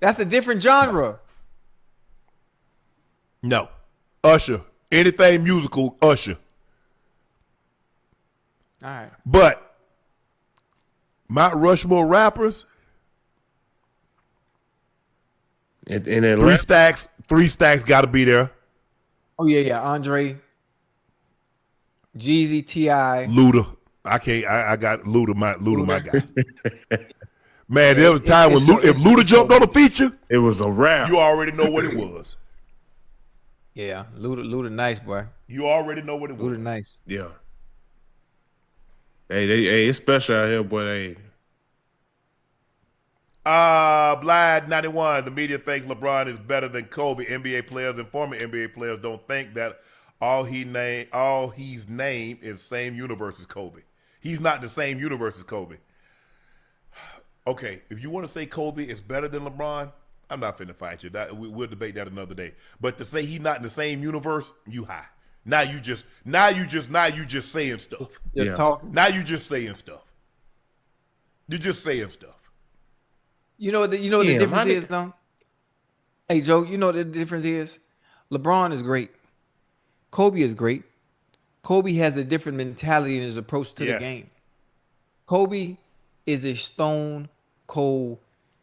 That's a different genre. No. Usher. Anything musical, Usher. All right. But Mount Rushmore rappers, In Atlanta. three stacks got to be there. Oh yeah. Andre, Jeezy, T.I. Luda. I got Luda my guy. Man, there was a time when if Luda jumped on a feature, It was a rap. you already know what it was. Yeah, Luda nice, boy. You already know what it was. Luda nice. Yeah. Hey, it's special out here, boy. Hey. Blad 91. The media thinks LeBron is better than Kobe. NBA players and former NBA players don't think that all he's named is same universe as Kobe. He's not the same universe as Kobe. Okay, if you want to say Kobe is better than LeBron, I'm not finna fight you. We'll debate that another day. But to say he's not in the same universe, you high. Now you just saying stuff. Just talking. Now you just saying stuff. You're just saying stuff. You know what the difference is, though? Hey, Joe, you know what the difference is? LeBron is great. Kobe is great. Kobe has a different mentality in his approach to the game. Kobe is a stone cold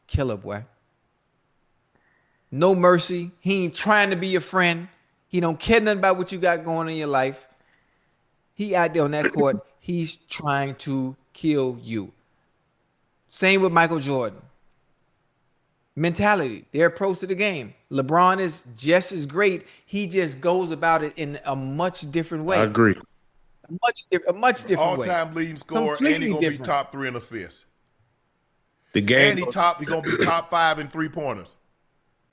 killer, boy. No mercy. He ain't trying to be your friend. He don't care nothing about what you got going on in your life. He out there on that court. He's trying to kill you. Same with Michael Jordan. Mentality, their approach to the game. LeBron is just as great. He just goes about it in a much different way. I agree. A much different way. All-time leading scorer, and he's gonna be top 3 in assists. The game, and he's gonna be top 5 in 3-pointers.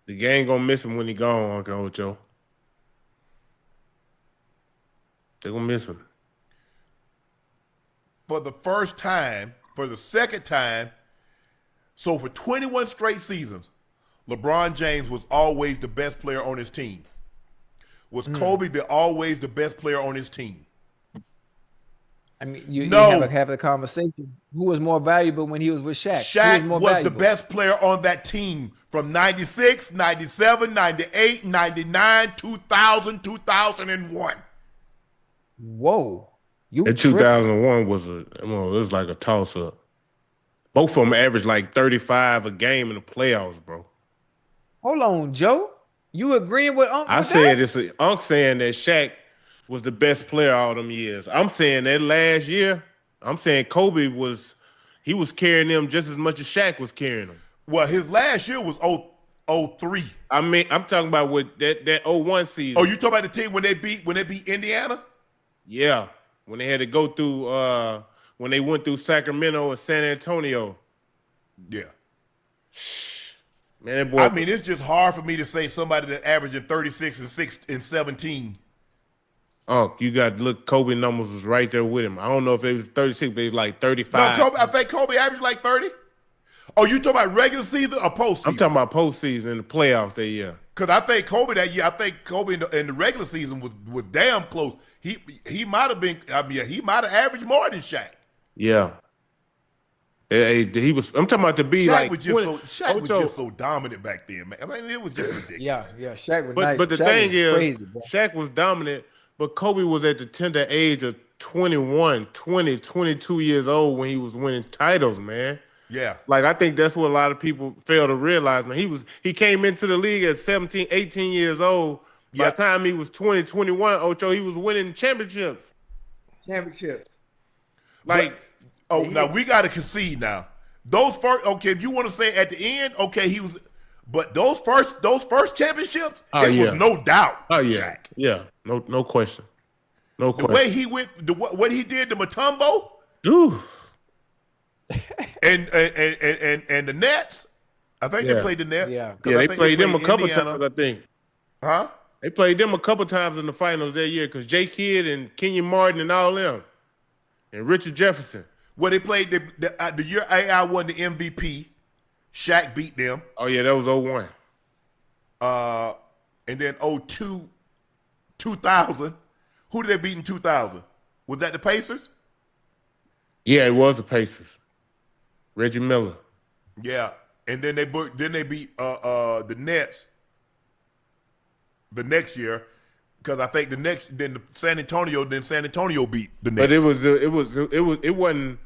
The game gonna miss him when he gone, Unc and Ocho. They're gonna miss him. For the second time, so for 21 straight seasons, LeBron James was always the best player on his team. Was Kobe always the best player on his team? I mean, you have the conversation. Who was more valuable when he was with Shaq? Shaq was the best player on that team from 96, 97, 98, 99, 2000, 2001. Whoa. In 2001 it was like a toss-up. Both of them averaged like 35 a game in the playoffs, bro. Hold on, Joe. You agreeing with Unc? I said Unc saying that Shaq was the best player all them years. I'm saying that last year, I'm saying Kobe was carrying them just as much as Shaq was carrying them. Well, his last year was 03. I mean, I'm talking about with that 01 season. Oh, you talking about the team when they beat Indiana? Yeah, when they had to go through when they went through Sacramento and San Antonio. Yeah. Man, that boy. I mean, it's just hard for me to say somebody that averaging 36 and 6 and 17. Oh, you got to look. Kobe numbers was right there with him. I don't know if it was 36, but it was like 35. No, I think Kobe averaged like 30. Oh, you talking about regular season or postseason? I'm talking about postseason and the playoffs that year. Because I think Kobe that year, in the regular season was damn close. He might have been. I mean, he might have averaged more than Shaq. Yeah. He was. I'm talking about to be Shaq like. Shaq was just so dominant back then, man. I mean, it was just ridiculous. Yeah. Shaq was nice. But the Shaq thing is, crazy, Shaq was dominant, but Kobe was at the tender age of 21, 20, 22 years old when he was winning titles, man. Yeah. Like, I think that's what a lot of people fail to realize. Man, he came into the league at 17, 18 years old. By the time he was 20, 21, Ocho, he was winning championships. Like, now we got to concede now. Those first, okay, if you want to say at the end, okay, he was, but those first championships, was no doubt. Oh yeah, Shaq. Yeah, no question, no question. The way he went, what he did to Mutombo, and the Nets. I think they played the Nets. Yeah, they played them a couple times. I think. Huh? They played them a couple times in the finals that year because J. Kidd and Kenyon Martin and all them, and Richard Jefferson. Well, they played the year AI won the MVP. Shaq beat them. Oh, yeah, that was 01. And then 02, 2000. Who did they beat in 2000? Was that the Pacers? Yeah, it was the Pacers. Reggie Miller. Yeah, and then they beat the Nets the next year. Because I think San Antonio beat the Nets. But it wasn't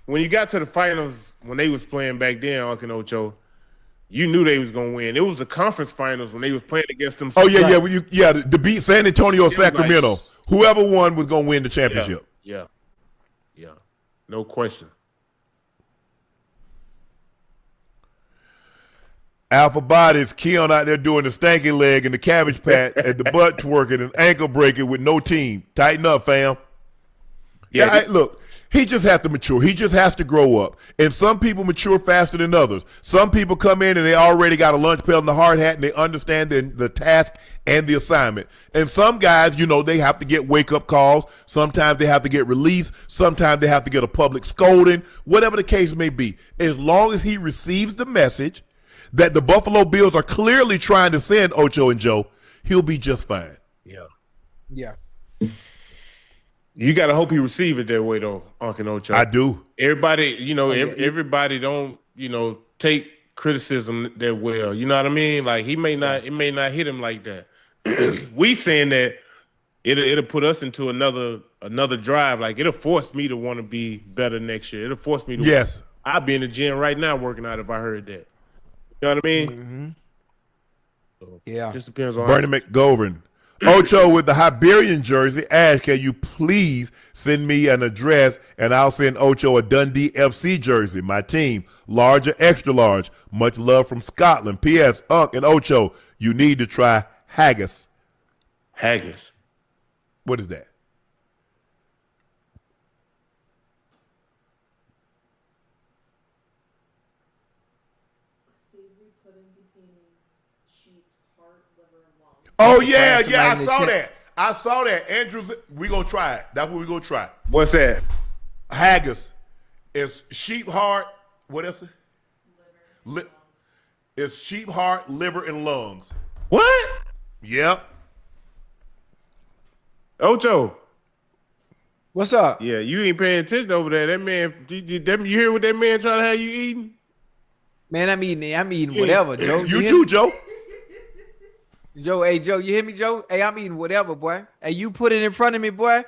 when you got to the finals when they was playing back then, Unc and Ocho, you knew they was gonna win. It was the conference finals when they was playing against them. Oh yeah, to beat San Antonio or Sacramento. Like, whoever won was gonna win the championship. Yeah. No question. Alpha Bodies, Keon out there doing the stanky leg and the cabbage patch and the butt twerking and ankle breaking with no team. Tighten up, fam. Yeah, look, he just has to mature. He just has to grow up. And some people mature faster than others. Some people come in and they already got a lunch pail and a hard hat and they understand the task and the assignment. And some guys, they have to get wake-up calls. Sometimes they have to get released. Sometimes they have to get a public scolding. Whatever the case may be. As long as he receives the message that the Buffalo Bills are clearly trying to send Ocho and Joe, he'll be just fine. Yeah. You got to hope he receive it that way, though, Unc and Ocho. I do. Everybody, everybody don't, take criticism that well. You know what I mean? Like, it may not hit him like that. We saying that it'll put us into another drive. Like, it'll force me to want to be better next year. It'll force me to. Yes. I'll be in the gym right now working out if I heard that. You know what I mean? Mm-hmm. So, yeah. Just depends on Bernie McGovern. Ocho with the Iberian jersey. Ash, can you please send me an address and I'll send Ocho a Dundee FC jersey. My team, large or extra large. Much love from Scotland. P.S. Unc and Ocho, you need to try haggis. Haggis. What is that? Oh, yeah, I saw that. Andrews, we going to try it. That's what we going to try. What's that? Haggis. It's sheep heart. What else? It's sheep heart, liver, and lungs. What? Yep. Ocho. What's up? Yeah, you ain't paying attention over there. That man, you hear what that man trying to have you eating? Man, I'm eating whatever, Joe. You too, Joe. Joe, you hear me, Joe? Hey, I'm eating whatever, boy. Hey, you put it in front of me, boy.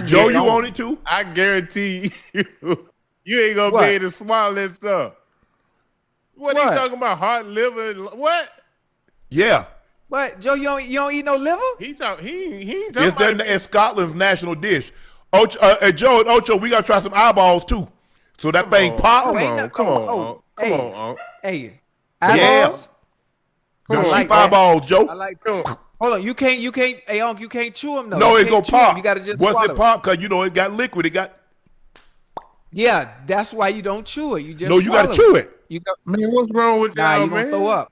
Joe, you want it too? I guarantee you ain't gonna be able to swallow that stuff. What are you talking about? Heart, liver, what? Yeah. What, Joe? You don't eat no liver? He ain't talking about it's Scotland's national dish. Ocho, Joe and Ocho, we gotta try some eyeballs too. So that thing pop. Come on. Hey, eyeballs. The sheep eyeballs, Joe. I like that. Hold on, you can't. Hey, Unc, you can't chew them though. No, it's gonna pop. You gotta just Once swallow it pop, cause it got liquid. It got. Yeah, that's why you don't chew it. You just you gotta chew it. Man, what's wrong with y'all, you gonna throw up.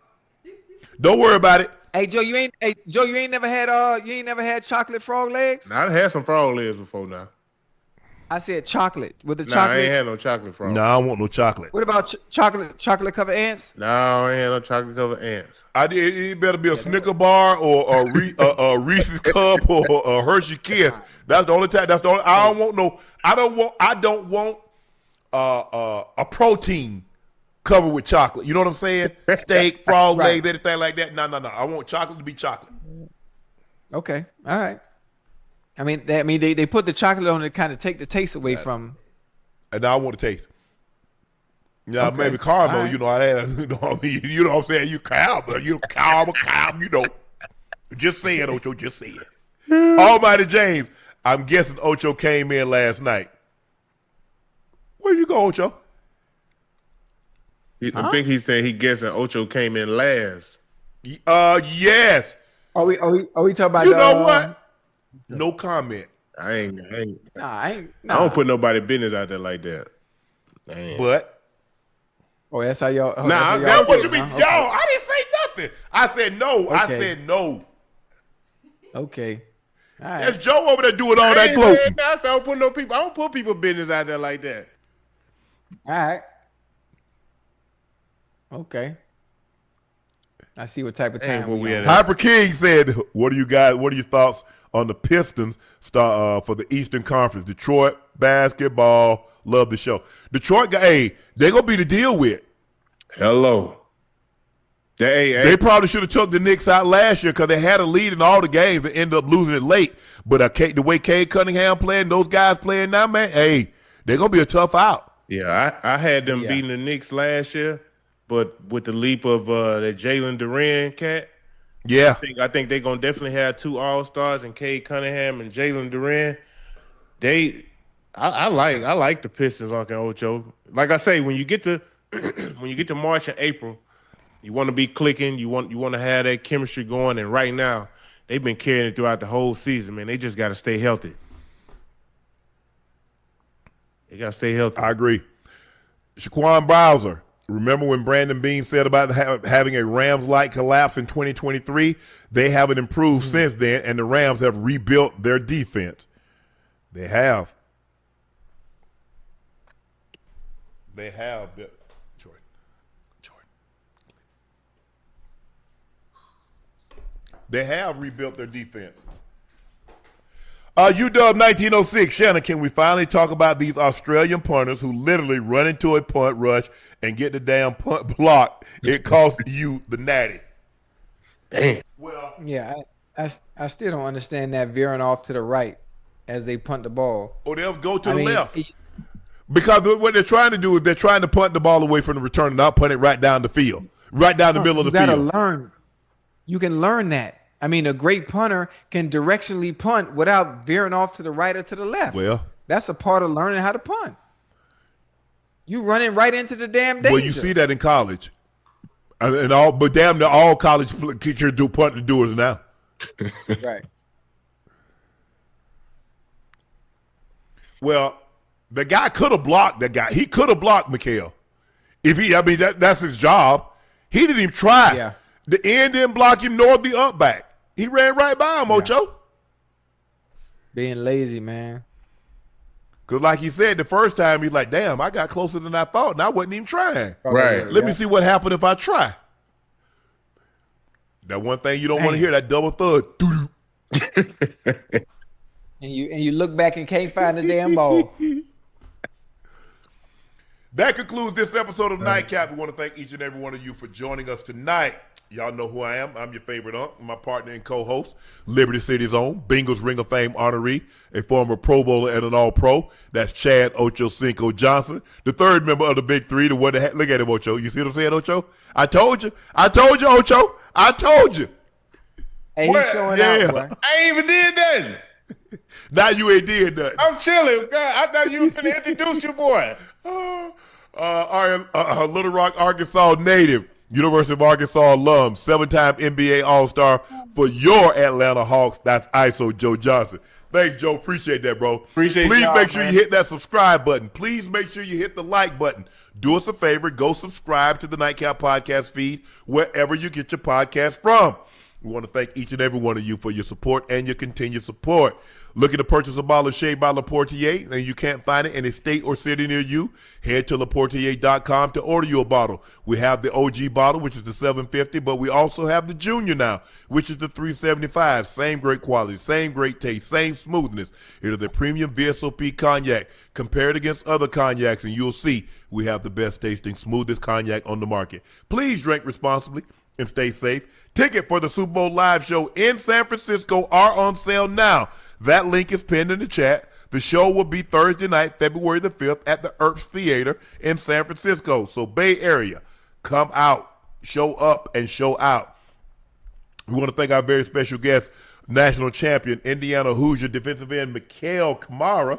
Don't worry about it. Hey, Joe, you ain't never had chocolate frog legs? Nah, I had some frog legs before now. I said chocolate with the chocolate. I ain't had no chocolate frog. No, I don't want no chocolate. What about chocolate covered ants? No, I ain't had no chocolate covered ants. It better be a Snicker bar or a Reese's cup or a Hershey Kiss. That's the only time. That's the only. I don't want a protein covered with chocolate. You know what I'm saying? Steak, frog legs, anything like that. No. I want chocolate to be chocolate. Okay, all right. I mean, they put the chocolate on it to kind of take the taste away from. And now I want to taste. Yeah, Okay. maybe Carmel, Right. you know, I had, you know what I mean? You know what I'm saying? You Carmel, you know. Just say it, Ocho, just say it. Almighty James, I'm guessing Ocho came in last night. Where you go, Ocho? I think he said he guessing Ocho came in last. Yes. Are we talking about You know what? No comment. I ain't. Nah, I don't put nobody business out there like that. But Oh, that's how y'all. Oh, Nah, that's what you feel, mean. huh? Yo, I didn't say nothing. I said no. I Okay. said no. Okay. All right. That's Joe over there doing all I that ain't gloating. saying that, so I don't put no people. I don't put people business out there like that. All right. Okay. I see what type of Ain't time where we we on. at. Hyper King said, "What do you guys? What are your thoughts on the Pistons for the Eastern Conference? Detroit basketball, love the show. Detroit, hey, they gonna be the deal with. Hello. They probably should have took the Knicks out last year because they had a lead in all the games and ended up losing it late. But the way Cade Cunningham playing, those guys playing now, man, hey, they're gonna be a tough out. Yeah, I had them beating the Knicks last year, but with the leap of the Jalen Duren cat, Yeah, I think they're gonna definitely have two All-Stars in Cade Cunningham and Jalen Duren. I like the Pistons, Unc and Ocho. Like I say, when you get to March and April, you want to be clicking. You want to have that chemistry going. And right now, they've been carrying it throughout the whole season. Man, they just got to stay healthy. They got to stay healthy. I agree. Shaquan Bowser, remember when Brandon Bean said about having a Rams-like collapse in 2023? They haven't improved since then, and the Rams have rebuilt their defense. They have. They have. Jordan. They have rebuilt their defense. UW 1906, Shannon, can we finally talk about these Australian punters who literally run into a punt rush and get the damn punt blocked? It costs you the natty. Damn. Well, Yeah, I still don't understand that veering off to the right as they punt the ball. or they'll go to the left. Because what they're trying to do is they're trying to punt the ball away from the return and not punt it right down the field, right down the middle of the You field. gotta learn. You can learn that. I mean, a great punter can directionally punt without veering off to the right or to the left. Well, that's a part of learning how to punt. You running right into the damn danger. well, you see that in college, but damn near all college kickers do punt doers now. Right. Well, the guy could have blocked that guy. He could have blocked Mikail. That's his job. He didn't even try. Yeah. The end didn't block him nor the up back. He ran right by him, Ocho. Being lazy, man. Because like he said, the first time, he's like, damn, I got closer than I thought, and I wasn't even trying. Right. Let me see what happened if I try. That one thing you don't want to hear, that double thud. And you look back and can't find the damn ball. That concludes this episode of Nightcap. We want to thank each and every one of you for joining us tonight. Y'all know who I am. I'm your favorite Unc, my partner and co-host, Liberty City's own, Bengals Ring of Fame honoree, a former Pro Bowler and an All-Pro. That's Chad Ochocinco Johnson, the third member of the Big Three. The one that look at him, Ocho. You see what I'm saying, Ocho? I told you, Ocho. I told you. Hey, he's showing out, boy. I ain't even did nothing. Now you ain't did nothing. I'm chilling. God, I thought you were going to introduce your boy. Little Rock, Arkansas native, University of Arkansas alum, 7-time NBA All-Star for your Atlanta Hawks. That's ISO Joe Johnson. Thanks, Joe. Appreciate that, bro. Please make sure you hit that subscribe button. Please make sure you hit the like button. Do us a favor. Go subscribe to the Nightcap podcast feed wherever you get your podcast from. We want to thank each and every one of you for your support and your continued support. Looking to purchase a bottle of Shea by Laportier and you can't find it in a state or city near you, head to Laportier.com to order you a bottle. We have the OG bottle, which is the $7.50, but we also have the Junior now, which is the $3.75. Same great quality, same great taste, same smoothness. It is the premium VSOP cognac. Compare it against other cognacs and you'll see we have the best tasting, smoothest cognac on the market. Please drink responsibly and stay safe. Ticket for the Super Bowl live show in San Francisco are on sale now. That link is pinned in the chat. The show will be Thursday night, February the 5th at the Earps Theater in San Francisco. So Bay Area, come out, show up, and show out. We want to thank our very special guest, national champion, Indiana Hoosier defensive end Mikail Kamara.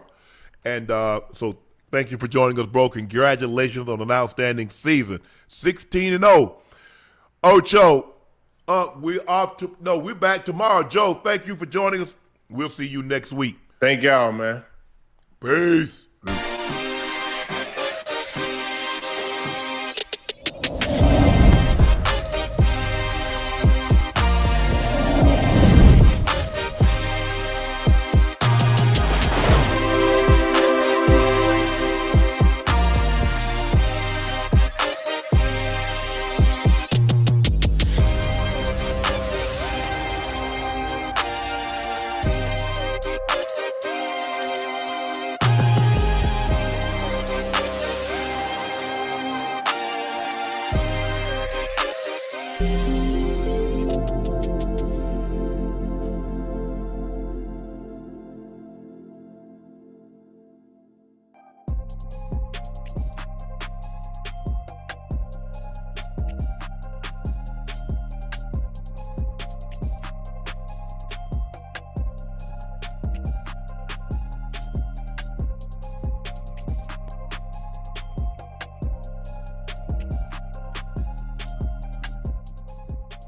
And so thank you for joining us, bro. Congratulations on an outstanding season. 16-0. Ocho, we're back tomorrow. Joe, thank you for joining us. We'll see you next week. Thank y'all, man. Peace. Thank you.